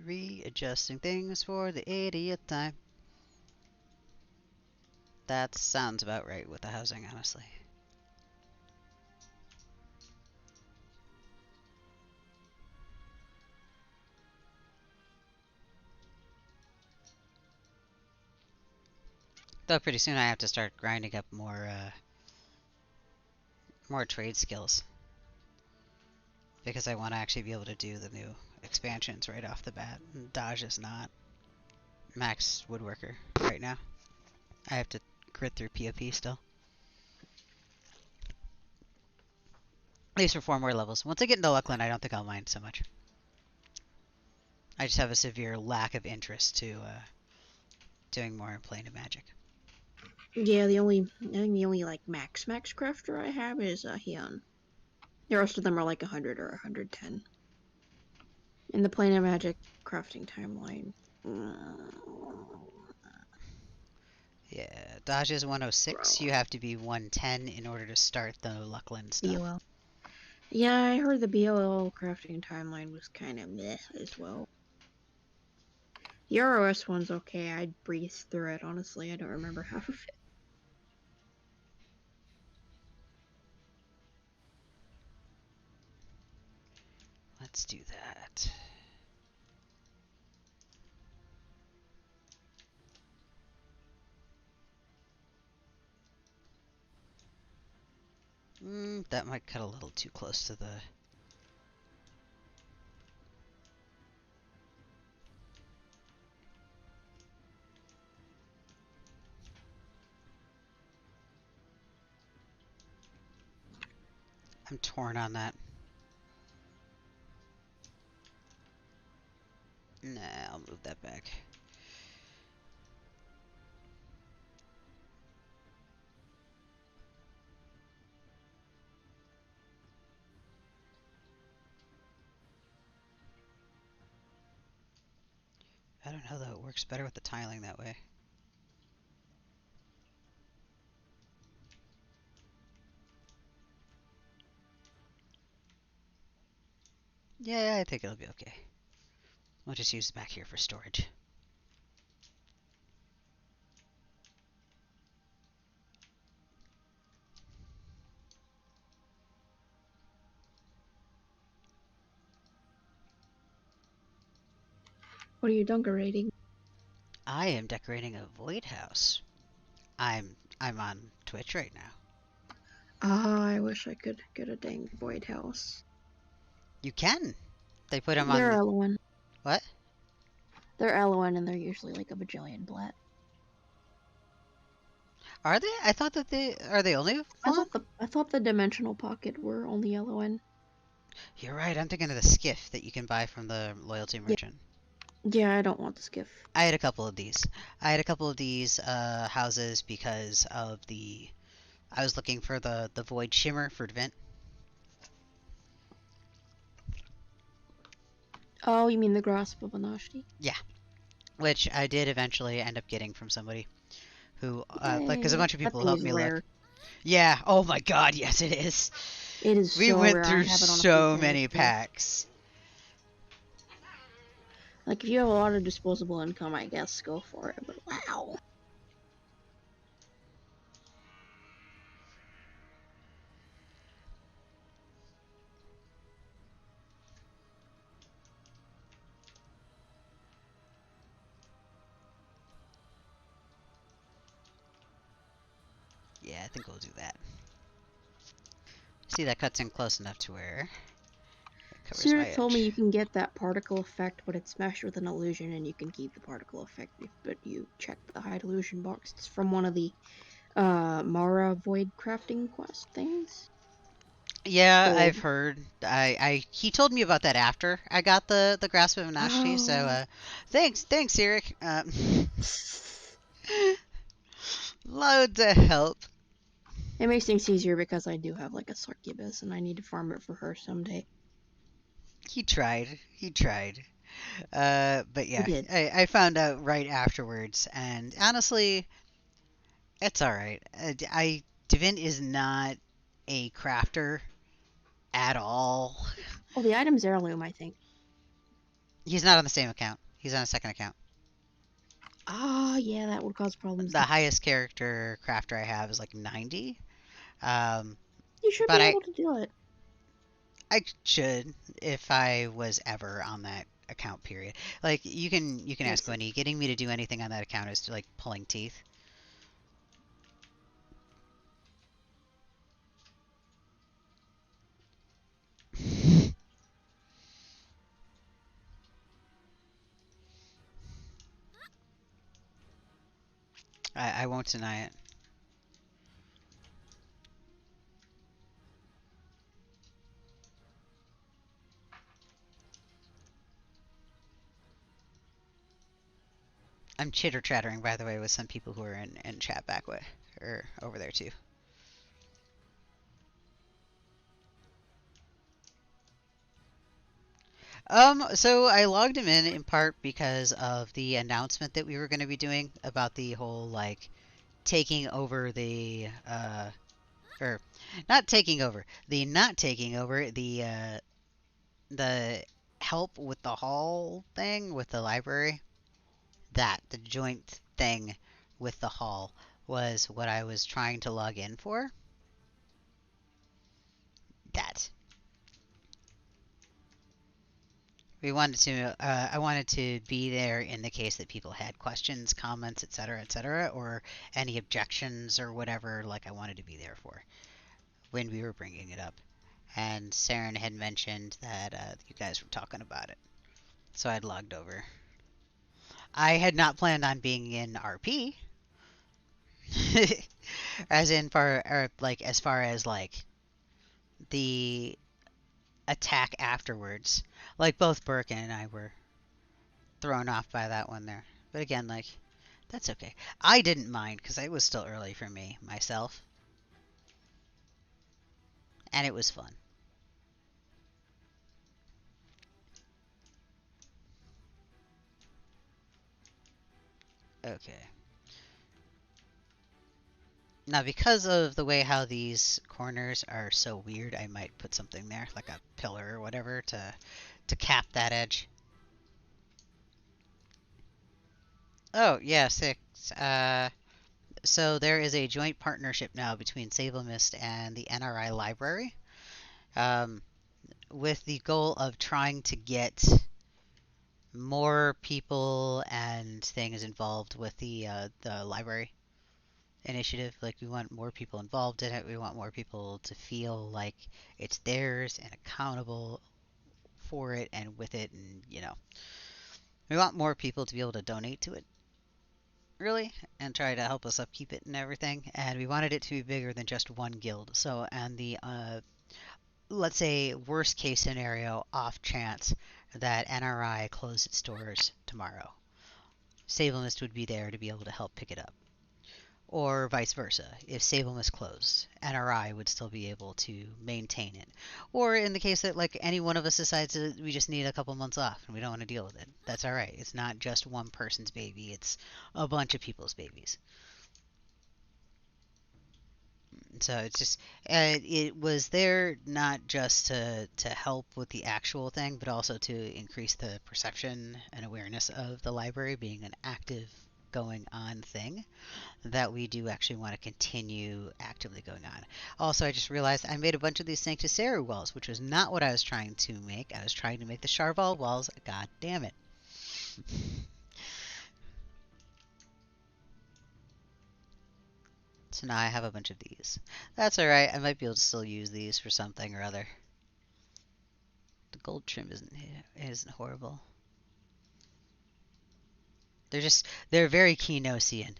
Readjusting things for the 80th time. That sounds about right with the housing, honestly. Though pretty soon I have to start grinding up more trade skills because I want to actually be able to do the new expansions right off the bat. Dodge is not max woodworker right now. I have to grit through POP still. At least for 4 more levels. Once I get into Luckland, I don't think I'll mind so much. I just have a severe lack of interest to doing more in Plane of Magic. Yeah, I think the only like max crafter I have is Hyun. The rest of them are like 100 or 110. In the Plane of Magic crafting timeline. Yeah, Dodge is 106. You Bro. have to be 110 in order to start the Luckland stuff. BOL. Yeah, I heard the BOL crafting timeline was kind of meh as well. The ROS one's okay. I breezed through it, honestly. I don't remember half of it. Let's do that. That might cut a little too close to the... I'm torn on that. Nah, I'll move that back. I don't know though, it works better with the tiling that way. Yeah, I think it'll be okay. We'll just use it back here for storage. What are you decorating? I am decorating a void house. I'm on Twitch right now. Ah, I wish I could get a dang void house. You can. They put them on They're the... Elowen. What? They're Elowen and they're usually like a bajillion blat. Are they? I thought that they... Are they only one? I thought the dimensional pocket were only Elowen. You're right, I'm thinking of the skiff that you can buy from the loyalty Yeah. merchant. Yeah, I don't want the skiff. I had a couple of these. I had a couple of these houses because of the... I was looking for the void shimmer for Vent. Oh, you mean the grasp of Anashti? Yeah. Which I did eventually end up getting from somebody who, like, because a Yay. bunch of That people thing helped is me look. rare. Yeah, oh my god, yes it is. It is We so went rare. I through have it on a so free many character. packs. Like, if you have a lot of disposable income, I guess go for it. But wow. Yeah, I think we'll do that. See, that cuts in close enough to where it covers my Cyril told me edge. you can get that particle effect, but it's smashed with an illusion, and you can keep the particle effect, but you check the hide illusion box. It's from one of the Mara Void crafting quest things. Yeah, Gold. I've heard. He told me about that after I got the grasp of Anashti. So Oh. thanks, Eric. Loads of help. It makes things easier because I do have like a succubus, and I need to farm it for her someday. He tried. He tried. But I yeah, did. I found out right afterwards, and honestly, it's all right. Devin is not a crafter at all. Oh, the item's heirloom, I think. He's not on the same account. He's on a second account. Ah, yeah, that would cause problems. The highest character crafter I have is like 90. You should But be I able to do it. I should if I was ever on that account. Period. Like you can ask Yes. Gwenny. Getting me to do anything on that account is like pulling teeth. I won't deny it. I'm chitter chattering, by the way, with some people who are in chat back way or over there too. So I logged him in part because of the announcement that we were going to be doing about the whole like taking over the or not taking over, the not taking over the help with the hall thing with the library. That the joint thing with the hall was what I was trying to log in for. That we wanted to I wanted to be there in the case that people had questions, comments, etc., or any objections or whatever. Like I wanted to be there for when we were bringing it up. And Saren had mentioned that you guys were talking about it, so I'd logged over. I had not planned on being in RP, as in far or like as far as like the attack afterwards. Like both Burke and I were thrown off by that one there. But again, like that's okay. I didn't mind because it was still early for me myself, and it was fun. Okay. Now, because of the way how these corners are so weird, I might put something there, like a pillar or whatever, to cap that edge. Oh, yeah, six. So there is a joint partnership now between Sable Mist and the NRI Library, um, with the goal of trying to get more people and things involved with the library initiative. Like we want more people involved in it. We want more people to feel like it's theirs and accountable for it and with it, and we want more people to be able to donate to it, really, and try to help us upkeep it and everything. And we wanted it to be bigger than just one guild. So, and the let's say worst case scenario, off chance that NRI closed its doors tomorrow, Sablenist would be there to be able to help pick it up. Or vice versa. If Sablenist closed, NRI would still be able to maintain it. Or in the case that like any one of us decides that we just need a couple months off and we don't want to deal with it, that's all right. It's not just one person's baby; it's a bunch of people's babies. So it's just it was there not just to help with the actual thing, but also to increase the perception and awareness of the library being an active going on thing that we do actually want to continue actively going on. Also, I just realized I made a bunch of these Sanctuary walls, which was not what I was trying to make. I was trying to make the Charval walls. God damn it. So now I have a bunch of these. That's alright. I might be able to still use these for something or other. The gold trim isn't horrible. They're very Keenosian.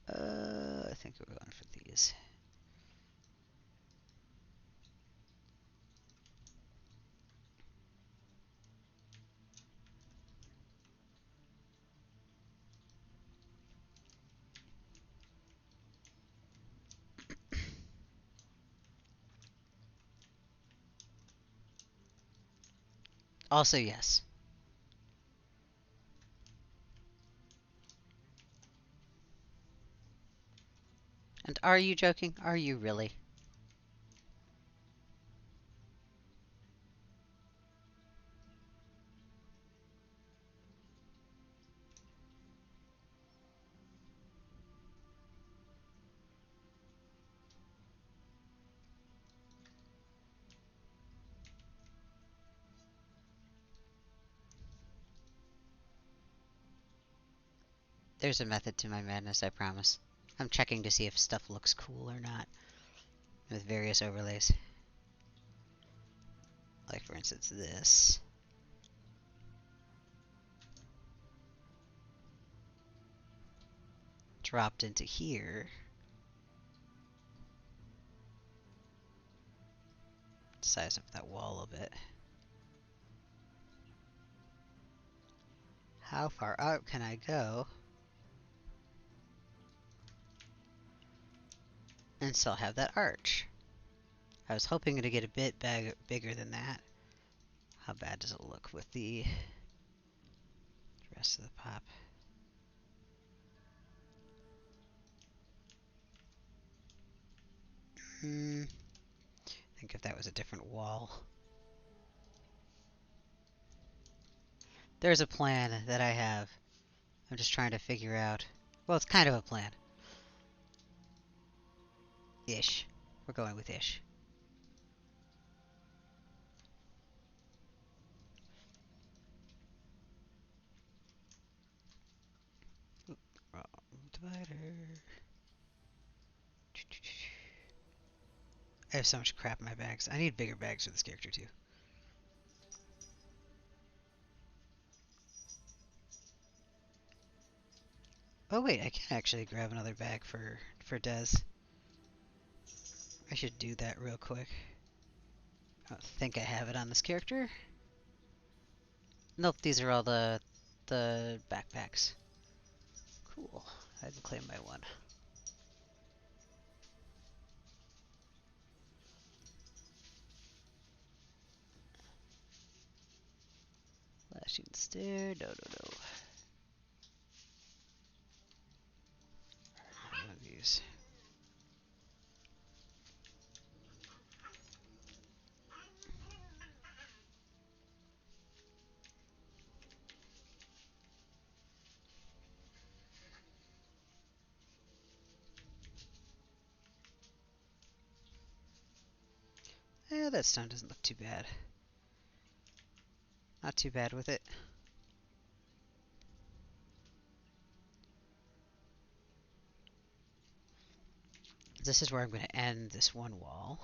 I think we're going for these. Also, yes. And are you joking? Are you really? There's a method to my madness, I promise. I'm checking to see if stuff looks cool or not with various overlays. Like, for instance, this. Dropped into here. size up that wall a bit. How far out can I go and still have that arch? I was hoping to get a bit bigger than that. How bad does it look with the rest of the pop? I think if that was a different wall. There's a plan that I have. I'm just trying to figure out. Well, it's kind of a plan. Ish. We're going with ish. Wrong divider. I have so much crap in my bags. I need bigger bags for this character too. Oh wait, I can actually grab another bag for Des. I should do that real quick. I don't think I have it on this character. Nope, these are all the backpacks. Cool. I can claim my one. Flashing stare. No, no, no. One of these. Yeah, that stone doesn't look too bad. Not too bad with it. This is where I'm going to end this one wall.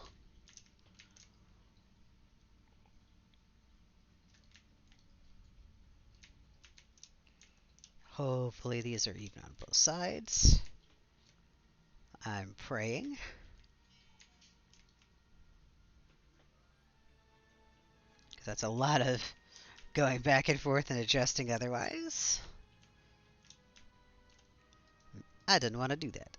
Hopefully these are even on both sides. I'm praying. Because that's a lot of going back and forth and adjusting otherwise. I didn't want to do that.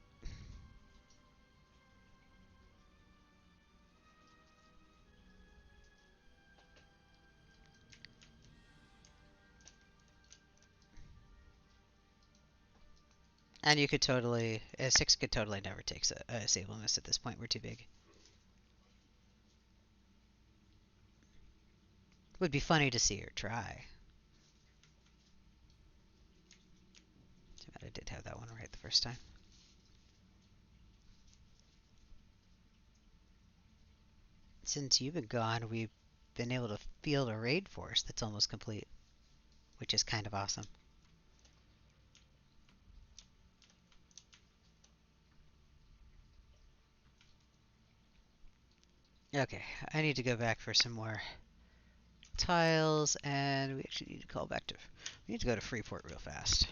And you could totally, a 6 could totally never take a save bonus at this point. We're too big. Would be funny to see her try. Too bad I did have that one right the first time. Since you've been gone, we've been able to field a raid force that's almost complete, which is kind of awesome. Okay, I need to go back for some more tiles, and we actually need to call back to... We need to go to Freeport real fast.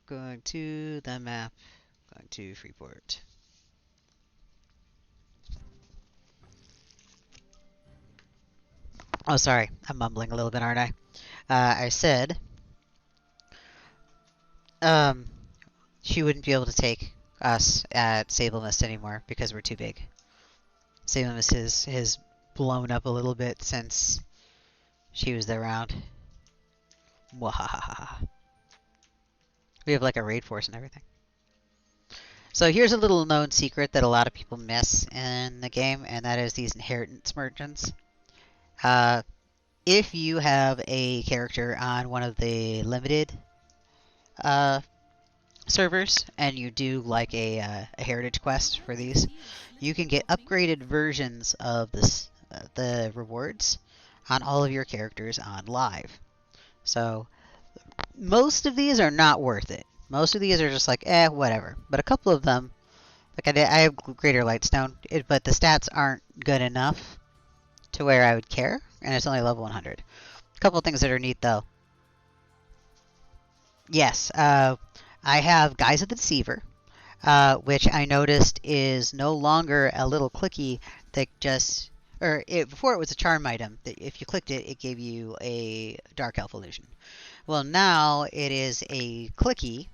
Going to the map, going to Freeport. Oh, sorry, I'm mumbling a little bit, aren't I? I said she wouldn't be able to take us at Sable Mist anymore because we're too big. Sable Mist has blown up a little bit since she was around. Mwahaha. We have like a raid force and everything. So here's a little known secret that a lot of people miss in the game, and that is these inheritance merchants. If you have a character on one of the limited servers and you do like a heritage quest for these, you can get upgraded versions of the rewards on all of your characters on live. So most of these are not worth it. Most of these are just like, whatever. But a couple of them, like I have Greater Lightstone, but the stats aren't good enough to where I would care, and it's only level 100. A couple of things that are neat, though. Yes, I have Guise of the Deceiver. which I noticed is no longer a little clicky that just, before it was a charm item that if you clicked it, it gave you a Dark Elf illusion. Well, now it is a clicky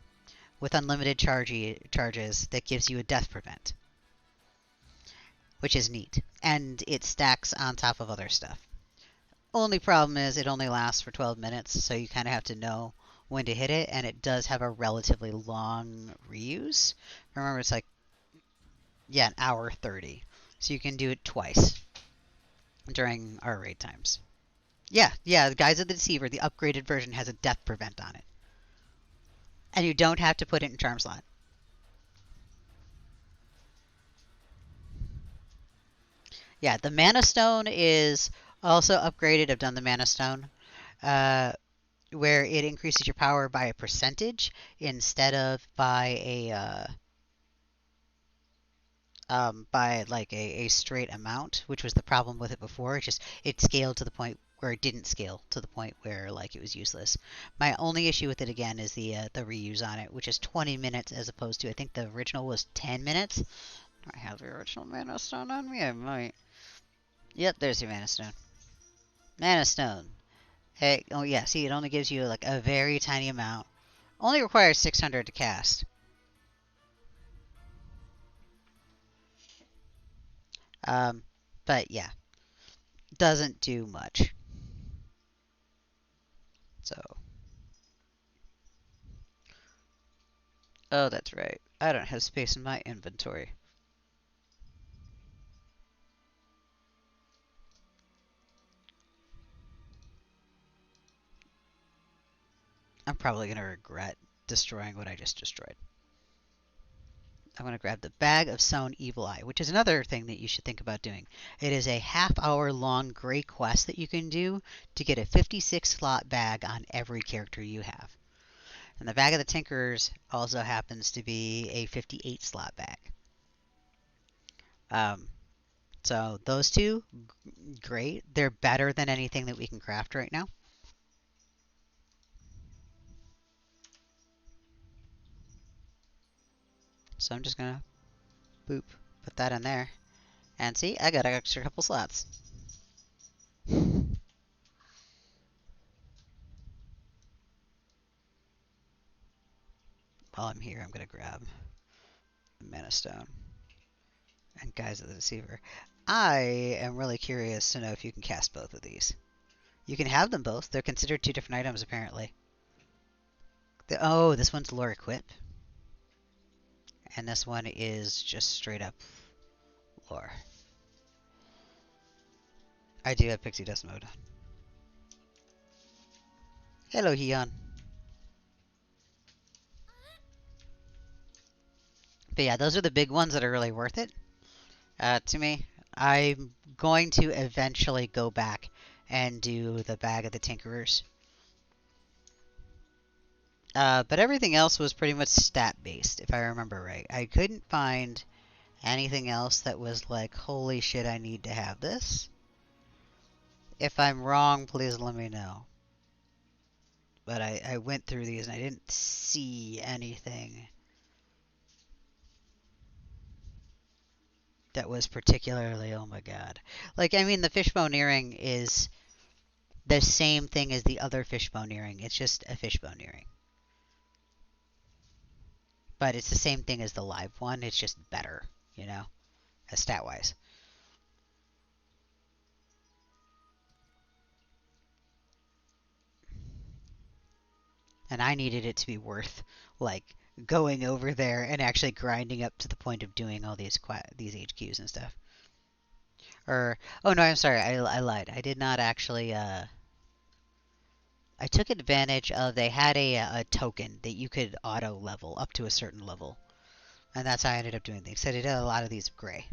with unlimited charges that gives you a death prevent, which is neat, and it stacks on top of other stuff. Only problem is it only lasts for 12 minutes, so you kind of have to know when to hit it, and it does have a relatively long reuse. Remember, it's like, yeah, an hour 30. So you can do it twice during our raid times. Yeah, the Guise of the Deceiver, the upgraded version, has a death prevent on it. And you don't have to put it in charm slot. Yeah, the Mana Stone is also upgraded. I've done the Mana Stone. Where it increases your power by a percentage instead of by like a straight amount, which was the problem with it before. It scaled to the point where it didn't scale to the point where like it was useless. My only issue with it again is the reuse on it, which is 20 minutes as opposed to I think the original was 10 minutes. Do I have the original Mana Stone on me? I might. Yep, there's your Mana Stone. Mana Stone. Hey, oh yeah, see, it only gives you like a very tiny amount. Only requires 600 to cast. But yeah, doesn't do much. So, oh, that's right. I don't have space in my inventory. I'm probably gonna regret destroying what I just destroyed. I'm gonna grab the Bag of Sown Evil Eye, which is another thing that you should think about doing. It is a half-hour long gray quest that you can do to get a 56 slot bag on every character you have. And the Bag of the Tinkerers also happens to be a 58 slot bag. So those two, great. They're better than anything that we can craft right now. So I'm just gonna boop, put that in there. And see, I got an extra couple slots. While I'm here, I'm gonna grab the Mana Stone and Guise of the Deceiver. I am really curious to know if you can cast both of these. You can have them both. They're considered two different items, apparently. Oh, this one's lore equip. And this one is just straight up lore. I do have Pixie Dust mode. Hello, Heon. But yeah, those are the big ones that are really worth it to me. I'm going to eventually go back and do the Bag of the Tinkerers. But everything else was pretty much stat-based, if I remember right. I couldn't find anything else that was like, holy shit, I need to have this. If I'm wrong, please let me know. But I went through these and I didn't see anything that was particularly, oh my god. Like, I mean, the fishbone earring is the same thing as the other fishbone earring. It's just a fishbone earring. But it's the same thing as the live one. It's just better, you know, stat-wise. And I needed it to be worth, like, going over there and actually grinding up to the point of doing all these HQs and stuff. Oh no, I'm sorry, I lied. I did not actually, I took advantage of, they had a token that you could auto level up to a certain level. And that's how I ended up doing things. So I did a lot of these gray.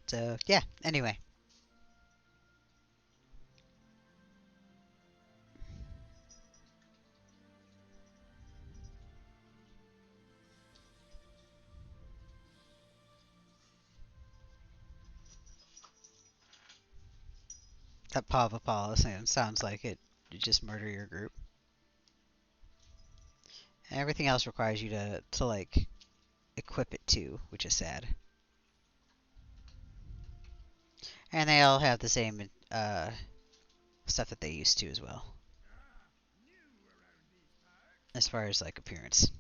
So, yeah, anyway. That Paw of Apollo sounds like it to just murder your group. And everything else requires you to like equip it too, which is sad. And they all have the same stuff that they used to as well, as far as like appearance.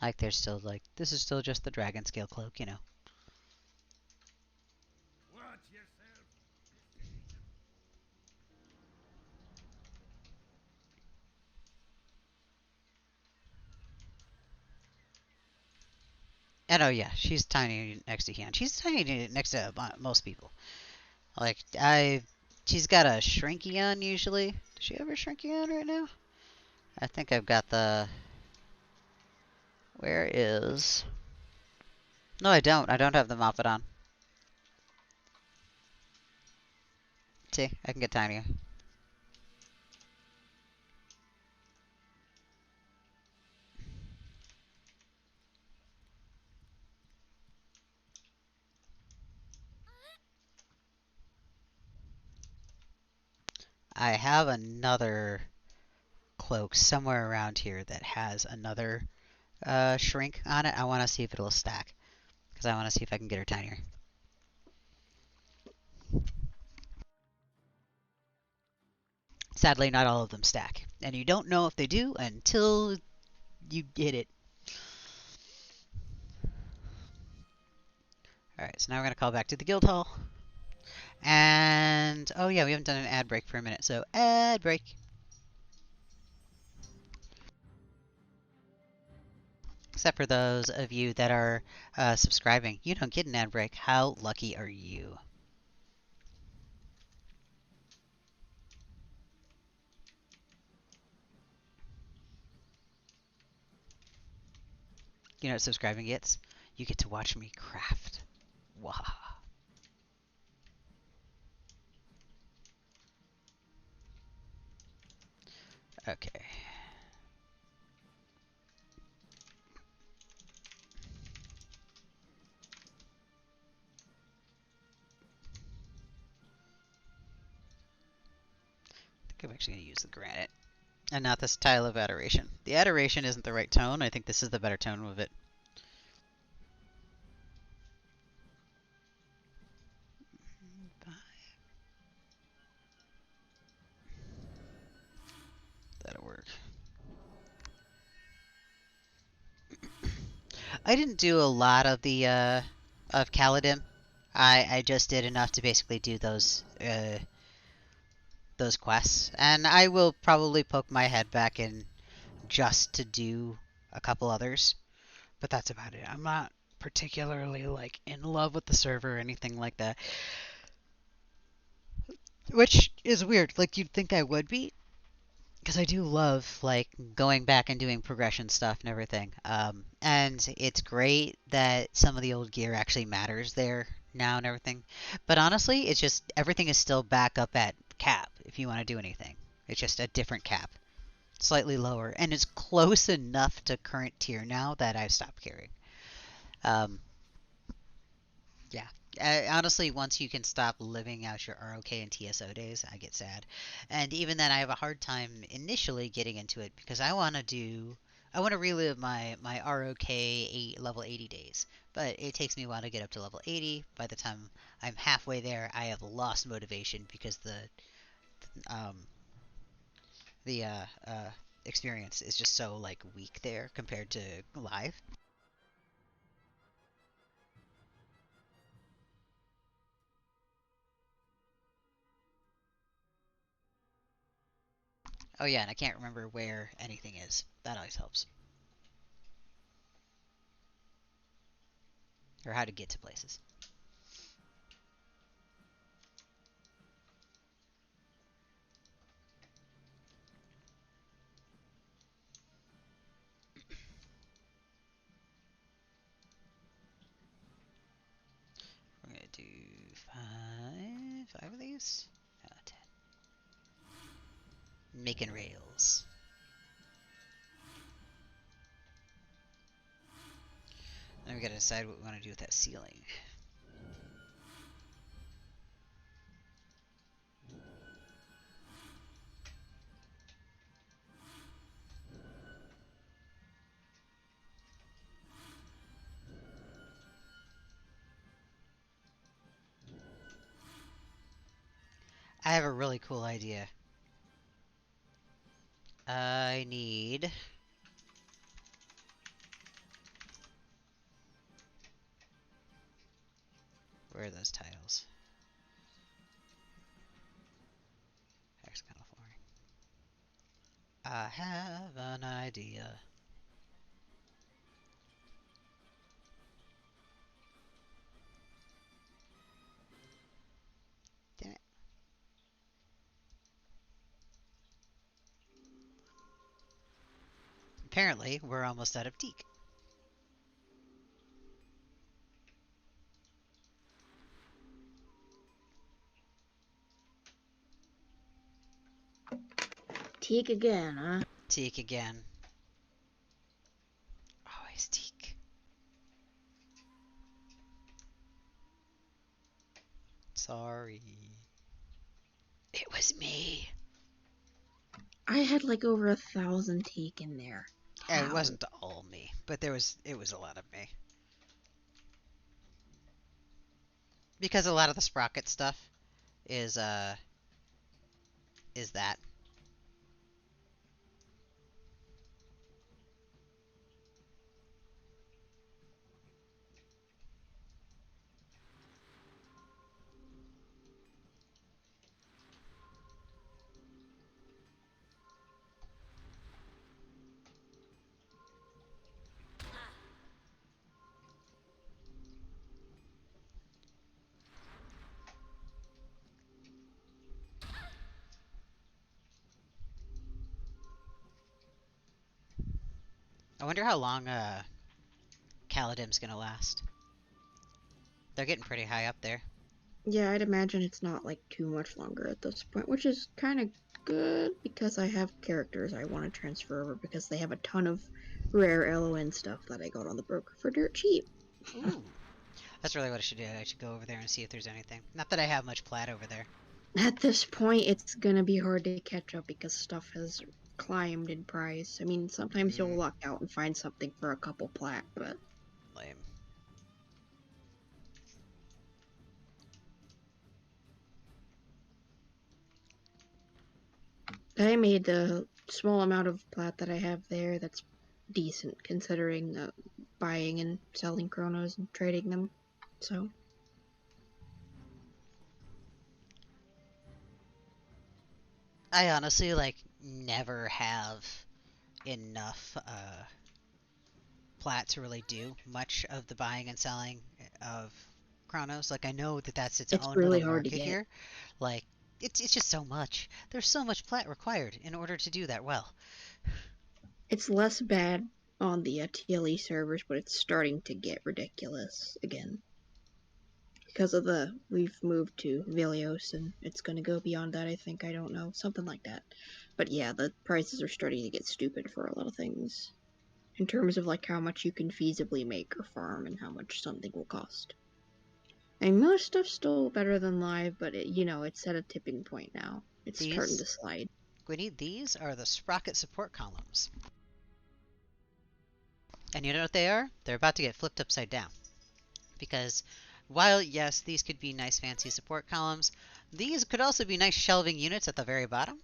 Like they're still like, this is still just the dragon scale cloak, you know. And oh yeah, she's tiny next to Hyun. She's tiny next to most people. Like she's got a shrinky on usually. Does she have her shrinky on right now? I think I've got the. Where is? No, I don't. I don't have the Moppet on. See, I can get tinier. I have another cloak somewhere around here that has another shrink on it. I want to see if it'll stack. Because I want to see if I can get her tinier. Sadly, not all of them stack. And you don't know if they do until you get it. Alright, so now we're going to call back to the guild hall. And, oh yeah, we haven't done an ad break for a minute, so ad break. Except for those of you that are subscribing. You don't get an ad break. How lucky are you? You know what subscribing gets? You get to watch me craft. Wow. Okay. I think I'm actually going to use the granite. And not this tile of adoration. The adoration isn't the right tone. I think this is the better tone of it. That'll work. I didn't do a lot of the of Kaladin. I just did enough to basically do those quests, and I will probably poke my head back in just to do a couple others, but that's about it. I'm not particularly like in love with the server or anything like that, which is weird. Like you'd think I would be, because I do love like going back and doing progression stuff and everything. And it's great that some of the old gear actually matters there now and everything. But honestly, it's just everything is still back up at cap if you want to do anything. It's just a different cap, slightly lower, and it's close enough to current tier now that I've stopped caring. Um, yeah. Honestly, once you can stop living out your ROK and TSO days, I get sad. And even then, I have a hard time initially getting into it because I want to relive my ROK level 80 days. But it takes me a while to get up to level 80. By the time I'm halfway there, I have lost motivation because um, the experience is just so like weak there compared to live. Oh yeah, and I can't remember where anything is. That always helps. Or how to get to places. We're gonna do five of these? No, 10. Making rails. Then we gotta decide what we want to do with that ceiling. I have a really cool idea. I need... Where are those tiles? Hexagonal flooring. I have an idea. Damn it. Apparently, we're almost out of teak. Teak again, huh? Teak again. Always teak. Sorry. It was me. I had like over 1,000 teak in there. It How? wasn't all me, but it was a lot of me. Because a lot of the sprocket stuff is that. I wonder how long Kaladim's gonna last. They're getting pretty high up there. Yeah, I'd imagine it's not like too much longer at this point, which is kind of good because I have characters I want to transfer over because they have a ton of rare LON stuff that I got on the broker for dirt cheap. Ooh. That's really what I should do. I should go over there and see if there's anything. Not that I have much plat over there. At this point, it's gonna be hard to catch up because stuff has climbed in price. I mean, sometimes you'll luck out and find something for a couple plat, but Lame. I made the small amount of plat that I have there that's decent considering buying and selling chronos and trading them. So I honestly never have enough plat to really do much of the buying and selling of chronos. Like I know that that's its it's own really little hard to market get. here. Like it's just so much. There's so much plat required in order to do that well. It's less bad on the TLE servers, but it's starting to get ridiculous again. Because of we've moved to Vilios, and it's gonna go beyond that, I think. I don't know. Something like that. But yeah, the prices are starting to get stupid for a lot of things. In terms of like how much you can feasibly make or farm and how much something will cost. And most stuff's still better than live, but it's at a tipping point now. It's starting to These, slide. Gwynny, these are the sprocket support columns. And you know what they are? They're about to get flipped upside down. Because while, yes, these could be nice fancy support columns, these could also be nice shelving units at the very bottom.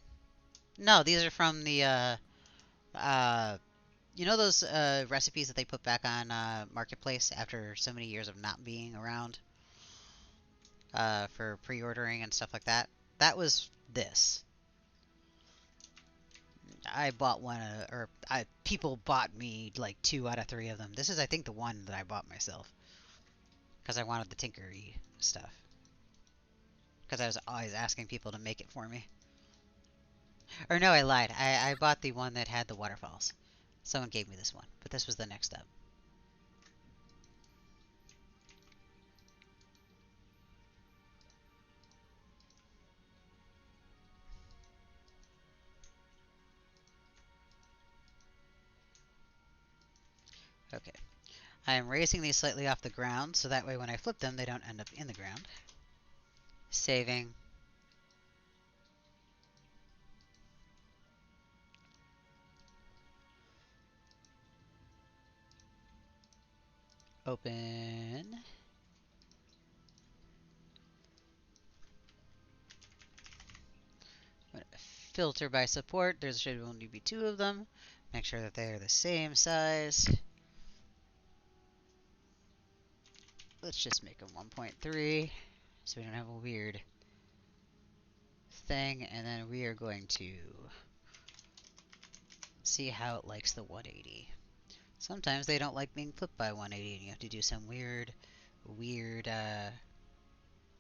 No, these are from the, you know those recipes that they put back on Marketplace after so many years of not being around for pre-ordering and stuff like that? That was this. I bought one, people bought me like 2 out of 3 of them. This is, I think, the one that I bought myself because I wanted the tinkery stuff. Because I was always asking people to make it for me. Or no, I lied. I bought the one that had the waterfalls. Someone gave me this one, but this was the next step. Okay. I am raising these slightly off the ground, so that way when I flip them, they don't end up in the ground. Saving. Open. filter by support. There should only be 2 of them. Make sure that they are the same size. Let's just make them 1.3 so we don't have a weird thing. And then we are going to see how it likes the 180. Sometimes they don't like being flipped by 180 and you have to do some weird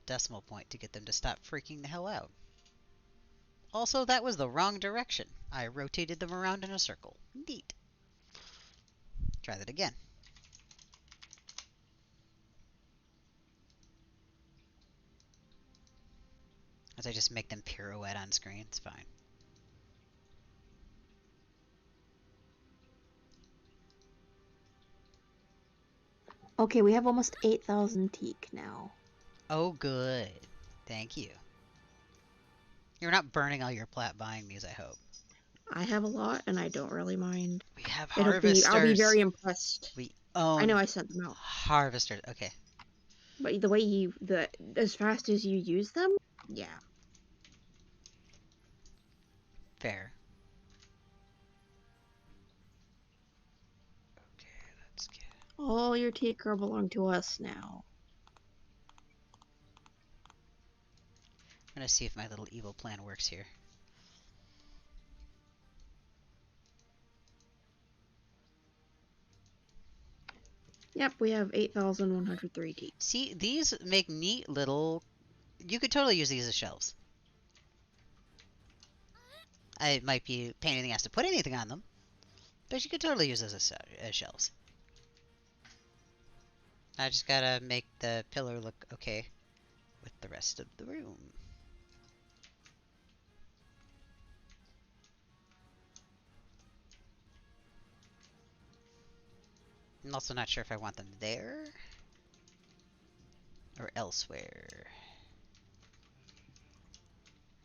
decimal point to get them to stop freaking the hell out. Also, that was the wrong direction. I rotated them around in a circle. Neat. Try that again. As I just make them pirouette on screen, it's fine. Okay, we have almost 8,000 teak now. Oh, good. Thank you. You're not burning all your plat buying these, I hope. I have a lot, and I don't really mind. We have I'll be harvesters. very impressed. We I know own I sent them out, harvesters. Okay, but the way as fast as you use them, yeah. fair. Okay, let's get. All your teak are belong to us now. I'm gonna see if my little evil plan works here. Yep, we have 8,103 teak. See, these make neat little. You could totally use these as shelves. It might be a pain in the ass to put anything on them, but you could totally use those as shelves. I just gotta make the pillar look okay with the rest of the room. I'm also not sure if I want them there or elsewhere.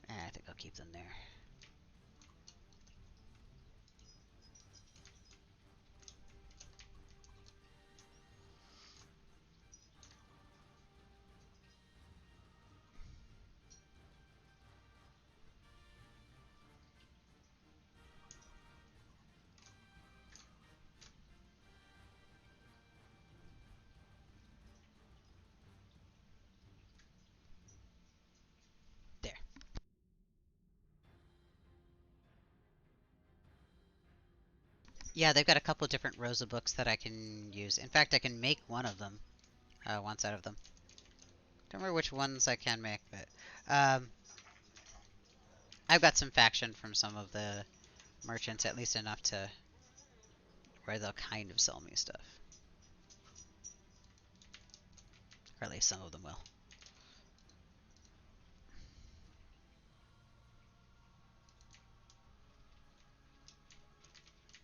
I think I'll keep them there. There. Yeah, they've got a couple different rows of books that I can use. In fact, I can make one of them. One set of them. Don't remember which ones I can make, but I've got some faction from some of the merchants, at least enough to where they'll kind of sell me stuff. Or at least some of them will.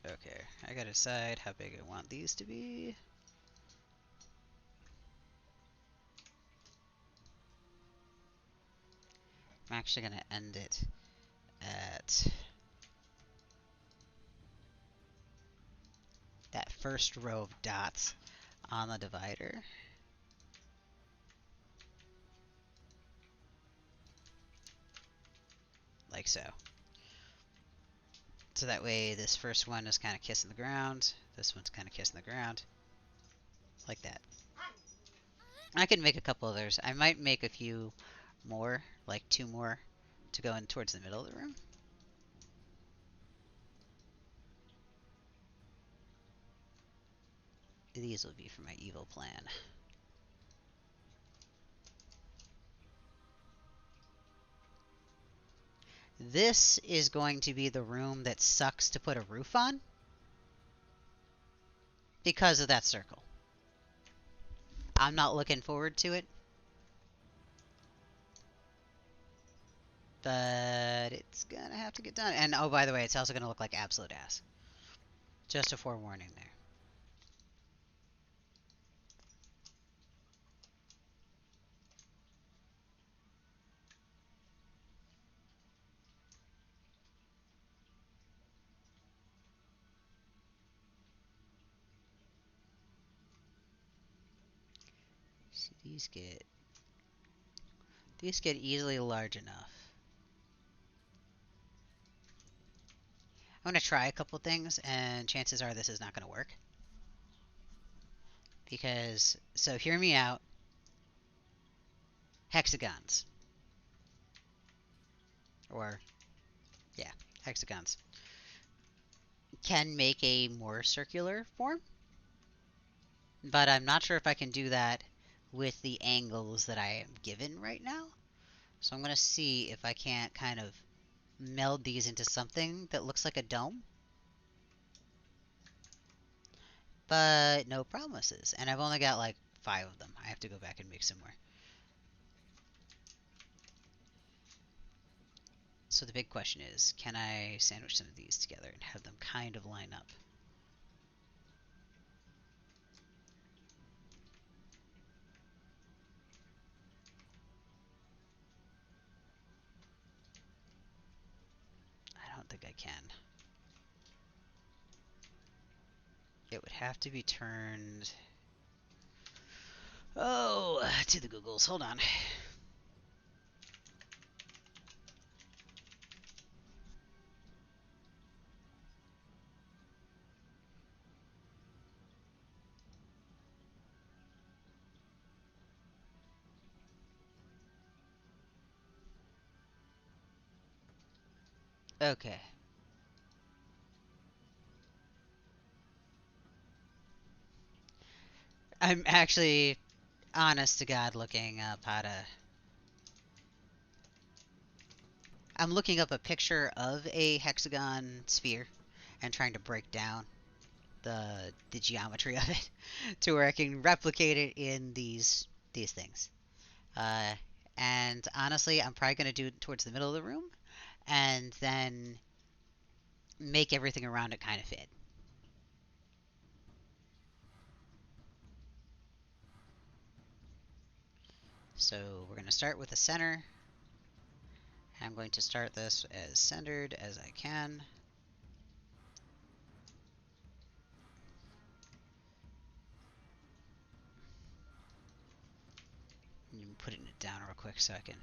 Okay, I gotta decide how big I want these to be. I'm actually gonna end it at that first row of dots on the divider. Like so. So that way this first one is kind of kissing the ground, this one's kind of kissing the ground. Like that. I can make a couple others. I might make a few more, like 2 more, to go in towards the middle of the room. These will be for my evil plan. This is going to be the room that sucks to put a roof on because of that circle. I'm not looking forward to it, but it's gonna have to get done. And oh, by the way, it's also gonna look like absolute ass. Just a forewarning there. So these get easily large enough. I'm gonna try a couple things, and chances are this is not gonna work. Because, so hear me out. Hexagons. Or, yeah, hexagons. Can make a more circular form, but I'm not sure if I can do that with the angles that I am given right now. So I'm gonna see if I can't kind of meld these into something that looks like a dome. But no promises. And I've only got like 5 of them. I have to go back and make some more. So the big question is, can I sandwich some of these together and have them kind of line up? I don't think I can. It would have to be turned... Oh, to the Googles. Hold on. Okay. I'm actually, honest to God, looking up how to... I'm looking up a picture of a hexagon sphere and trying to break down the geometry of it to where I can replicate it in these things. Uh, and honestly, I'm probably going to do it towards the middle of the room and then make everything around it kind of fit. So we're going to start with the center. I'm going to start this as centered as I can. And putting it down real quick so I can...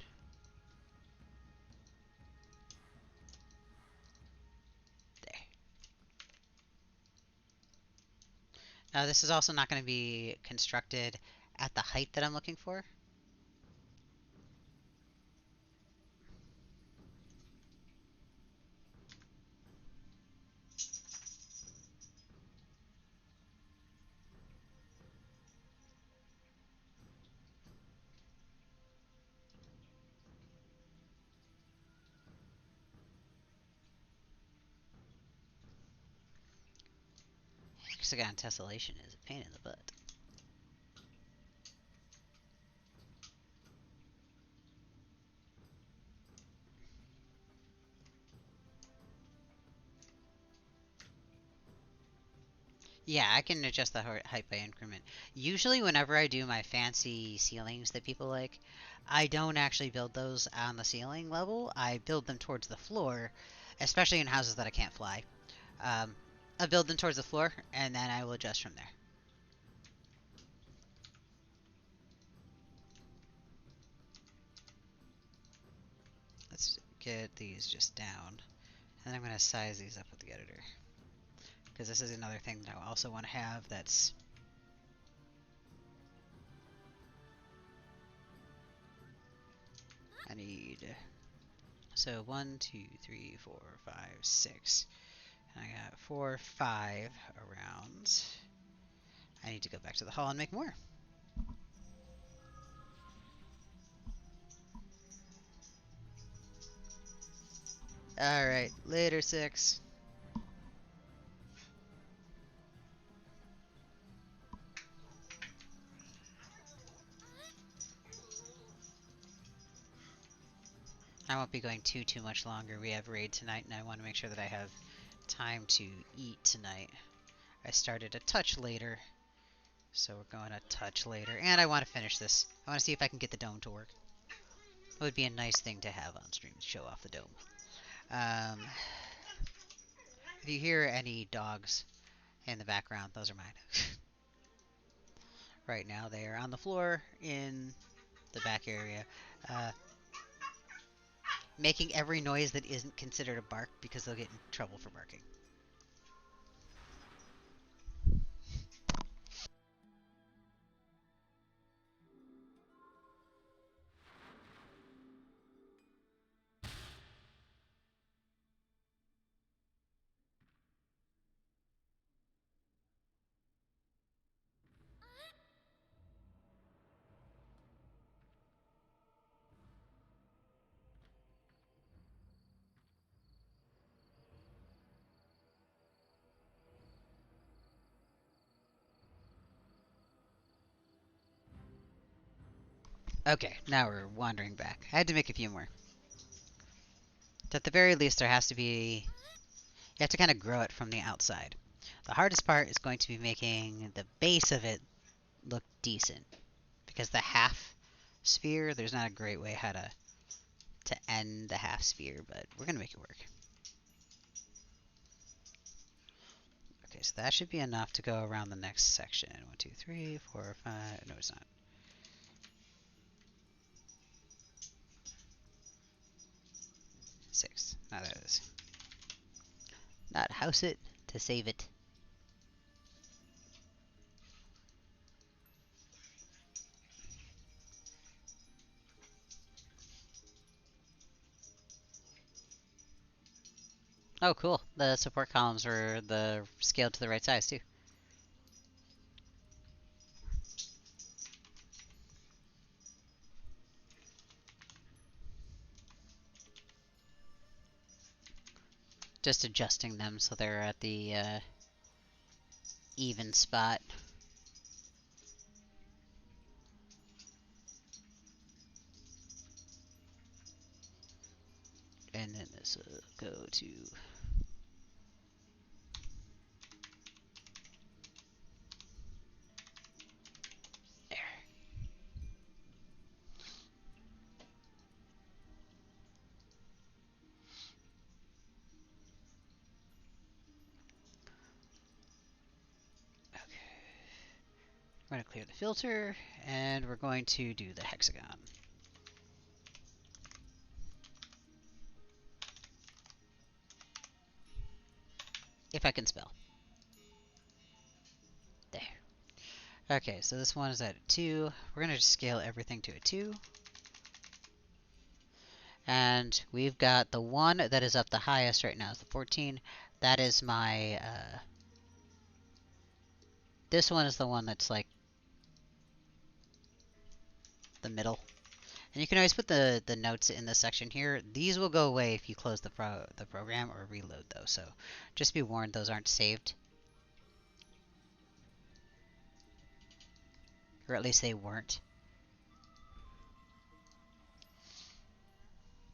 There. Now this is also not going to be constructed at the height that I'm looking for. Hexagon tessellation is a pain in the butt. Yeah, I can adjust the height by increment. Usually whenever I do my fancy ceilings that people like, I don't actually build those on the ceiling level. I build them towards the floor, especially in houses that I can't fly. I build them towards the floor, and then I will adjust from there. Let's get these just down. And I'm going to size these up with the editor. Because this is another thing that I also want to have that's... I need... So 1, 2, 3, 4, 5, 6. And I got 4, 5 around. I need to go back to the hall and make more. Alright, later 6. I won't be going too much longer. We have raid tonight, and I want to make sure that I have time to eat tonight. I started a touch later, so we're going a touch later. And I want to finish this. I want to see if I can get the dome to work. It would be a nice thing to have on stream to show off the dome. If you hear any dogs in the background, those are mine. Right now they are on the floor in the back area. making every noise that isn't considered a bark because they'll get in trouble for barking. Okay, now we're wandering back. I had to make a few more. At the very least, there has to be... You have to kind of grow it from the outside. The hardest part is going to be making the base of it look decent. Because the half sphere, there's not a great way how to end the half sphere, but we're going to make it work. Okay, so that should be enough to go around the next section. 1, 2, 3, 4, 5... No, it's not. Six. Now that is. Not house it to save it. Oh, cool. The support columns were the scaled to the right size too. Just adjusting them so they're at the even spot. And then this will go to there. Okay. We're going to clear the filter, and we're going to do the hexagon. If I can spell. There. Okay, so this one is at a 2. We're going to just scale everything to a 2. And we've got the one that is up the highest right now is the 14. That is my, this one is the one that's like the middle. And you can always put the notes in the section here. These will go away if you close the program or reload those. So just be warned, those aren't saved. Or at least they weren't.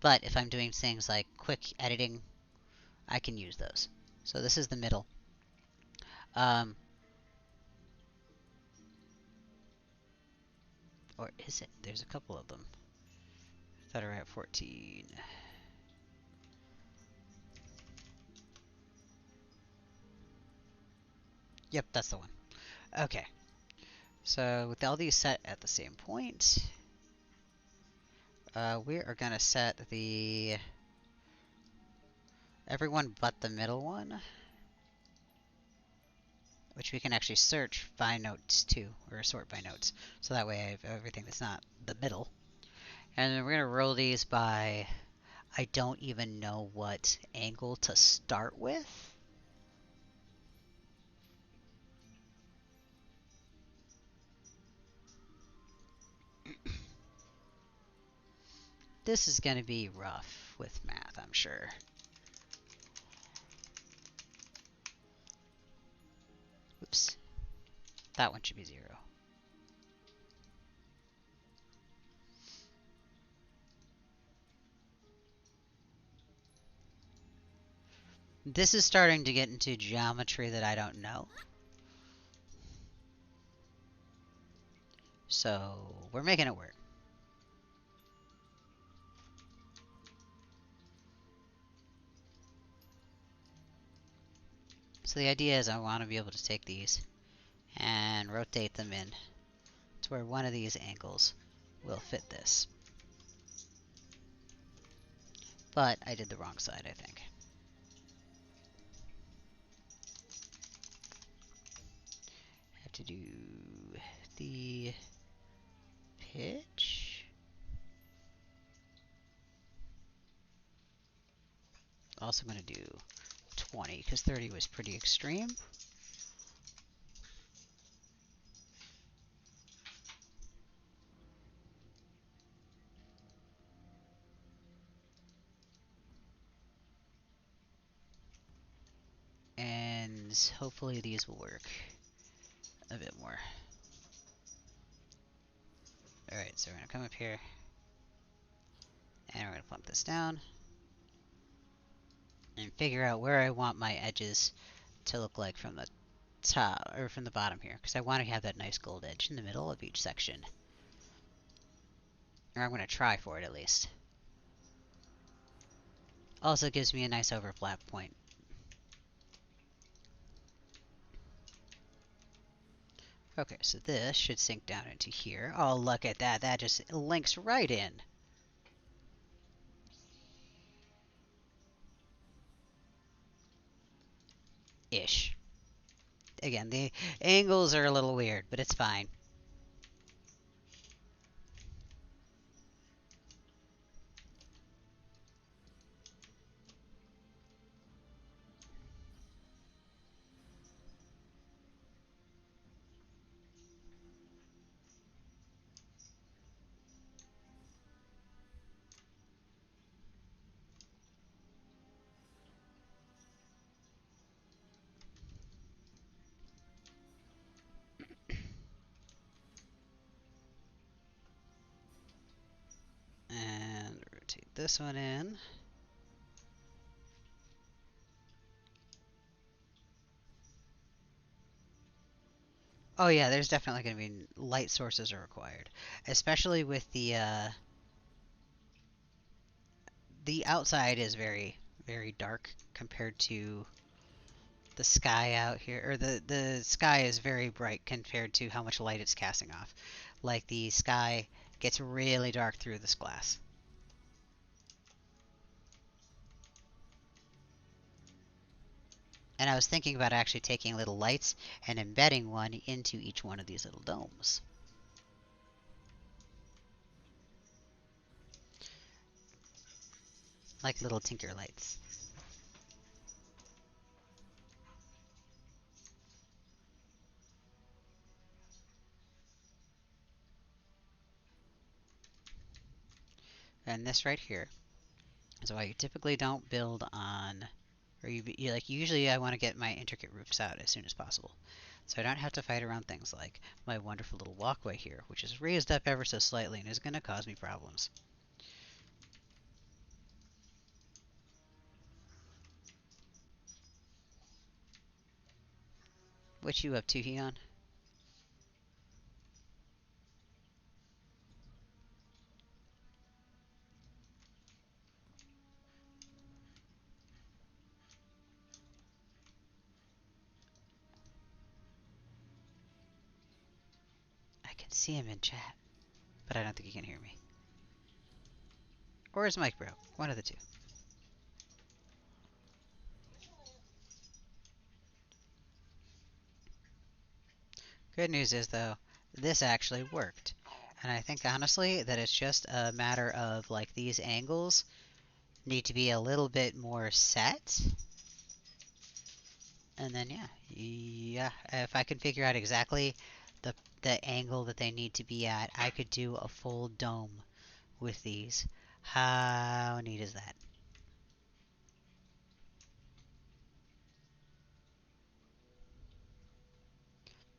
But if I'm doing things like quick editing, I can use those. So this is the middle. Or is it? There's a couple of them that are at 14. Yep, that's the one. Okay. So with all these set at the same point, we are going to set the everyone but the middle one, which we can actually search by notes too, or sort by notes. So that way I have everything that's not the middle. And then we're going to roll these by, I don't even know what angle to start with. This is going to be rough with math, I'm sure. Oops. That one should be 0. This is starting to get into geometry that I don't know. So, we're making it work. So the idea is I want to be able to take these and rotate them in to where one of these angles will fit this. But I did the wrong side, I think. Have to do the pitch. Also going to do 20 because 30 was pretty extreme. And hopefully these will work a bit more. Alright, so we're going to come up here. And we're going to plump this down. And figure out where I want my edges to look like from the top, or from the bottom here. Because I want to have that nice gold edge in the middle of each section. Or I'm going to try for it at least. Also gives me a nice overlap point. Okay, so this should sink down into here. Oh, look at that. That just links right in. Ish. Again, the angles are a little weird, but it's fine. And rotate this one in. Oh yeah, there's definitely going to be light sources are required, especially with the outside is very, very dark compared to the sky out here, or the sky is very bright compared to how much light it's casting off. Like the sky gets really dark through this glass. And I was thinking about actually taking little lights and embedding one into each one of these little domes. Like little tinker lights. And this right here is why you typically don't build on, or you like usually I want to get my intricate roofs out as soon as possible. So I don't have to fight around things like my wonderful little walkway here, which is raised up ever so slightly and is going to cause me problems. What you up to, Heon? I can see him in chat, but I don't think he can hear me. Or his mic broke. One of the two. Good news is, though, this actually worked. And I think, honestly, that it's just a matter of, like, these angles need to be a little bit more set. And then, yeah, if I can figure out exactly the angle that they need to be at, I could do a full dome with these. How neat is that?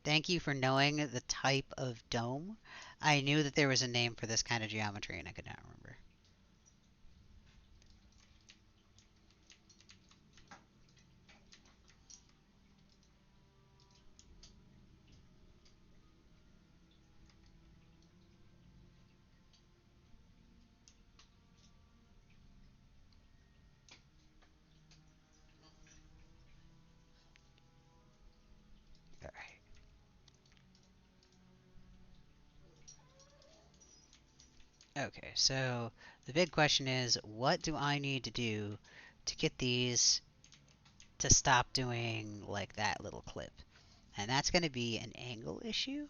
Thank you for knowing the type of dome. I knew that there was a name for this kind of geometry and I could not remember. Okay, so the big question is, what do I need to do to get these to stop doing like that little clip? And that's going to be an angle issue.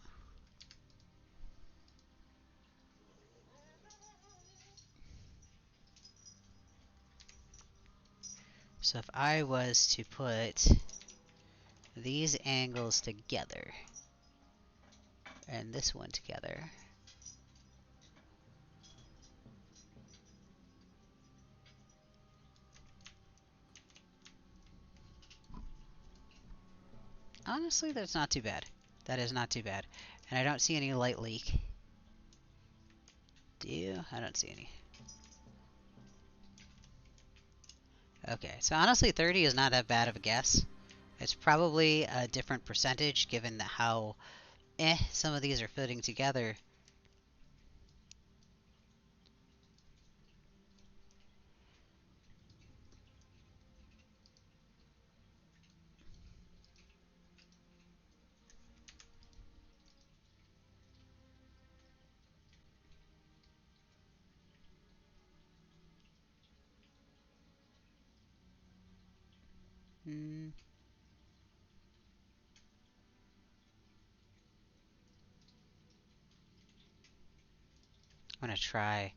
So if I was to put these angles together and this one together, honestly, that's not too bad. That is not too bad. And I don't see any light leak. Do you? I don't see any. Okay, so honestly 30 is not that bad of a guess. It's probably a different percentage given how some of these are fitting together. Hmm. I'm gonna try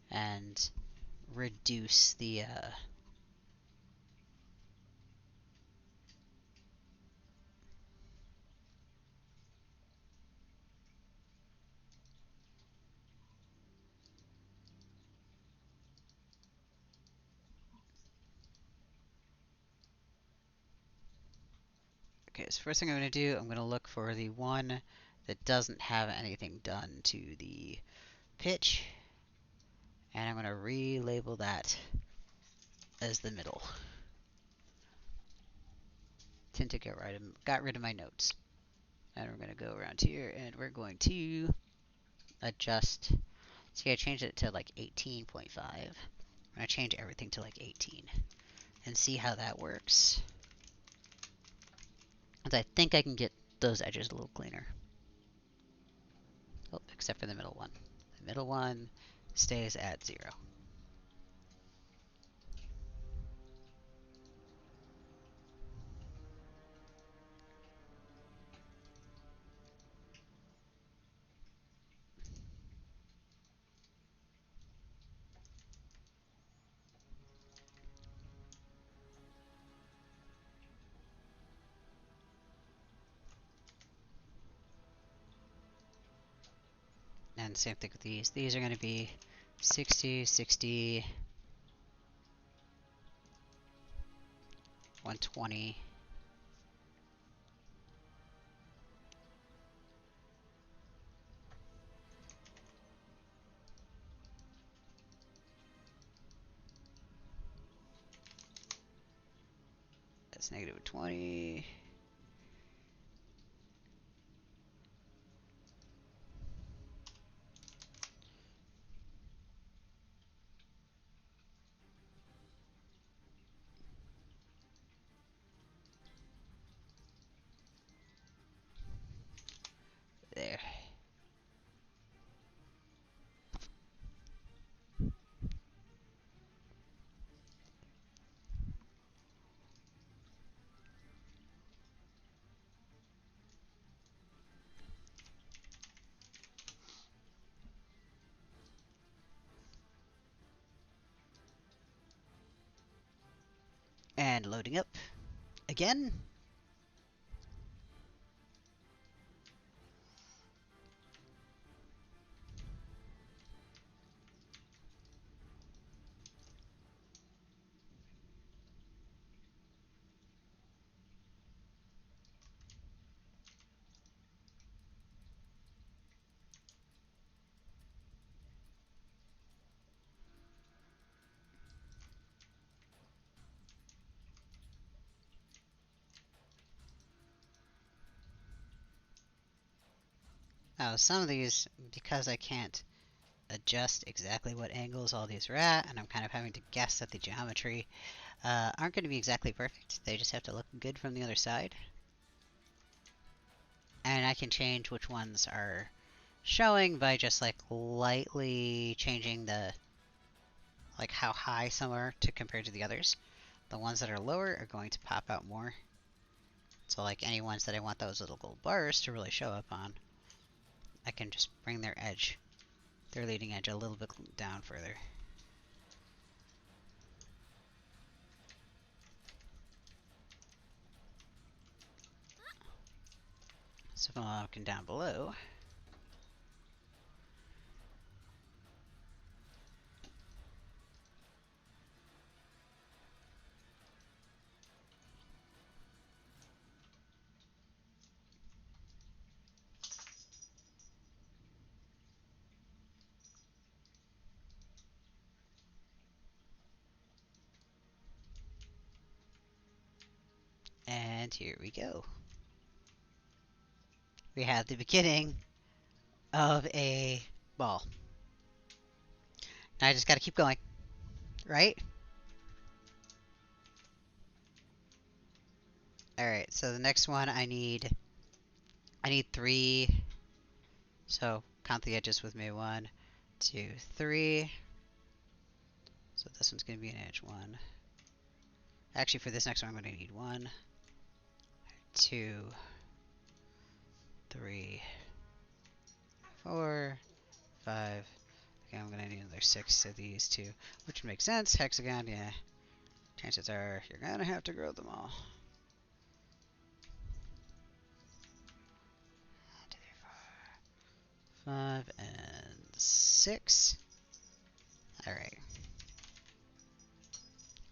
and reduce the okay, so first thing I'm gonna do, I'm gonna look for the one that doesn't have anything done to the pitch, and I'm gonna relabel that as the middle. Tend to got rid of my notes. And we're gonna go around here and we're going to adjust. See, I changed it to like 18.5. I'm gonna change everything to like 18 and see how that works. Because I think I can get those edges a little cleaner. Oh, except for the middle one. The middle one stays at 0. And same thing with these. These are going to be 60, 60, 120. That's negative 20. There. And loading up again. Now, some of these, because I can't adjust exactly what angles all these are at, and I'm kind of having to guess at the geometry, aren't going to be exactly perfect. They just have to look good from the other side. And I can change which ones are showing by just like lightly changing the like how high some are to compare to the others. The ones that are lower are going to pop out more. So like any ones that I want those little gold bars to really show up on, I can just bring their edge, their leading edge a little bit down further. So if I'm looking down below, and here we go. We have the beginning of a ball. Now I just gotta keep going, right? Alright, so the next one I need 3. So count the edges with me. 1, 2, 3. So this one's gonna be an edge 1. Actually, for this next one, I'm gonna need 1, 2, 3, 4, 5. Okay, I'm gonna need another 6 of these too, which would make sense. Hexagon, yeah. Chances are you're gonna have to grow them all. 1, 2, 3, 4, 5, and 6. Alright.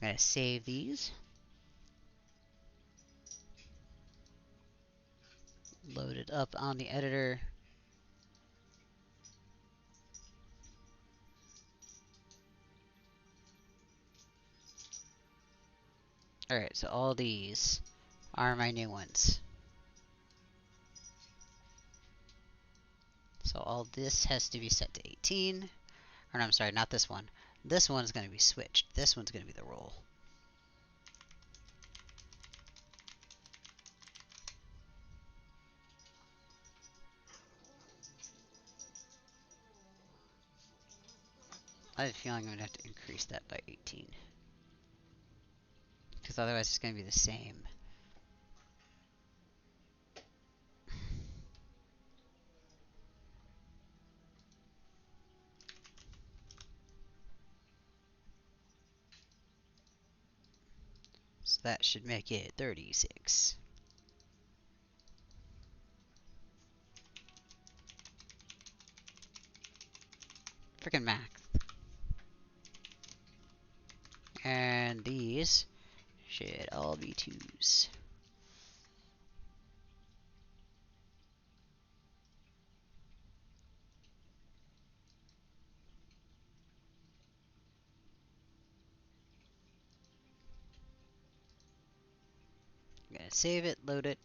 I'm gonna save these. Load it up on the editor. Alright, so all these are my new ones. So all this has to be set to 18. Or no, I'm sorry, not this one. This one's going to be switched. This one's going to be the roll. I have a feeling I'm going to have to increase that by 18. Because otherwise it's going to be the same. So that should make it 36. Freaking math. And these should all be 2s. I'm going to save it, load it.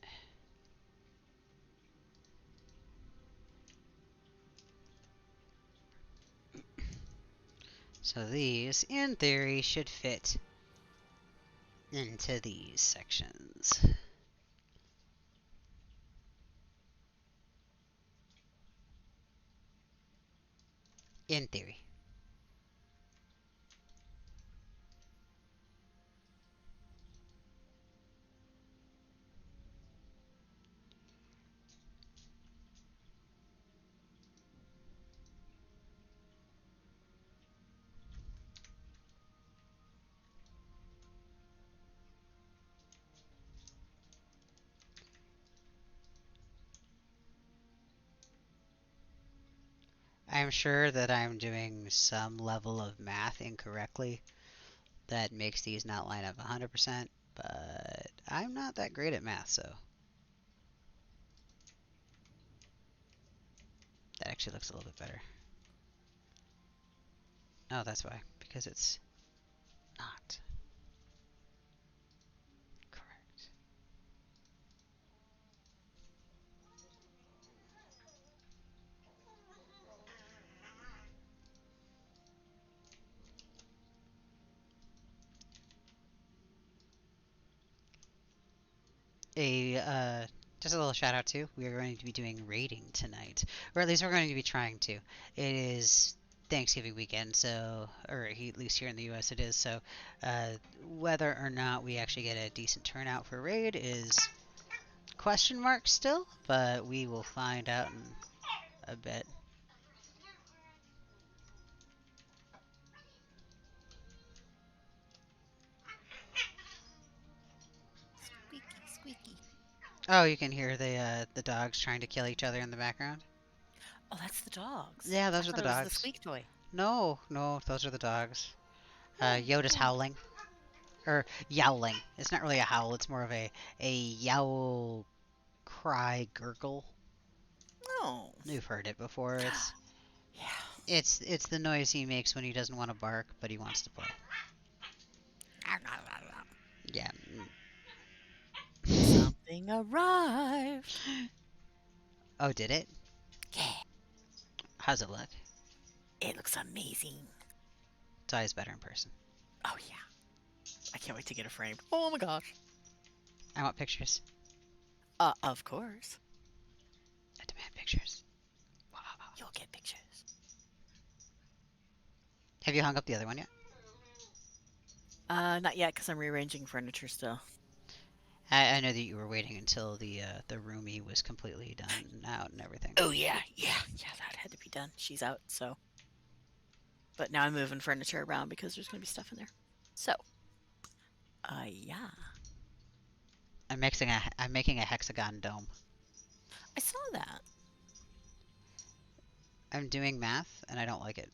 So these, in theory, should fit into these sections. In theory. I'm sure that I'm doing some level of math incorrectly that makes these not line up 100%, but I'm not that great at math, so that actually looks a little bit better. Oh, that's why, because it's not correct. A just a little shout out too. We are going to be doing raiding tonight, or at least we're going to be trying to. It is Thanksgiving weekend, so, or at least here in the U.S. it is. So, uh, whether or not we actually get a decent turnout for raid is question mark still, but we will find out in a bit. Squeaky, squeaky. Oh, you can hear the dogs trying to kill each other in the background. Oh, that's the dogs. Yeah, I those are thought the it was the dogs. squeak toy. No, no, those are the dogs. Oh, Yoda's oh, howling. Or yowling. It's not really a howl, it's more of a yowl cry gurgle. oh. You've heard it before. Yeah. It's the noise he makes when he doesn't want to bark, but he wants to play. Yeah. Something arrived. Oh, did it? Yeah. How's it look? It looks amazing. It's always better in person. Oh, yeah. I can't wait to get it framed. Oh my gosh. I want pictures. Of course. I demand pictures. Wow. You'll get pictures. Have you hung up the other one yet? Not yet, because I'm rearranging furniture still. I know that you were waiting until the roomie was completely done out and everything. Oh, yeah. That had to be done. She's out, so. But now I'm moving furniture around because there's going to be stuff in there. So. Yeah. I'm making a hexagon dome. I saw that. I'm doing math and I don't like it.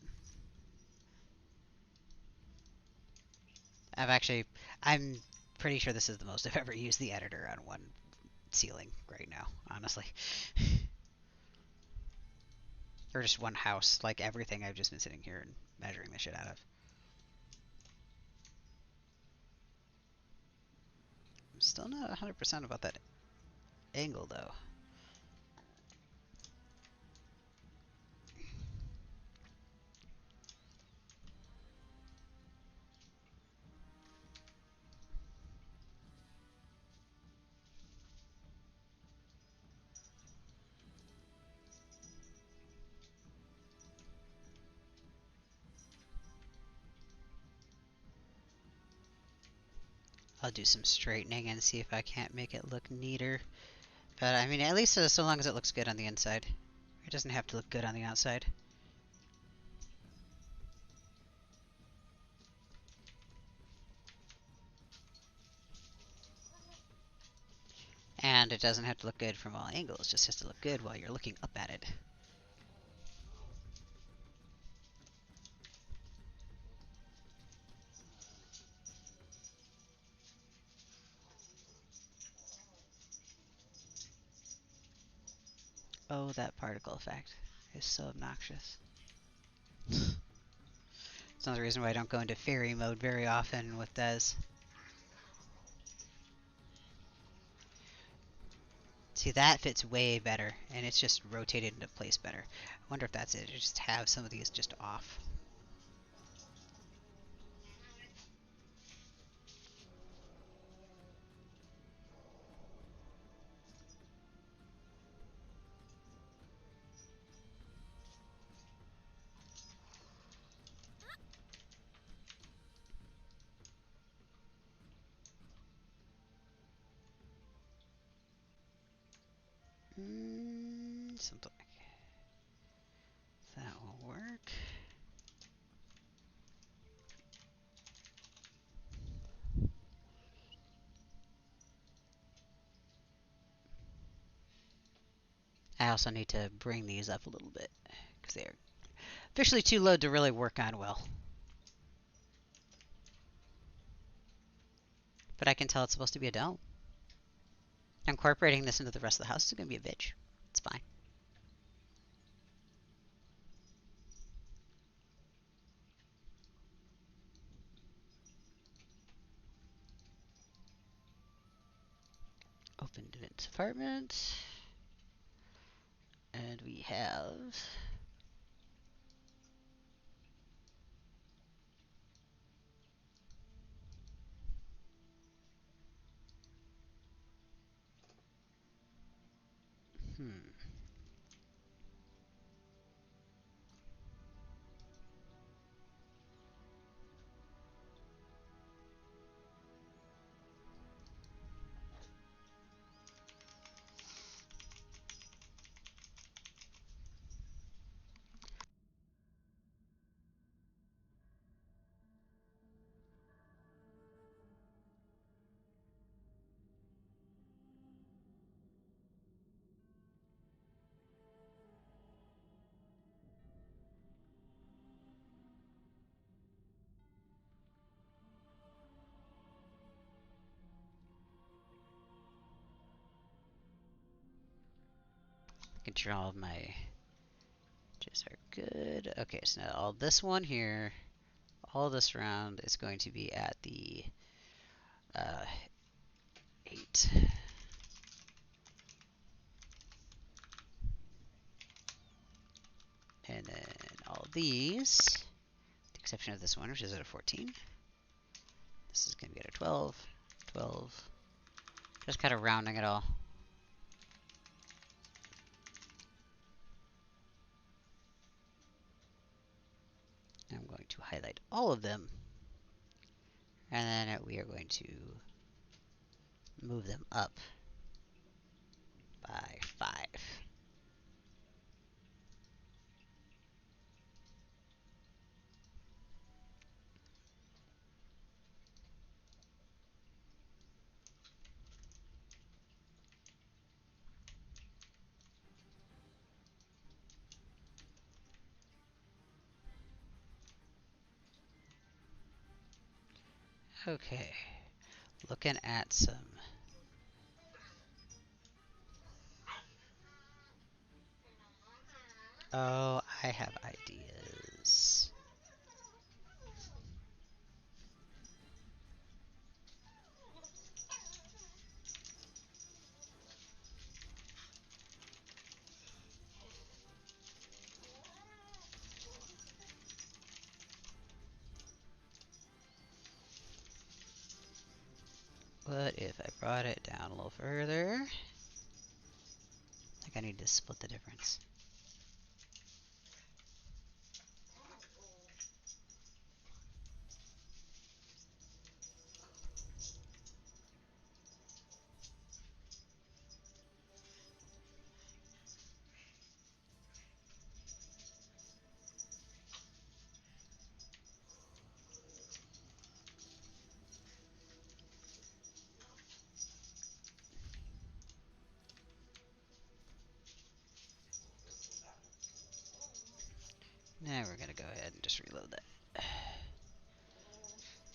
I'm pretty sure this is the most I've ever used the editor on one ceiling right now, honestly. Or just one house, like everything I've just been sitting here and measuring the shit out of. I'm still not 100% about that angle though. I'll do some straightening and see if I can't make it look neater. But I mean, at least so long as it looks good on the inside. It doesn't have to look good on the outside. And it doesn't have to look good from all angles, it just has to look good while you're looking up at it. Oh, that particle effect is so obnoxious. It's another reason why I don't go into fairy mode very often with Des. See, that fits way better, and it's just rotated into place better. I wonder if that's it. I just have some of these just off. Something like that will work. I also need to bring these up a little bit because they're officially too low to really work on well. But I can tell it's supposed to be a dome. Incorporating this into the rest of the house is going to be a bitch. It's fine. Open to Vince's apartment. And we have... Hmm. Making sure all of my edges are good. Okay, so now all this one here, all this round is going to be at the 8. And then all these, with the exception of this one, which is at a 14. This is going to be at a 12, 12. Just kind of rounding it all. I'm going to highlight all of them. And then we are going to move them up by 5. Okay, looking at some. Oh, I have ideas. What if I brought it down a little further? I think I need to split the difference. Now we're gonna go ahead and just reload that.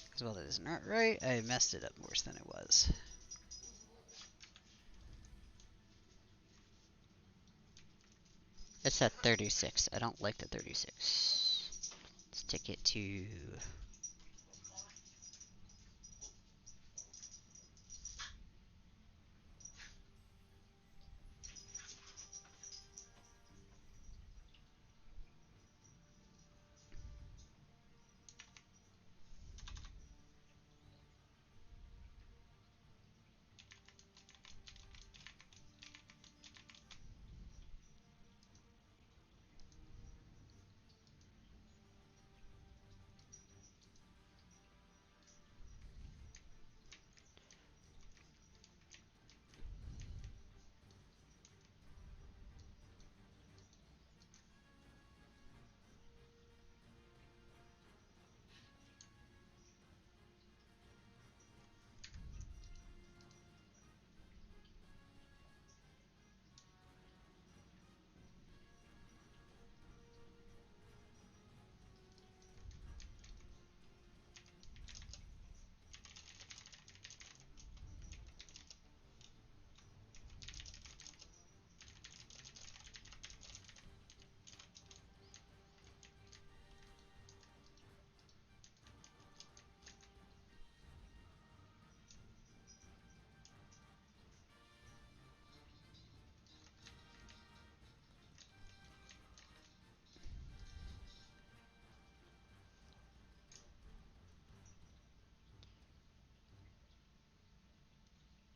Because while that is not right, I messed it up worse than it was. It's at 36. I don't like the 36. Let's take it to.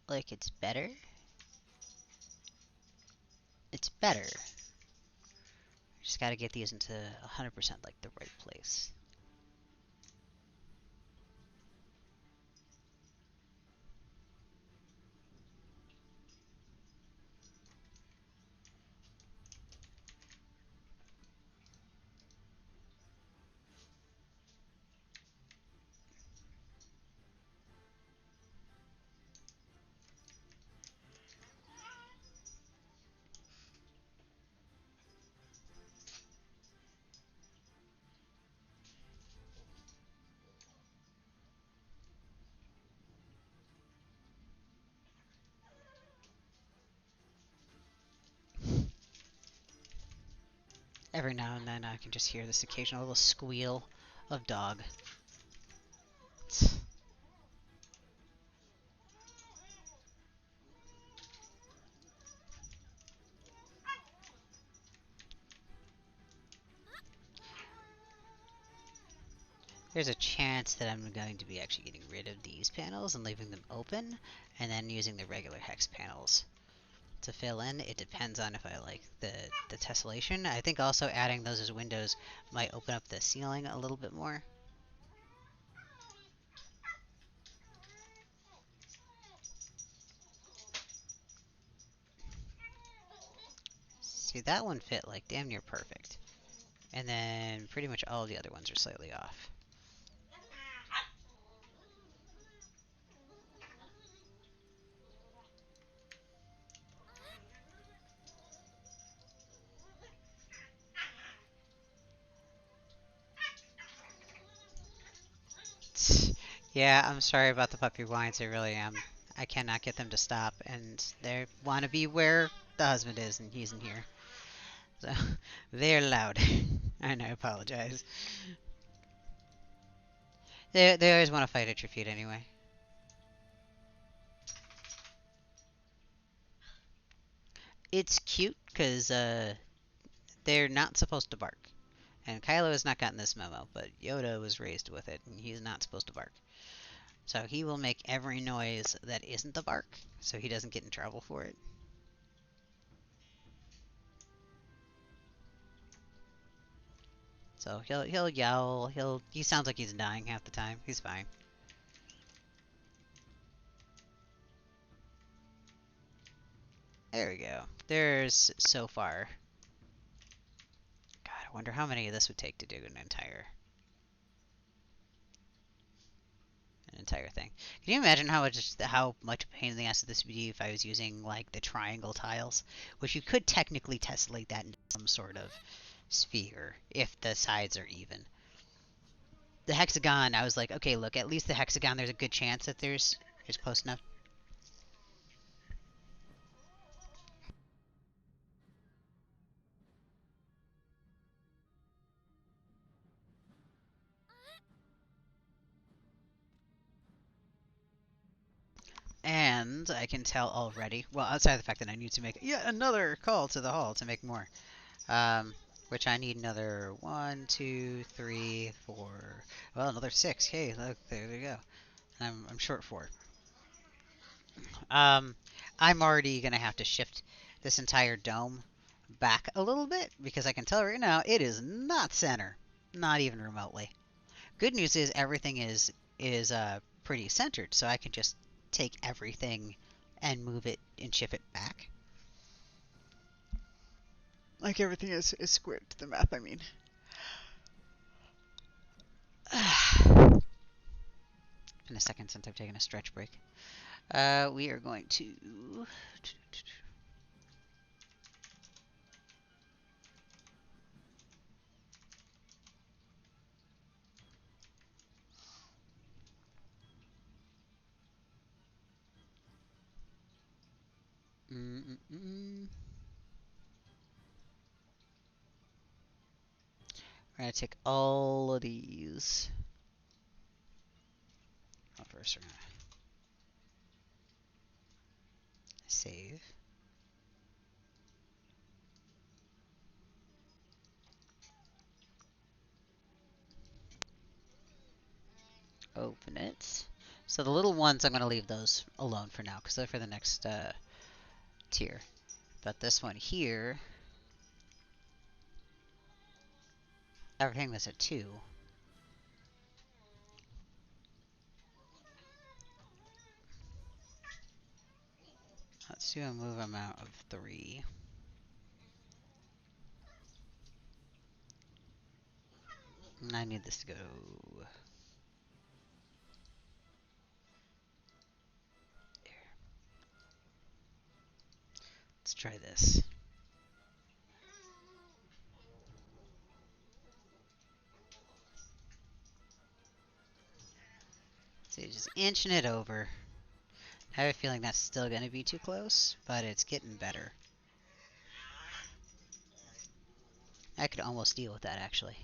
Like it's better? it's better. Just gotta get these into 100% like the right place. Every now and then I can just hear this occasional little squeal of dog. There's a chance that I'm going to be actually getting rid of these panels and leaving them open, and then using the regular hex panels to fill in. It depends on if I like the tessellation. I think also adding those as windows might open up the ceiling a little bit more. See, that one fit like damn near perfect. And then pretty much all the other ones are slightly off. Yeah, I'm sorry about the puppy whines, I really am. I cannot get them to stop, and they want to be where the husband is, and he's in here. So, they're loud, and I apologize. They always want to fight at your feet anyway. It's cute, because they're not supposed to bark. And Kylo has not gotten this memo, but Yoda was raised with it, and he's not supposed to bark. So he will make every noise that isn't a bark, so he doesn't get in trouble for it. So he'll yell, he sounds like he's dying half the time. He's fine. There we go. There's so far. God, I wonder how many of this would take to do an entire thing. Can you imagine how much pain in the ass this would be if I was using like the triangle tiles, which you could technically tessellate that into some sort of sphere if the sides are even. The hexagon, I was like, okay, look, at least the hexagon, there's a good chance that there's close enough. And I can tell already, well, outside of the fact that I need to make yet another call to the hall to make more. Which I need another 1, 2, 3, 4, well, another 6. Hey, look, there we go. I'm short 4. Um, I'm already gonna have to shift this entire dome back a little bit because I can tell right now it is not center, not even remotely. Good news is everything is pretty centered, so I can just take everything and move it and shift it back. Like everything is squared to the map, I mean. Been a second since I've taken a stretch break. We are going to we're gonna take all of these. Well, first we're gonna save. Open it. So the little ones, I'm gonna leave those alone for now, because they're for the next tier. But this one here, everything was at 2. Let's do a move amount of 3. And I need this to go. There. Let's try this. So just inching it over. I have a feeling that's still going to be too close, but it's getting better. I could almost deal with that, actually.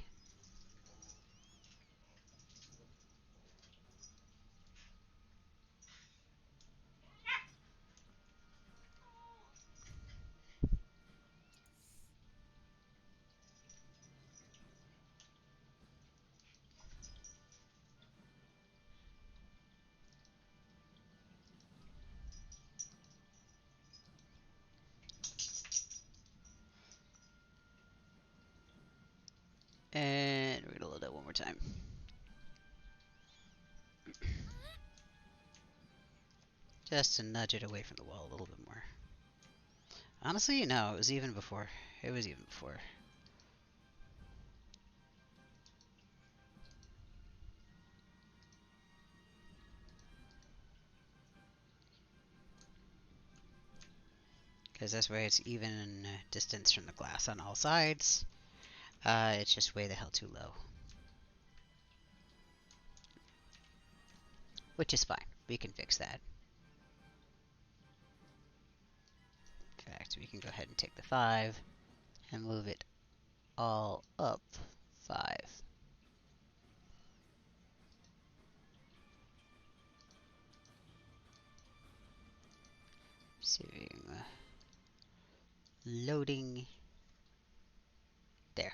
And we're going to load that one more time. Just to nudge it away from the wall a little bit more. Honestly, no, it was even before. It was even before. Because this way it's even distance from the glass on all sides. It's just way the hell too low. Which is fine. We can fix that. In fact, we can go ahead and take the 5 and move it all up 5. Saving. Loading. There.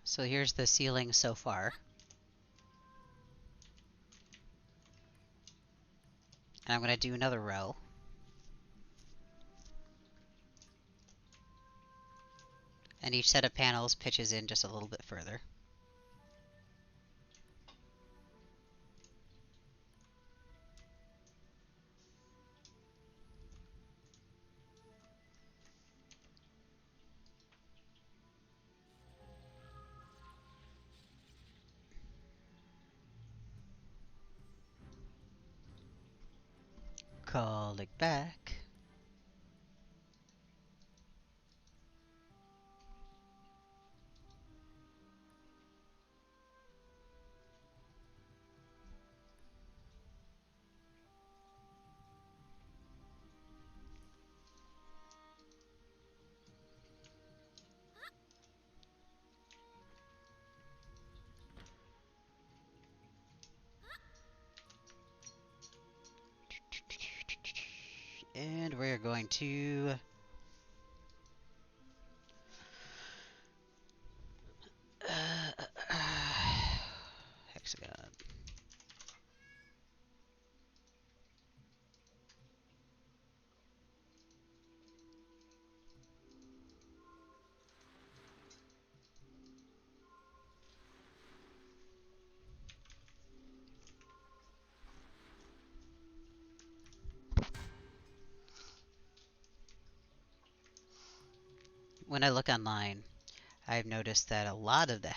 So here's the ceiling so far. And I'm going to do another row. And each set of panels pitches in just a little bit further. Call it back. And we're going to hexagon. When I look online, I've noticed that a lot of the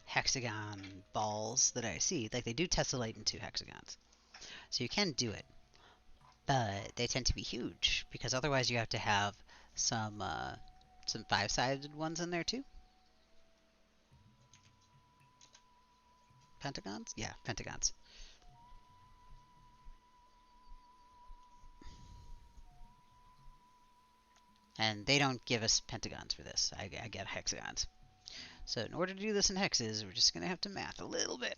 hexagon balls that I see, like they do tessellate into hexagons, so you can do it, but they tend to be huge because otherwise you have to have some 5-sided ones in there too. Pentagons? Yeah, pentagons. And they don't give us pentagons for this. I get hexagons. So in order to do this in hexes, we're just going to have to math a little bit.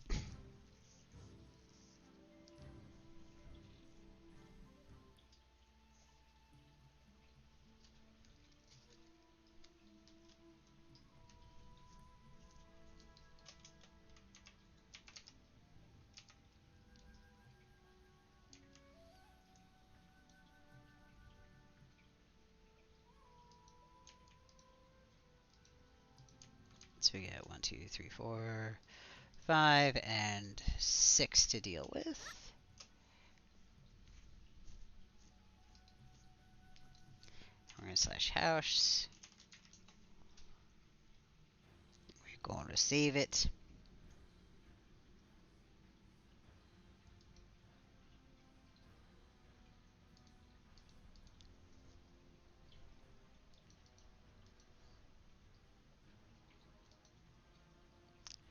So we get 1, 2, 3, 4, 5, and 6 to deal with. We're going to slash house. We're going to save it.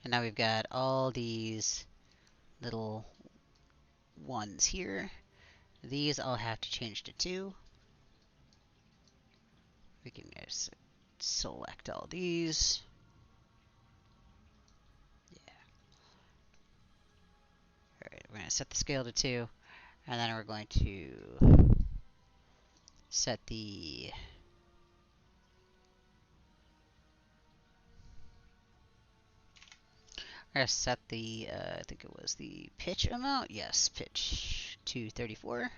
And now we've got all these little ones here. These all have to change to 2. We can just select all these. Yeah. Alright, we're going to set the scale to 2. And then we're going to set the I think it was the pitch amount. Yes, pitch to 34.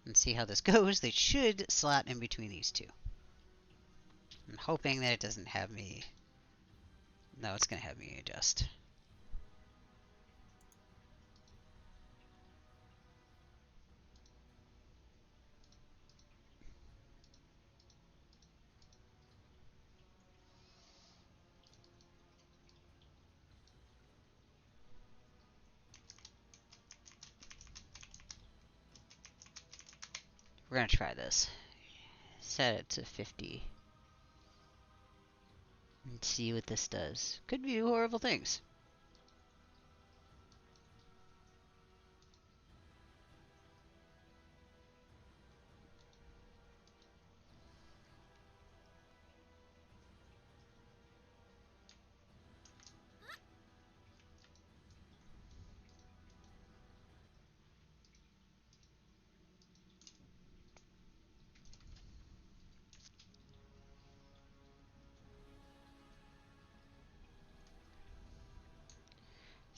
And see how this goes. They should slot in between these two. I'm hoping that it doesn't have me. No, it's going to have me adjust. We're going to try this. Set it to 50. And see what this does. Could be horrible things.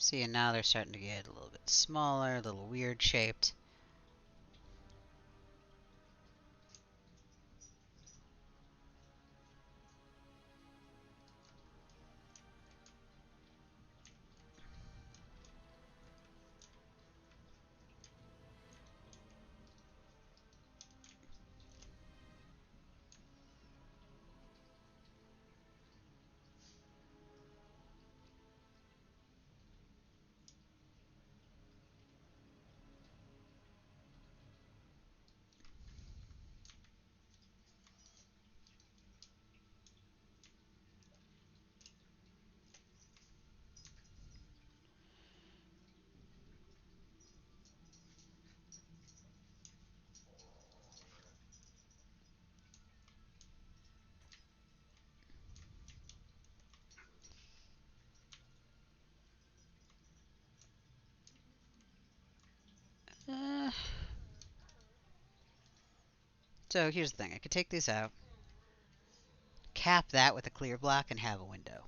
See, and now they're starting to get a little bit smaller, a little weird shaped. Uh, so here's the thing. I could take these out, cap that with a clear block, and have a window.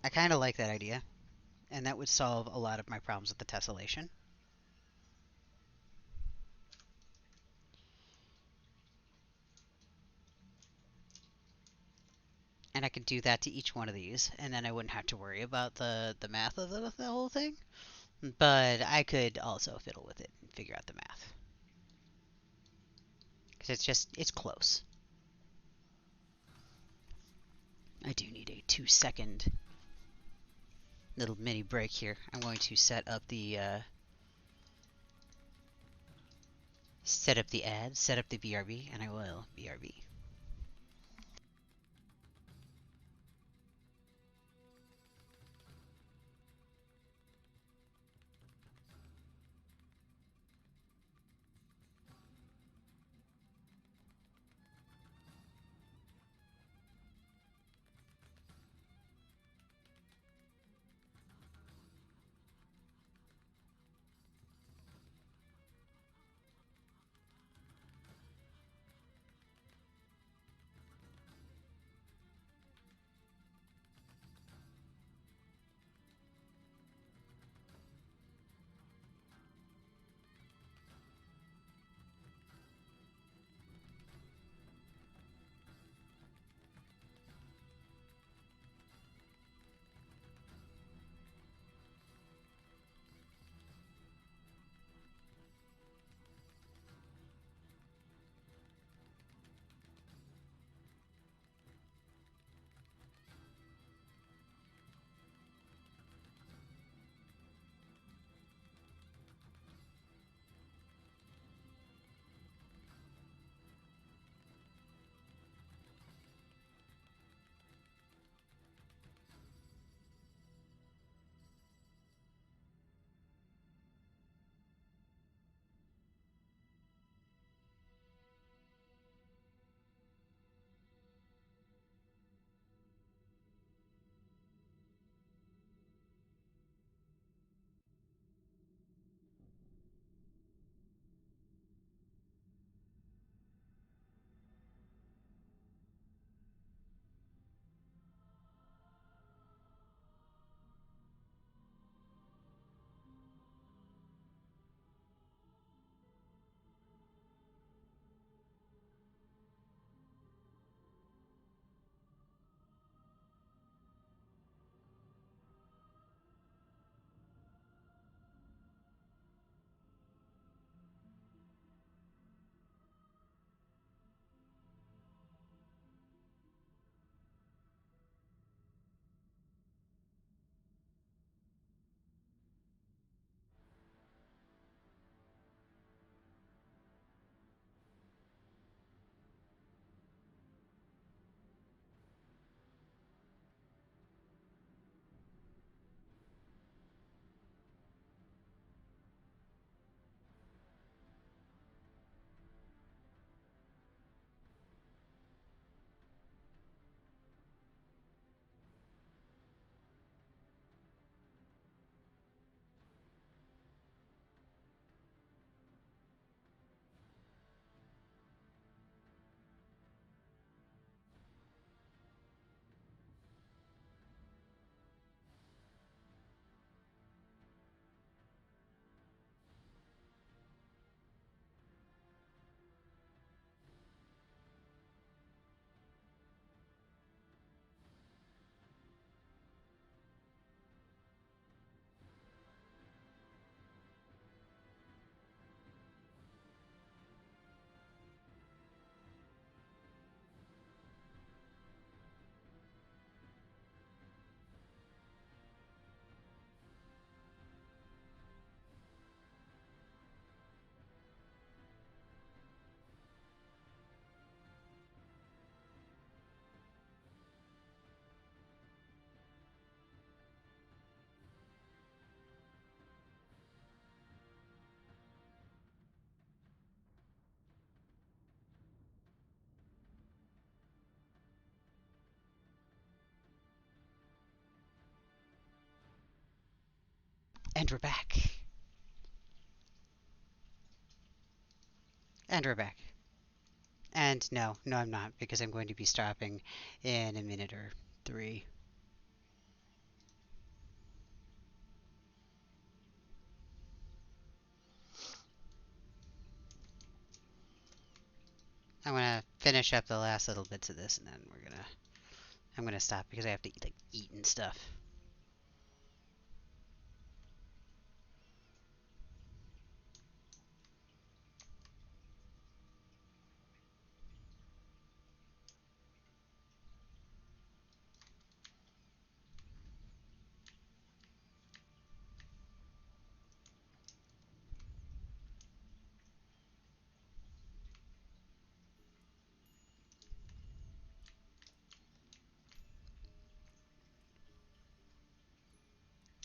I kind of like that idea, and that would solve a lot of my problems with the tessellation. And I could do that to each one of these, and then I wouldn't have to worry about the math of the whole thing. But I could also fiddle with it and figure out the math. Because it's close. I do need a 2-second little mini break here. I'm going to set up the ad, set up the BRB, and I will BRB. And we're back. And we're back. And no, I'm not, because I'm going to be stopping in a minute or 3. I'm gonna finish up the last little bits of this, and then I'm gonna stop because I have to eat and stuff.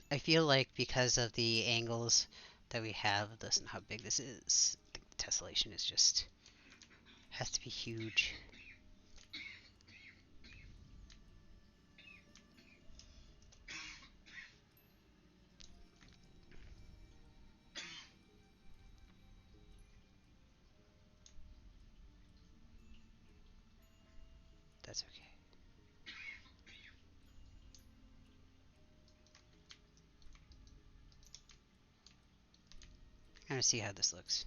I feel like because of the angles that we have this and how big this is, the tessellation is just has to be huge. That's okay. I'm gonna see how this looks.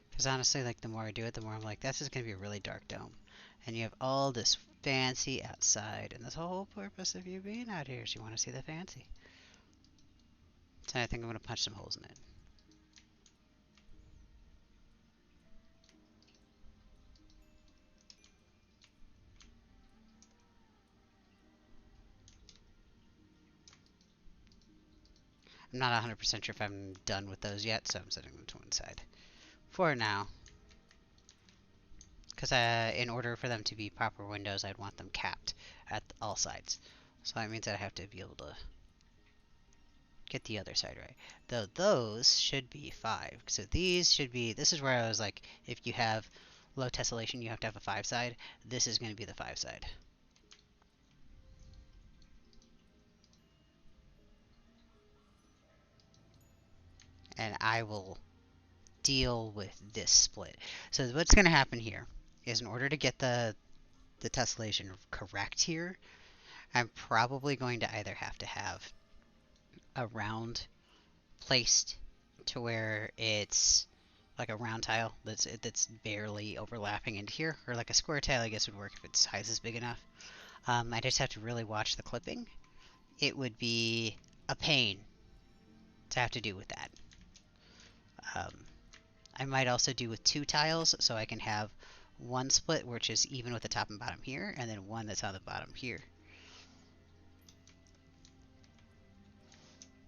Because honestly, the more I do it, the more I'm like, this is gonna be a really dark dome. And you have all this fancy outside, and the whole purpose of you being out here is you want to see the fancy. So I think I'm gonna punch some holes in it. I'm not 100% sure if I'm done with those yet, so I'm setting them to one side. For now. Because in order for them to be proper windows, I'd want them capped at all sides. So that means that I have to be able to get the other side right. Though those should be 5. So these should be, this is where I was like, if you have low tessellation, you have to have a 5 side. This is going to be the 5 side. And I will deal with this split. So what's going to happen here is in order to get the tessellation correct here, I'm probably going to either have to have a round placed to where it's like a round tile that's barely overlapping into here, or like a square tile I guess would work if its size is big enough. I just have to really watch the clipping. It would be a pain to have to do with that. I might also do with 2 tiles, so I can have one split which is even with the top and bottom here, and then one that's on the bottom here.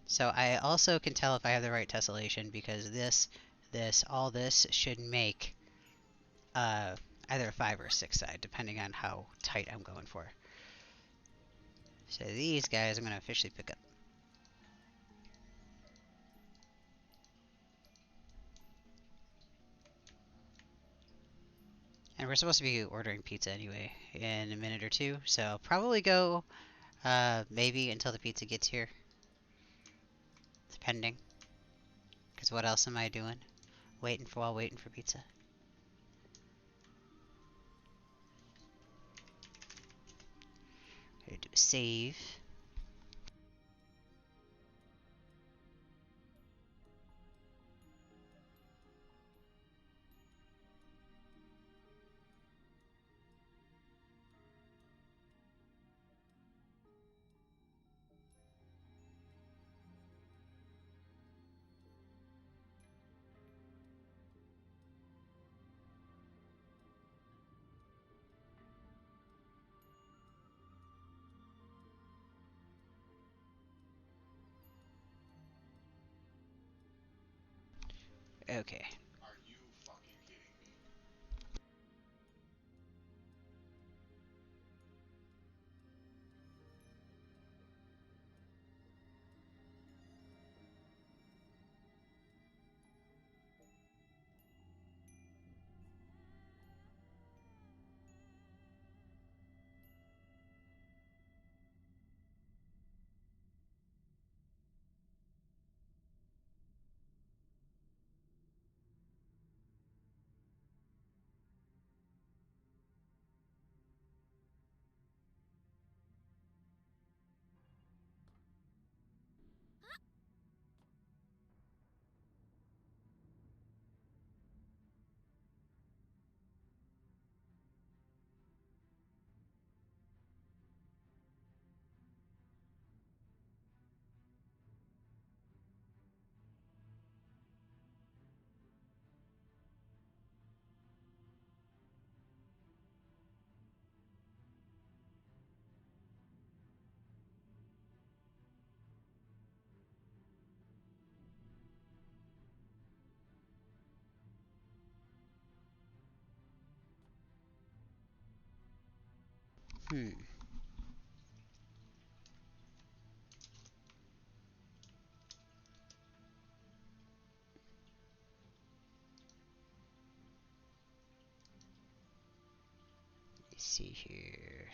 So I also can tell if I have the right tessellation because all this should make either a 5 or a 6 side, depending on how tight I'm going for. So these guys I'm going to officially pick up. And we're supposed to be ordering pizza anyway in a minute or 2, so I'll probably go maybe until the pizza gets here. Depending. Because what else am I doing? While waiting for pizza. Gonna do a save. Okay. Hmm. Let's see here.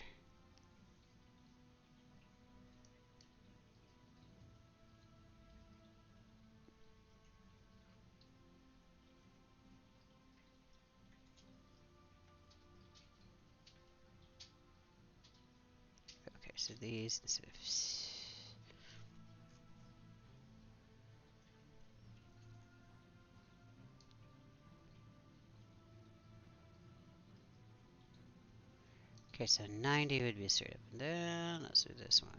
Okay, so these instead of okay, so 90 would be straight up and down. Let's do this one.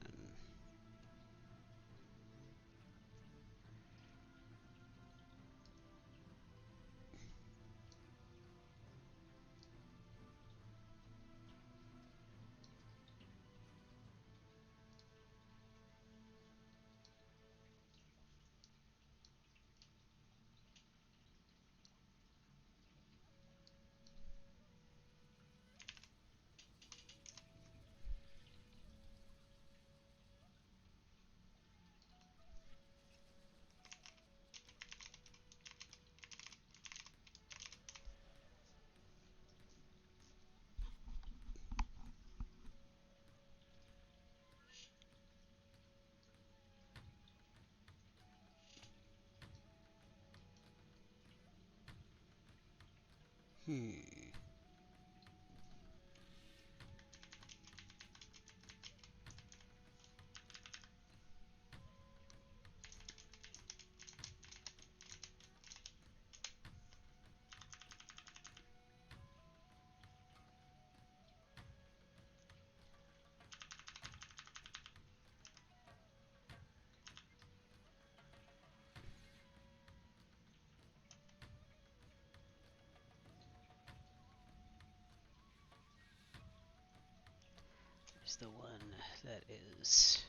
Hmm. Is the one that is.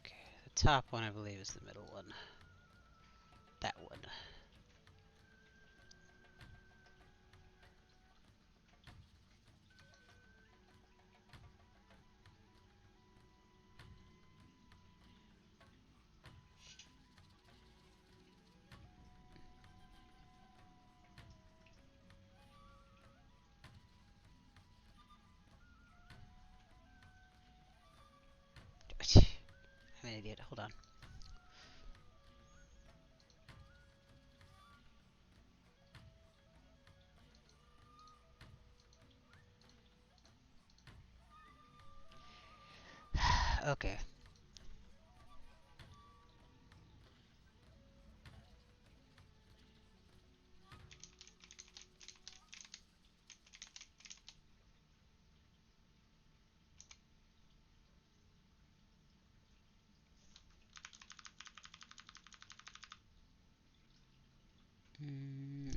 Okay, the top one I believe is the middle one. That one. I'm an idiot. Hold on. Okay.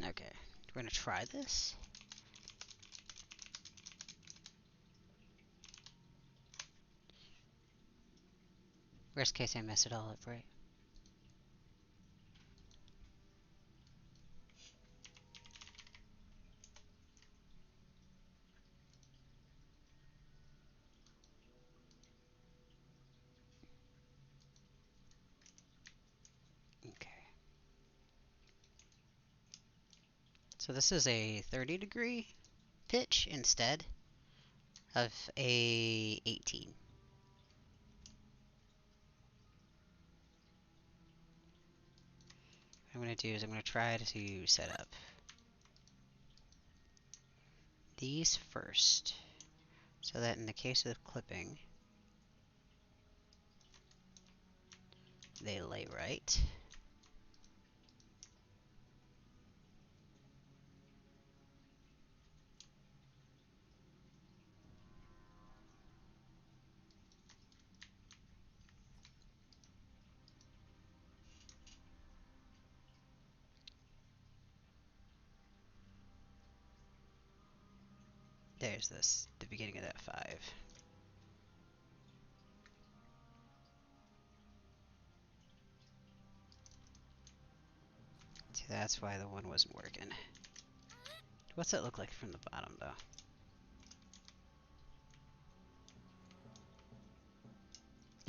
Okay. We're gonna try this. Worst case, I mess it all up, right? Okay. So this is a 30-degree pitch instead of a 18. What I'm going to do is I'm going to try to set up these first, so that in the case of clipping, they lay right. There's this, the beginning of that 5. See, that's why the one wasn't working. What's that look like from the bottom, though?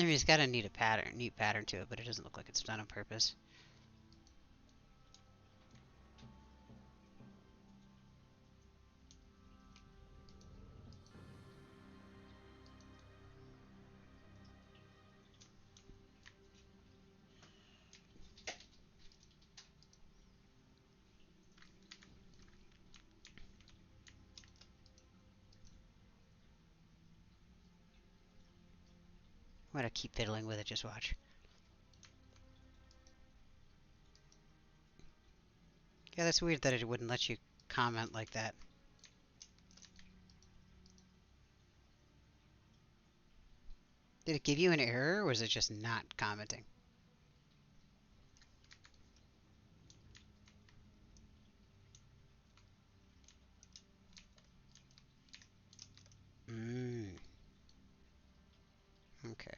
I mean, it's got a neat pattern to it, but it doesn't look like it's done on purpose. I'm gonna keep fiddling with it, just watch. Yeah, that's weird that it wouldn't let you comment like that. Did it give you an error, or was it just not commenting? Mmm. Okay.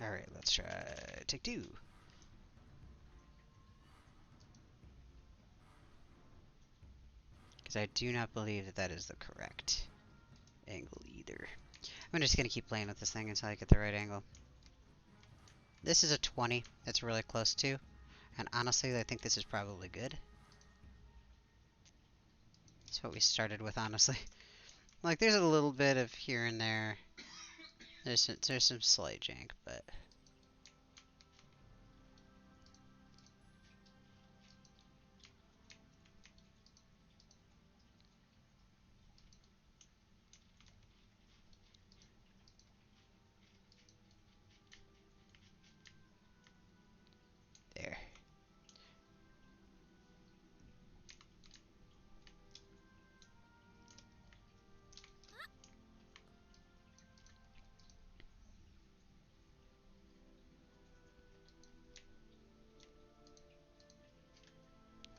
Alright, let's try take two. Because I do not believe that that is the correct angle either. I'm just gonna keep playing with this thing until I get the right angle. This is a 20. That's really close to. And honestly, I think this is probably good. That's what we started with, honestly. Like, there's a little bit of here and there. There's some slight jank, but there.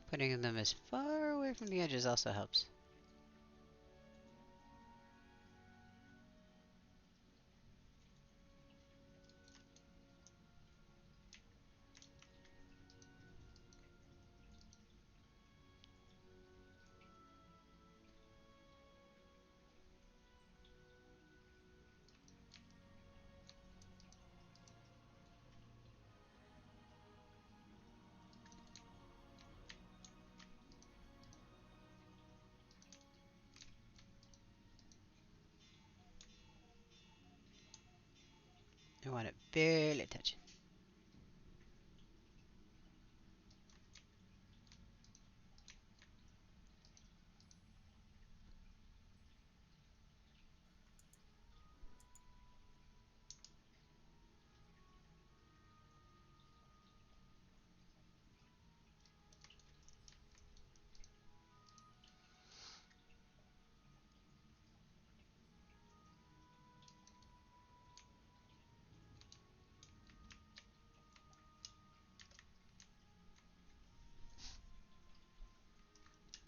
Putting them as far away from the edges also helps. I want it barely touching.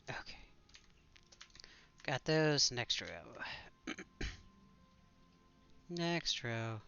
Okay. Got those. Next row. Next row.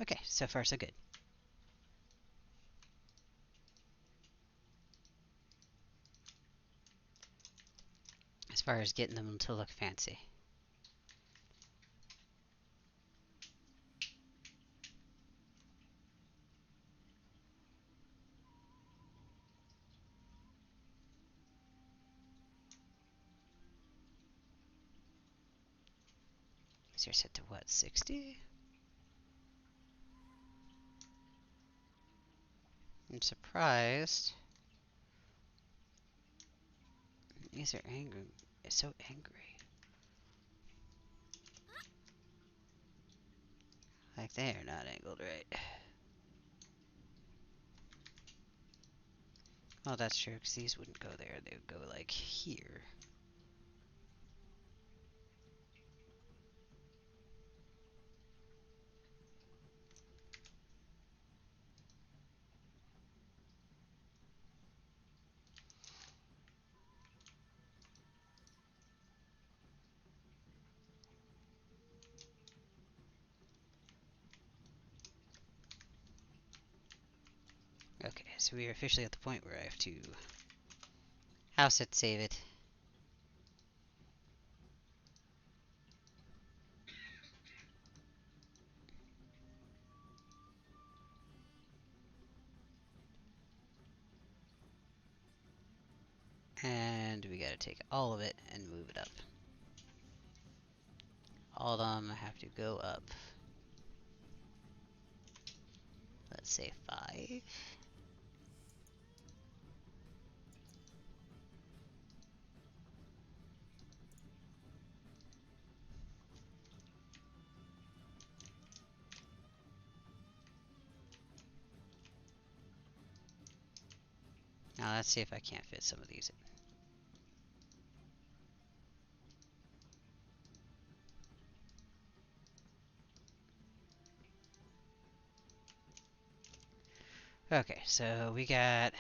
Okay, so far so good. As far as getting them to look fancy. These are set to what, 60? I'm surprised. These are angry. It's so angry. Like they are not angled right. Well, that's true, because these wouldn't go there. They would go like here. Okay, so we are officially at the point where I have to house it, save it. And we gotta take all of it and move it up. All of them have to go up. Let's say 5. Now let's see if I can't fit some of these in. Okay, so we got...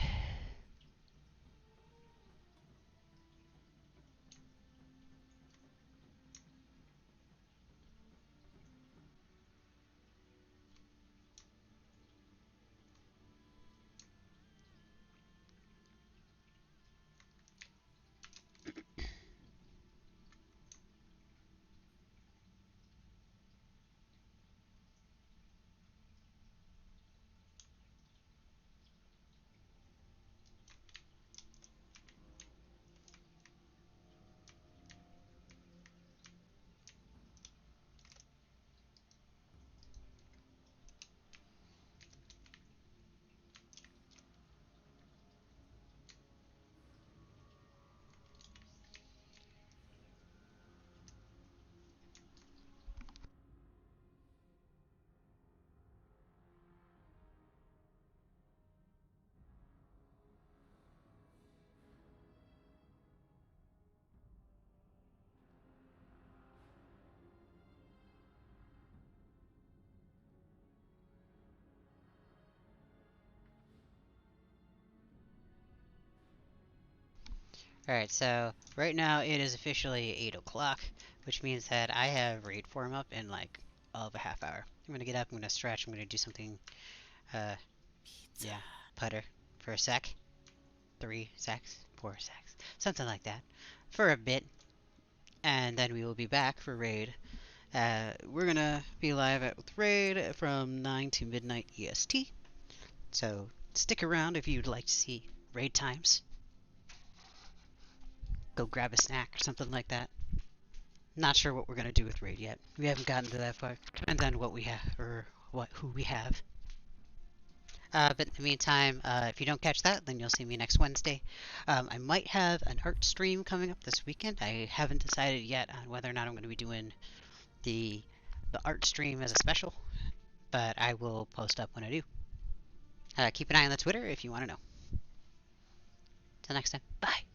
Alright, so right now it is officially 8 o'clock, which means that I have raid form up in like all of a half hour. I'm gonna get up, I'm gonna stretch, I'm gonna do something, Pizza. yeah, putter for a sec. 3 secs, 4 secs, something like that, for a bit, and then we will be back for raid. We're gonna be live with raid from 9 to midnight EST, so stick around if you'd like to see raid times. Go grab a snack or something like that. Not sure what we're gonna do with raid yet. We haven't gotten to that far. Depends on what we have or who we have. But in the meantime, if you don't catch that, then you'll see me next Wednesday. I might have an art stream coming up this weekend. I haven't decided yet on whether or not I'm going to be doing the art stream as a special, but I will post up when I do. Keep an eye on the Twitter if you want to know. Till next time, bye.